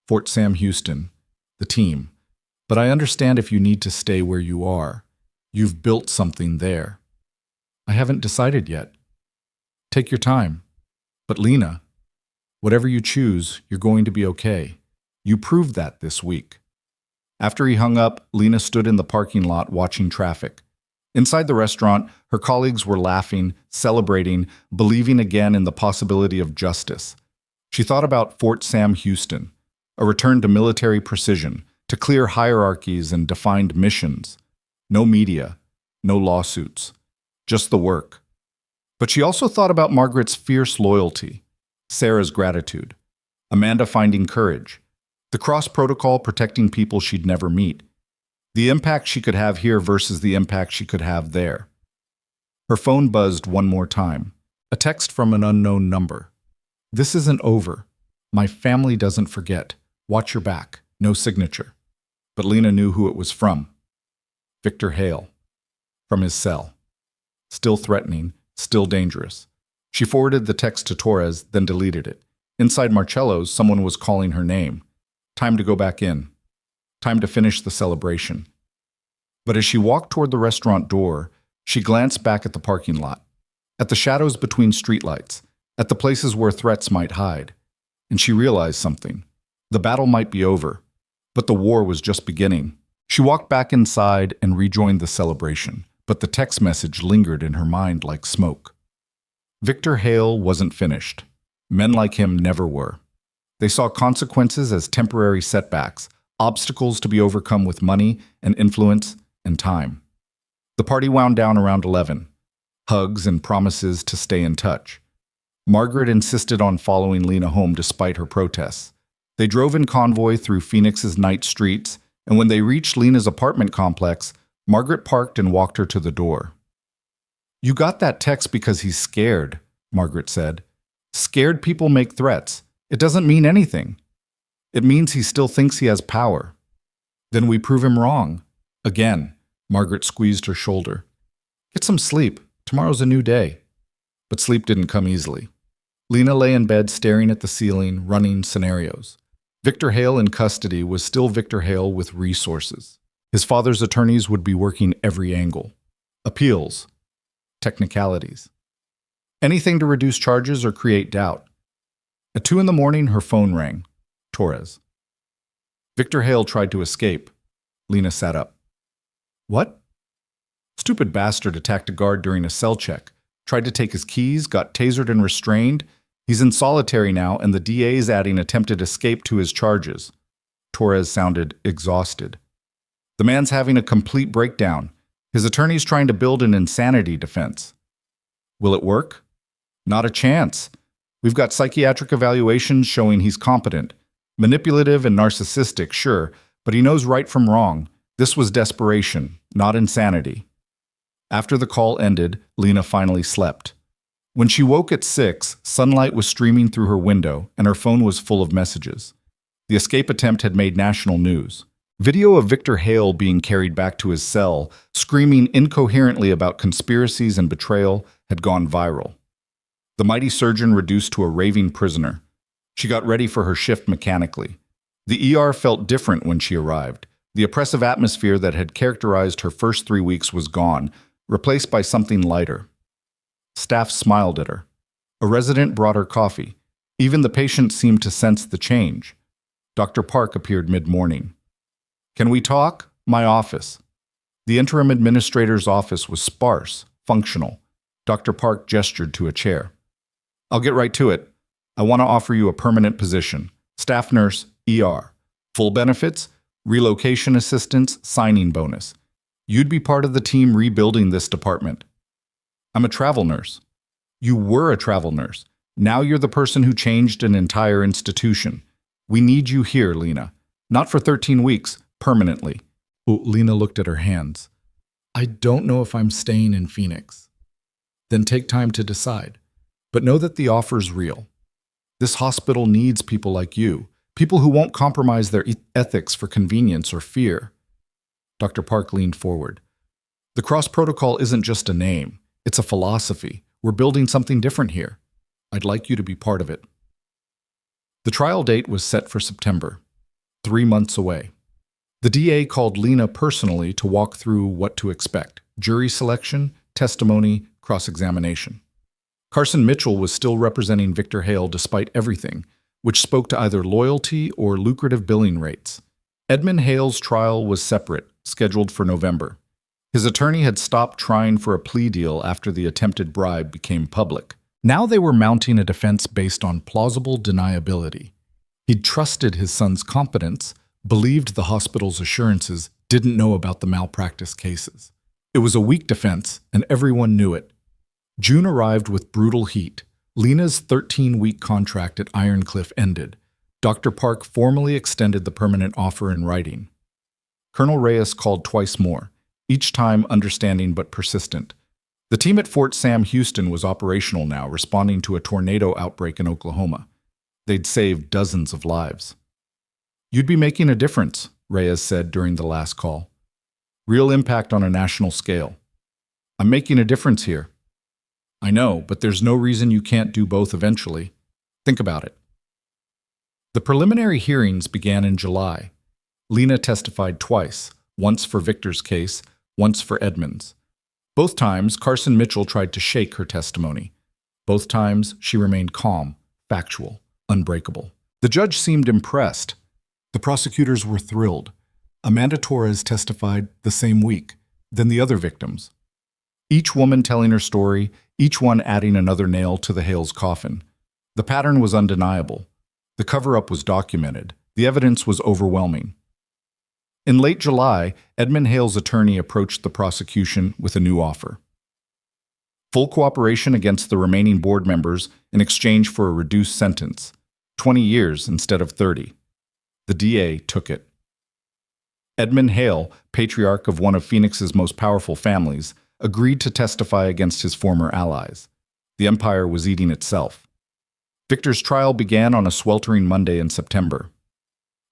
A: Fort Sam Houston, the team. But I understand if you need to stay where you are. You've built something there. I haven't decided yet. Take your time. But Lena, whatever you choose, you're going to be okay. You proved that this week." After he hung up, Lena stood in the parking lot watching traffic. Inside the restaurant, her colleagues were laughing, celebrating, believing again in the possibility of justice. She thought about Fort Sam Houston, a return to military precision, to clear hierarchies and defined missions. No media, no lawsuits, just the work. But she also thought about Margaret's fierce loyalty, Sarah's gratitude, Amanda finding courage, the Cross Protocol protecting people she'd never meet, the impact she could have here versus the impact she could have there. Her phone buzzed one more time, a text from an unknown number. "This isn't over. My family doesn't forget. Watch your back. No signature." But Lena knew who it was from. Victor Hale. From his cell. Still threatening, still dangerous. She forwarded the text to Torres, then deleted it. Inside Marcello's, someone was calling her name. Time to go back in. Time to finish the celebration. But as she walked toward the restaurant door, she glanced back at the parking lot, at the shadows between streetlights, at the places where threats might hide. And she realized something. The battle might be over, but the war was just beginning. She walked back inside and rejoined the celebration, but the text message lingered in her mind like smoke. Victor Hale wasn't finished. Men like him never were. They saw consequences as temporary setbacks, obstacles to be overcome with money and influence and time. The party wound down around 11. Hugs and promises to stay in touch. Margaret insisted on following Lena home despite her protests. They drove in convoy through Phoenix's night streets, and when they reached Lena's apartment complex, Margaret parked and walked her to the door. "You got that text because he's scared," Margaret said. "Scared people make threats. It doesn't mean anything. It means he still thinks he has power. Then we prove him wrong." Again, Margaret squeezed her shoulder. "Get some sleep. Tomorrow's a new day." But sleep didn't come easily. Lena lay in bed staring at the ceiling, running scenarios. Victor Hale in custody was still Victor Hale with resources. His father's attorneys would be working every angle. Appeals. Technicalities. Anything to reduce charges or create doubt. At 2 a.m, her phone rang. Torres. Victor Hale tried to escape. Lena sat up. What? Stupid bastard attacked a guard during a cell check. Tried to take his keys, got tasered and restrained. He's in solitary now, and the DA's adding attempted escape to his charges. Torres sounded exhausted. The man's having a complete breakdown. His attorney's trying to build an insanity defense. Will it work? Not a chance. We've got psychiatric evaluations showing he's competent. Manipulative and narcissistic, sure, but he knows right from wrong. This was desperation, not insanity. After the call ended, Lena finally slept. When she woke at 6, sunlight was streaming through her window, and her phone was full of messages. The escape attempt had made national news. Video of Victor Hale being carried back to his cell, screaming incoherently about conspiracies and betrayal, had gone viral. The mighty surgeon reduced to a raving prisoner. She got ready for her shift mechanically. The ER felt different when she arrived. The oppressive atmosphere that had characterized her first 3 weeks was gone, replaced by something lighter. Staff smiled at her. A resident brought her coffee. Even the patient seemed to sense the change. Dr. Park appeared mid-morning. Can we talk? My office. The interim administrator's office was sparse, functional. Dr. Park gestured to a chair. I'll get right to it. I want to offer you a permanent position. Staff nurse, ER. Full benefits, relocation assistance, signing bonus. You'd be part of the team rebuilding this department. I'm a travel nurse. You were a travel nurse. Now you're the person who changed an entire institution. We need you here, Lena. Not for 13 weeks, permanently. Oh, Lena looked at her hands. I don't know if I'm staying in Phoenix. Then take time to decide. But know that the offer's real. This hospital needs people like you, people who won't compromise their ethics for convenience or fear. Dr. Park leaned forward. The cross protocol isn't just a name. It's a philosophy. We're building something different here. I'd like you to be part of it. The trial date was set for September, 3 months away. The DA called Lena personally to walk through what to expect: jury selection, testimony, cross-examination. Carson Mitchell was still representing Victor Hale despite everything, which spoke to either loyalty or lucrative billing rates. Edmund Hale's trial was separate, scheduled for November. His attorney had stopped trying for a plea deal after the attempted bribe became public. Now they were mounting a defense based on plausible deniability. He'd trusted his son's competence, believed the hospital's assurances, didn't know about the malpractice cases. It was a weak defense, and everyone knew it. June arrived with brutal heat. Lena's 13-week contract at Ironcliff ended. Dr. Park formally extended the permanent offer in writing. Colonel Reyes called twice more, each time understanding but persistent. The team at Fort Sam Houston was operational now, responding to a tornado outbreak in Oklahoma. They'd saved dozens of lives. You'd be making a difference, Reyes said during the last call. Real impact on a national scale. I'm making a difference here. I know, but there's no reason you can't do both eventually. Think about it. The preliminary hearings began in July. Lena testified twice, once for Victor's case, once for Edmund's. Both times, Carson Mitchell tried to shake her testimony. Both times, she remained calm, factual, unbreakable. The judge seemed impressed. The prosecutors were thrilled. Amanda Torres testified the same week, then the other victims. Each woman telling her story, each one adding another nail to the Hale's coffin. The pattern was undeniable. The cover-up was documented. The evidence was overwhelming. In late July, Edmund Hale's attorney approached the prosecution with a new offer. Full cooperation against the remaining board members in exchange for a reduced sentence, 20 years instead of 30. The DA took it. Edmund Hale, patriarch of one of Phoenix's most powerful families, agreed to testify against his former allies. The empire was eating itself. Victor's trial began on a sweltering Monday in September.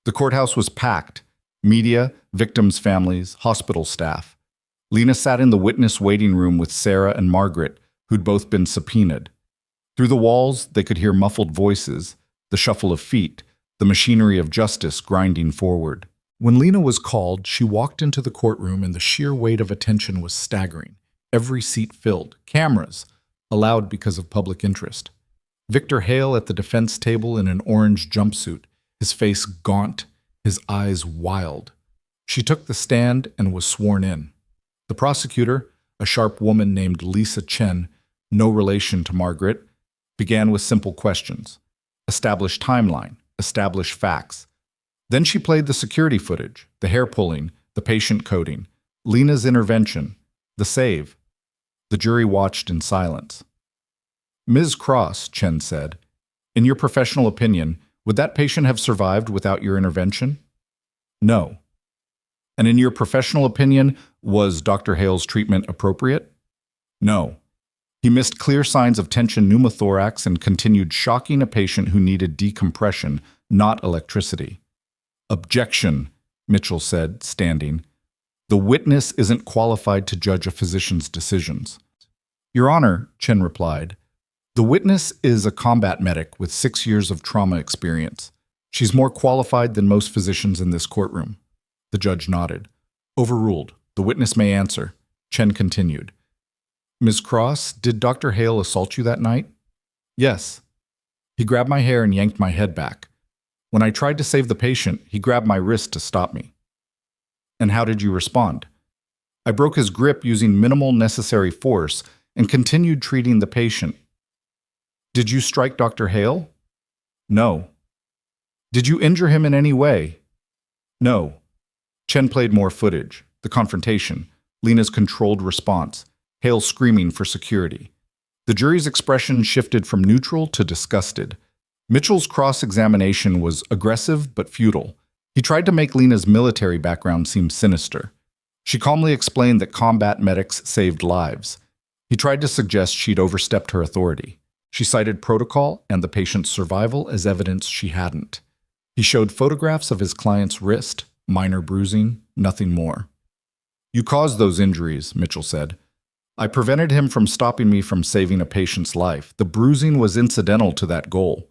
A: The courthouse was packed. Media, victims' families, hospital staff. Lena sat in the witness waiting room with Sarah and Margaret, who'd both been subpoenaed. Through the walls, they could hear muffled voices, the shuffle of feet, the machinery of justice grinding forward. When Lena was called, she walked into the courtroom and the sheer weight of attention was staggering. Every seat filled. Cameras, allowed because of public interest. Victor Hale at the defense table in an orange jumpsuit, his face gaunt, his eyes wild. She took the stand and was sworn in. The prosecutor, a sharp woman named Lisa Chen, no relation to Margaret, began with simple questions. Establish timeline, establish facts. Then she played the security footage, the hair pulling, the patient coding, Lena's intervention, the save. The jury watched in silence. Ms. Cross, Chen said, in your professional opinion, would that patient have survived without your intervention? No. And in your professional opinion, was Dr. Hale's treatment appropriate? No. He missed clear signs of tension pneumothorax and continued shocking a patient who needed decompression, not electricity. Objection, Mitchell said, standing. The witness isn't qualified to judge a physician's decisions. Your Honor, Chen replied, the witness is a combat medic with 6 years of trauma experience. She's more qualified than most physicians in this courtroom. The judge nodded. Overruled. The witness may answer. Chen continued. Ms. Cross, did Dr. Hale assault you that night? Yes. He grabbed my hair and yanked my head back. When I tried to save the patient, he grabbed my wrist to stop me. And how did you respond? I broke his grip using minimal necessary force and continued treating the patient. Did you strike Dr. Hale? No. Did you injure him in any way? No. Chen played more footage, the confrontation, Lena's controlled response, Hale screaming for security. The jury's expression shifted from neutral to disgusted. Mitchell's cross-examination was aggressive but futile. He tried to make Lena's military background seem sinister. She calmly explained that combat medics saved lives. He tried to suggest she'd overstepped her authority. She cited protocol and the patient's survival as evidence she hadn't. He showed photographs of his client's wrist, minor bruising, nothing more. You caused those injuries, Mitchell said. I prevented him from stopping me from saving a patient's life. The bruising was incidental to that goal.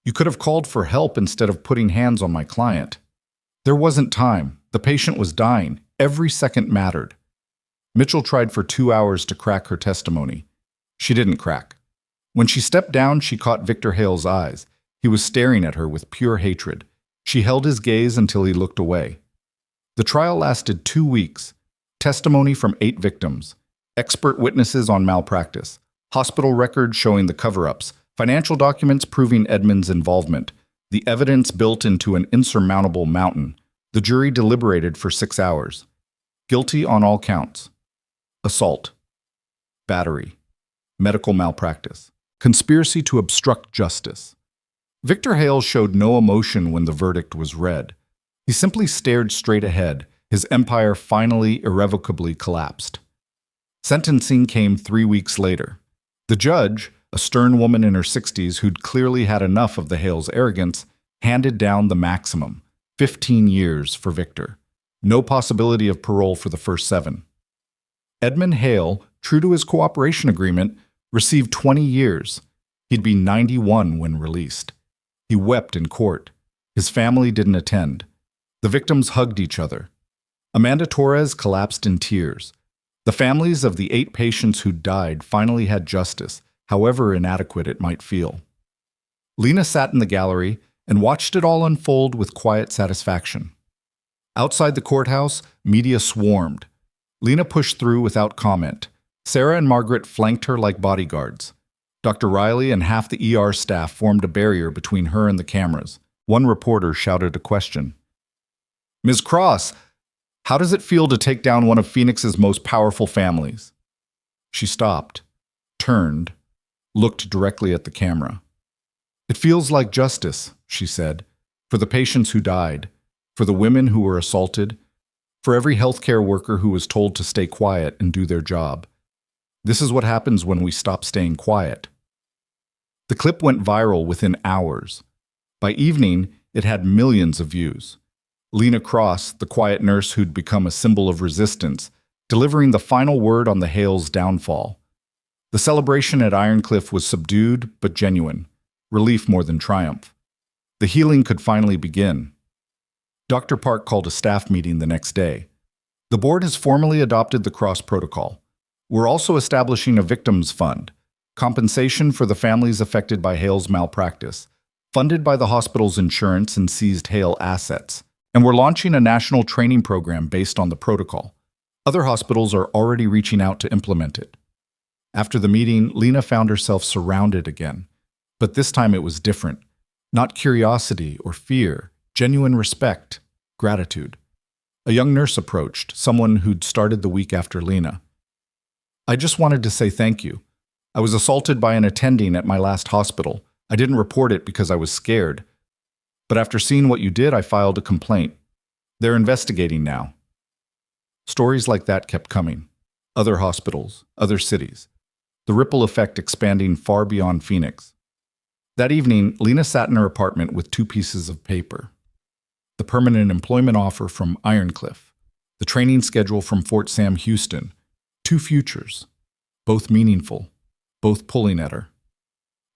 A: You could have called for help instead of putting hands on my client. There wasn't time. The patient was dying. Every second mattered. Mitchell tried for 2 hours to crack her testimony. She didn't crack. When she stepped down, she caught Victor Hale's eyes. He was staring at her with pure hatred. She held his gaze until he looked away. The trial lasted 2 weeks. Testimony from 8 victims. Expert witnesses on malpractice. Hospital records showing the cover-ups. Financial documents proving Edmund's involvement. The evidence built into an insurmountable mountain. The jury deliberated for 6 hours. Guilty on all counts. Assault. Battery. Medical malpractice. Conspiracy to obstruct justice. Victor Hale showed no emotion when the verdict was read. He simply stared straight ahead. His empire finally irrevocably collapsed. Sentencing came 3 weeks later. The judge, a stern woman in her 60s who'd clearly had enough of the Hale's arrogance, handed down the maximum, 15 years for Victor. No possibility of parole for the first 7. Edmund Hale, true to his cooperation agreement, received 20 years. He'd be 91 when released. He wept in court. His family didn't attend. The victims hugged each other. Amanda Torres collapsed in tears. The families of the 8 patients who died finally had justice, however inadequate it might feel. Lena sat in the gallery and watched it all unfold with quiet satisfaction. Outside the courthouse, media swarmed. Lena pushed through without comment. Sarah and Margaret flanked her like bodyguards. Dr. Riley and half the ER staff formed a barrier between her and the cameras. One reporter shouted a question. Ms. Cross, how does it feel to take down one of Phoenix's most powerful families? She stopped, turned, looked directly at the camera. It feels like justice, she said, for the patients who died, for the women who were assaulted, for every healthcare worker who was told to stay quiet and do their job. This is what happens when we stop staying quiet. The clip went viral within hours. By evening, it had millions of views. Lena Cross, the quiet nurse who'd become a symbol of resistance, delivering the final word on the Hale's downfall. The celebration at Ironcliff was subdued but genuine, relief more than triumph. The healing could finally begin. Dr. Park called a staff meeting the next day. The board has formally adopted the cross protocol. We're also establishing a victims fund, compensation for the families affected by Hale's malpractice, funded by the hospital's insurance and seized Hale assets. And we're launching a national training program based on the protocol. Other hospitals are already reaching out to implement it. After the meeting, Lena found herself surrounded again. But this time it was different. Not curiosity or fear, genuine respect, gratitude. A young nurse approached, someone who'd started the week after Lena. I just wanted to say thank you. I was assaulted by an attending at my last hospital. I didn't report it because I was scared. But after seeing what you did, I filed a complaint. They're investigating now. Stories like that kept coming. Other hospitals, other cities. The ripple effect expanding far beyond Phoenix. That evening, Lena sat in her apartment with 2 pieces of paper. The permanent employment offer from Ironcliff. The training schedule from Fort Sam, Houston. 2 futures. Both meaningful. Both pulling at her.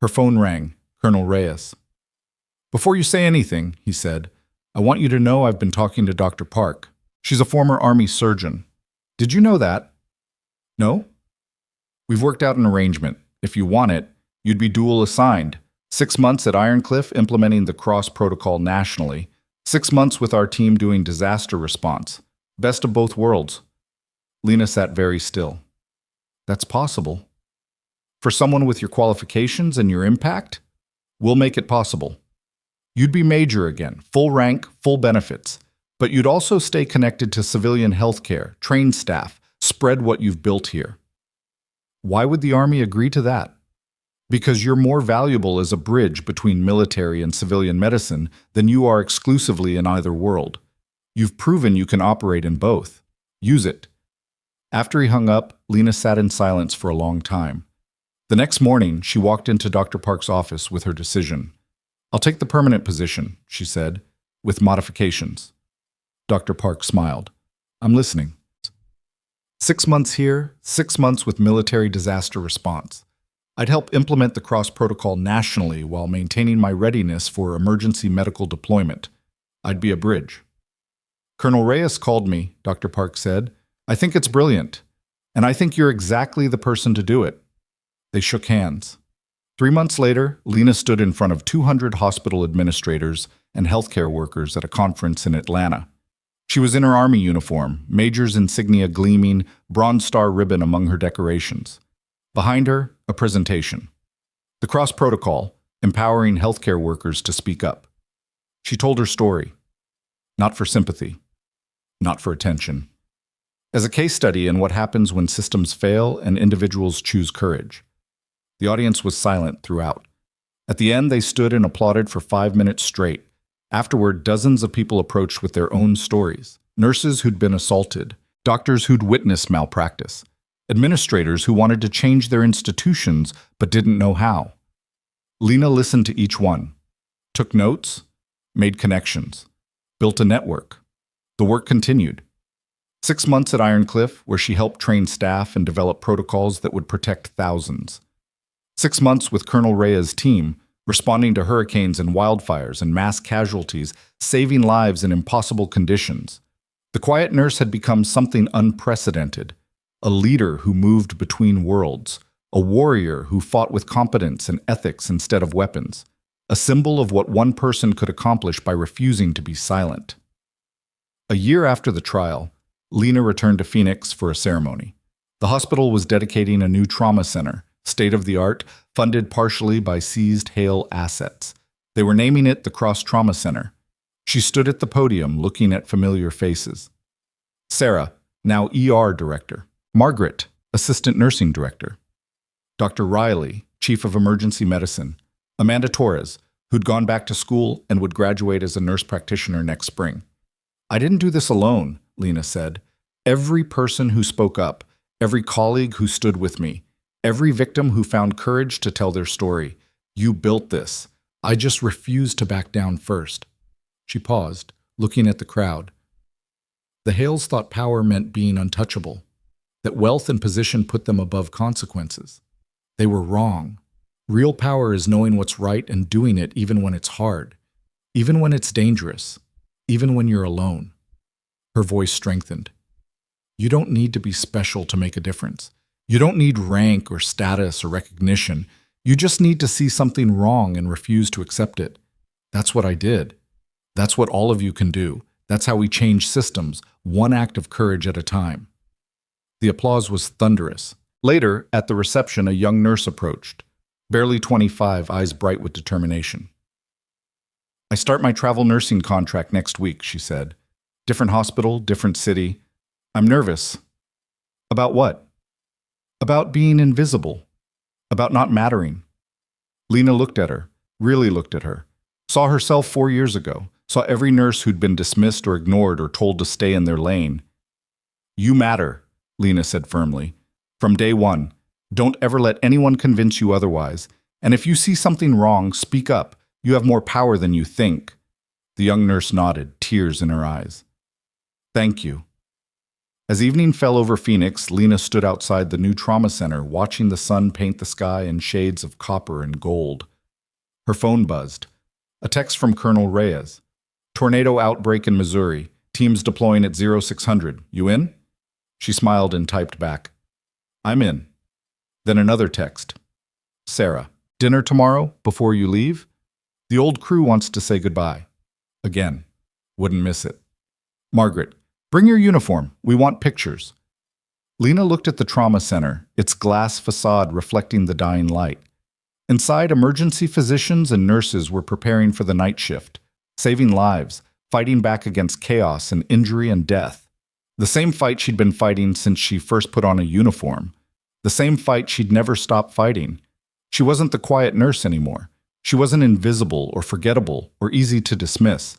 A: Her phone rang. Colonel Reyes. Before you say anything, he said, I want you to know I've been talking to Dr. Park. She's a former Army surgeon. Did you know that? No? We've worked out an arrangement. If you want it, you'd be dual assigned. 6 months at Ironcliff implementing the cross protocol nationally. 6 months with our team doing disaster response. Best of both worlds. Lena sat very still. That's possible. For someone with your qualifications and your impact, we'll make it possible. You'd be major again, full rank, full benefits. But you'd also stay connected to civilian healthcare, train staff, spread what you've built here. Why would the Army agree to that? Because you're more valuable as a bridge between military and civilian medicine than you are exclusively in either world. You've proven you can operate in both. Use it. After he hung up, Lena sat in silence for a long time. The next morning, she walked into Dr. Park's office with her decision. I'll take the permanent position, she said, with modifications. Dr. Park smiled. I'm listening. 6 months here, 6 months with military disaster response. I'd help implement the cross protocol nationally while maintaining my readiness for emergency medical deployment. I'd be a bridge. Colonel Reyes called me, Dr. Park said. I think it's brilliant, and I think you're exactly the person to do it. They shook hands. 3 months later, Lena stood in front of 200 hospital administrators and healthcare workers at a conference in Atlanta. She was in her Army uniform, Major's insignia gleaming, Bronze Star ribbon among her decorations. Behind her, a presentation. The Cross Protocol, empowering healthcare workers to speak up. She told her story. Not for sympathy. Not for attention. As a case study in what happens when systems fail and individuals choose courage. The audience was silent throughout. At the end, they stood and applauded for 5 minutes straight. Afterward, dozens of people approached with their own stories. Nurses who'd been assaulted, doctors who'd witnessed malpractice, administrators who wanted to change their institutions but didn't know how. Lena listened to each one, took notes, made connections, built a network. The work continued. 6 months at Ironcliff, where she helped train staff and develop protocols that would protect thousands. 6 months with Colonel Reyes' team, responding to hurricanes and wildfires and mass casualties, saving lives in impossible conditions. The quiet nurse had become something unprecedented, a leader who moved between worlds, a warrior who fought with competence and ethics instead of weapons, a symbol of what one person could accomplish by refusing to be silent. A year after the trial, Lena returned to Phoenix for a ceremony. The hospital was dedicating a new trauma center, state-of-the-art, funded partially by seized Hale assets. They were naming it the Cross Trauma Center. She stood at the podium looking at familiar faces. Sarah, now ER director. Margaret, assistant nursing director. Dr. Riley, chief of emergency medicine. Amanda Torres, who'd gone back to school and would graduate as a nurse practitioner next spring. I didn't do this alone, Lena said. Every person who spoke up, every colleague who stood with me, every victim who found courage to tell their story. You built this. I just refused to back down first. She paused, looking at the crowd. The Hales thought power meant being untouchable, that wealth and position put them above consequences. They were wrong. Real power is knowing what's right and doing it even when it's hard, even when it's dangerous, even when you're alone. Her voice strengthened. You don't need to be special to make a difference. You don't need rank or status or recognition. You just need to see something wrong and refuse to accept it. That's what I did. That's what all of you can do. That's how we change systems, one act of courage at a time. The applause was thunderous. Later, at the reception, a young nurse approached, barely 25, eyes bright with determination. I start my travel nursing contract next week, she said. Different hospital, different city. I'm nervous. About what? About being invisible. About not mattering. Lena looked at her, really looked at her. Saw herself 4 years ago. Saw every nurse who'd been dismissed or ignored or told to stay in their lane. You matter, Lena said firmly. From day one, don't ever let anyone convince you otherwise. And if you see something wrong, speak up. You have more power than you think. The young nurse nodded, tears in her eyes. Thank you. As evening fell over Phoenix, Lena stood outside the new trauma center, watching the sun paint the sky in shades of copper and gold. Her phone buzzed. A text from Colonel Reyes. Tornado outbreak in Missouri. Teams deploying at 0600. You in? She smiled and typed back. I'm in. Then another text. Sarah, dinner tomorrow before you leave? The old crew wants to say goodbye. Again. Wouldn't miss it. Margaret, bring your uniform. We want pictures. Lena looked at the trauma center, its glass facade reflecting the dying light. Inside, emergency physicians and nurses were preparing for the night shift, saving lives, fighting back against chaos and injury and death. The same fight she'd been fighting since she first put on a uniform. The same fight she'd never stopped fighting. She wasn't the quiet nurse anymore. She wasn't invisible or forgettable or easy to dismiss.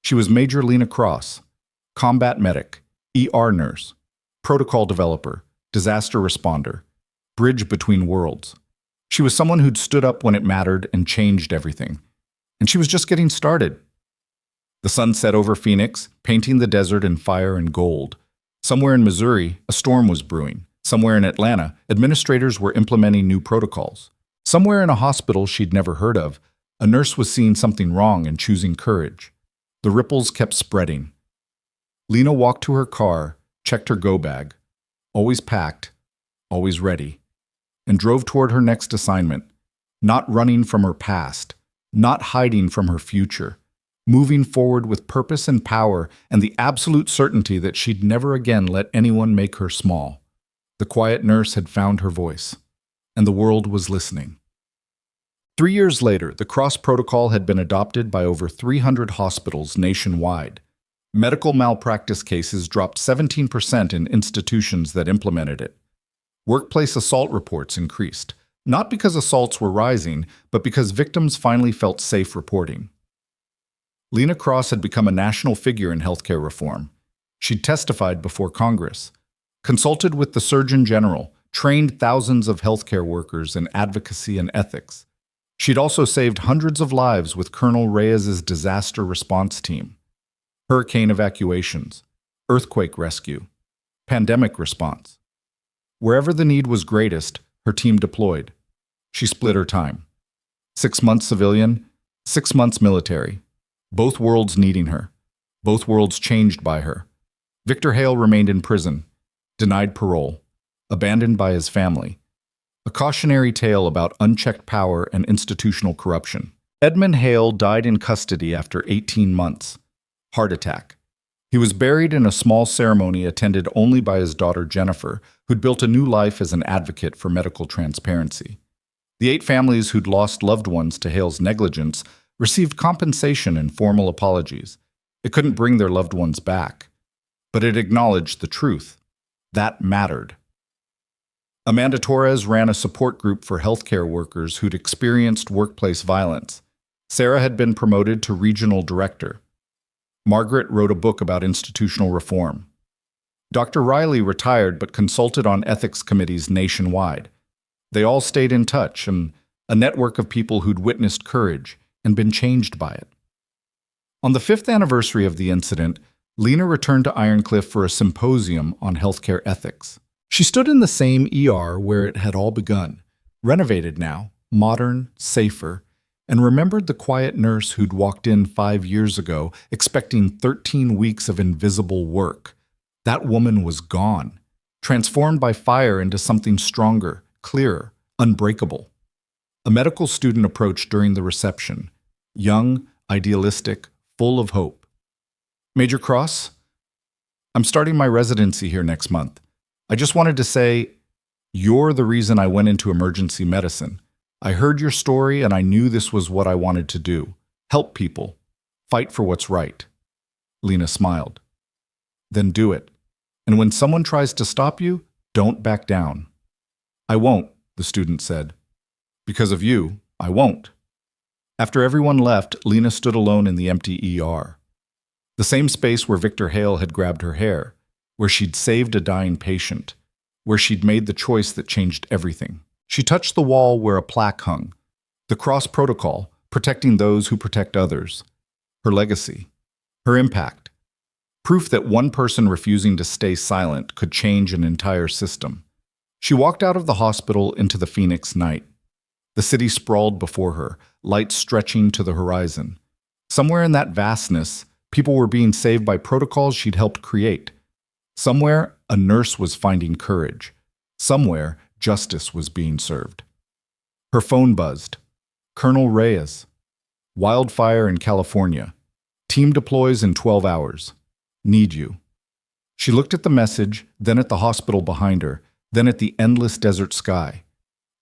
A: She was Major Lena Cross, combat medic, ER nurse, protocol developer, disaster responder, bridge between worlds. She was someone who'd stood up when it mattered and changed everything. And she was just getting started. The sun set over Phoenix, painting the desert in fire and gold. Somewhere in Missouri, a storm was brewing. Somewhere in Atlanta, administrators were implementing new protocols. Somewhere in a hospital she'd never heard of, a nurse was seeing something wrong and choosing courage. The ripples kept spreading. Lena walked to her car, checked her go bag, always packed, always ready, and drove toward her next assignment, not running from her past, not hiding from her future, moving forward with purpose and power and the absolute certainty that she'd never again let anyone make her small. The quiet nurse had found her voice, and the world was listening. 3 years later, the Cross Protocol had been adopted by over 300 hospitals nationwide. Medical malpractice cases dropped 17% in institutions that implemented it. Workplace assault reports increased, not because assaults were rising, but because victims finally felt safe reporting. Lena Cross had become a national figure in healthcare reform. She'd testified before Congress, consulted with the Surgeon General, trained thousands of healthcare workers in advocacy and ethics. She'd also saved hundreds of lives with Colonel Reyes's disaster response team. Hurricane evacuations, earthquake rescue, pandemic response. Wherever the need was greatest, her team deployed. She split her time. 6 months civilian, 6 months military. Both worlds needing her. Both worlds changed by her. Victor Hale remained in prison, denied parole, abandoned by his family. A cautionary tale about unchecked power and institutional corruption. Edmund Hale died in custody after 18 months. Heart attack. He was buried in a small ceremony attended only by his daughter Jennifer, who'd built a new life as an advocate for medical transparency. The 8 families who'd lost loved ones to Hale's negligence received compensation and formal apologies. It couldn't bring their loved ones back, but it acknowledged the truth. That mattered. Amanda Torres ran a support group for healthcare workers who'd experienced workplace violence. Sarah had been promoted to regional director. Margaret wrote a book about institutional reform. Dr. Riley retired but consulted on ethics committees nationwide. They all stayed in touch, and a network of people who'd witnessed courage and been changed by it. On the 5th anniversary of the incident, Lena returned to Iron Cliff for a symposium on healthcare ethics. She stood in the same ER where it had all begun, Renovated now, modern, safer, and remembered the quiet nurse who'd walked in 5 years ago expecting 13 weeks of invisible work. That woman was gone, transformed by fire into something stronger, clearer, unbreakable. A medical student approached during the reception, young, idealistic, full of hope. Major Cross, I'm starting my residency here next month. I just wanted to say, you're the reason I went into emergency medicine. I heard your story and I knew this was what I wanted to do. Help people. Fight for what's right. Lena smiled. Then do it. And when someone tries to stop you, don't back down. I won't, the student said. Because of you, I won't. After everyone left, Lena stood alone in the empty ER. The same space where Victor Hale had grabbed her hair, where she'd saved a dying patient, where she'd made the choice that changed everything. She touched the wall where a plaque hung, the cross protocol, protecting those who protect others. Her legacy, her impact, proof that one person refusing to stay silent could change an entire system. She walked out of the hospital into the Phoenix night. The city sprawled before her, lights stretching to the horizon. Somewhere in that vastness, people were being saved by protocols she'd helped create. Somewhere, a nurse was finding courage. Somewhere, justice was being served. Her phone buzzed. Colonel Reyes. Wildfire in California. Team deploys in 12 hours. Need you. She looked at the message, then at the hospital behind her, then at the endless desert sky.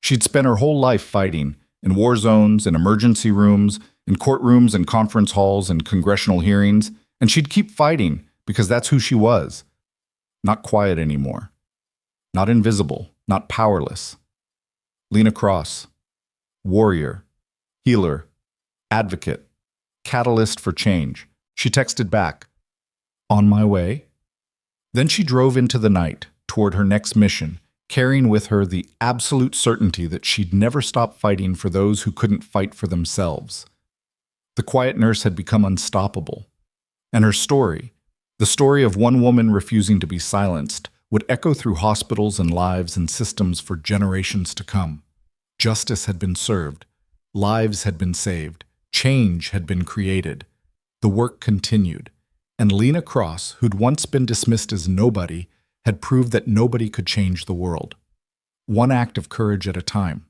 A: She'd spent her whole life fighting, in war zones, in emergency rooms, in courtrooms and conference halls and congressional hearings, and she'd keep fighting because that's who she was. Not quiet anymore. Not invisible, not powerless. Lena Cross. Warrior. Healer. Advocate. Catalyst for change. She texted back. On my way. Then she drove into the night, toward her next mission, carrying with her the absolute certainty that she'd never stop fighting for those who couldn't fight for themselves. The quiet nurse had become unstoppable. And her story, the story of one woman refusing to be silenced, would echo through hospitals and lives and systems for generations to come. Justice had been served. Lives had been saved. Change had been created. The work continued. And Lena Cross, who'd once been dismissed as nobody, had proved that nobody could change the world. One act of courage at a time.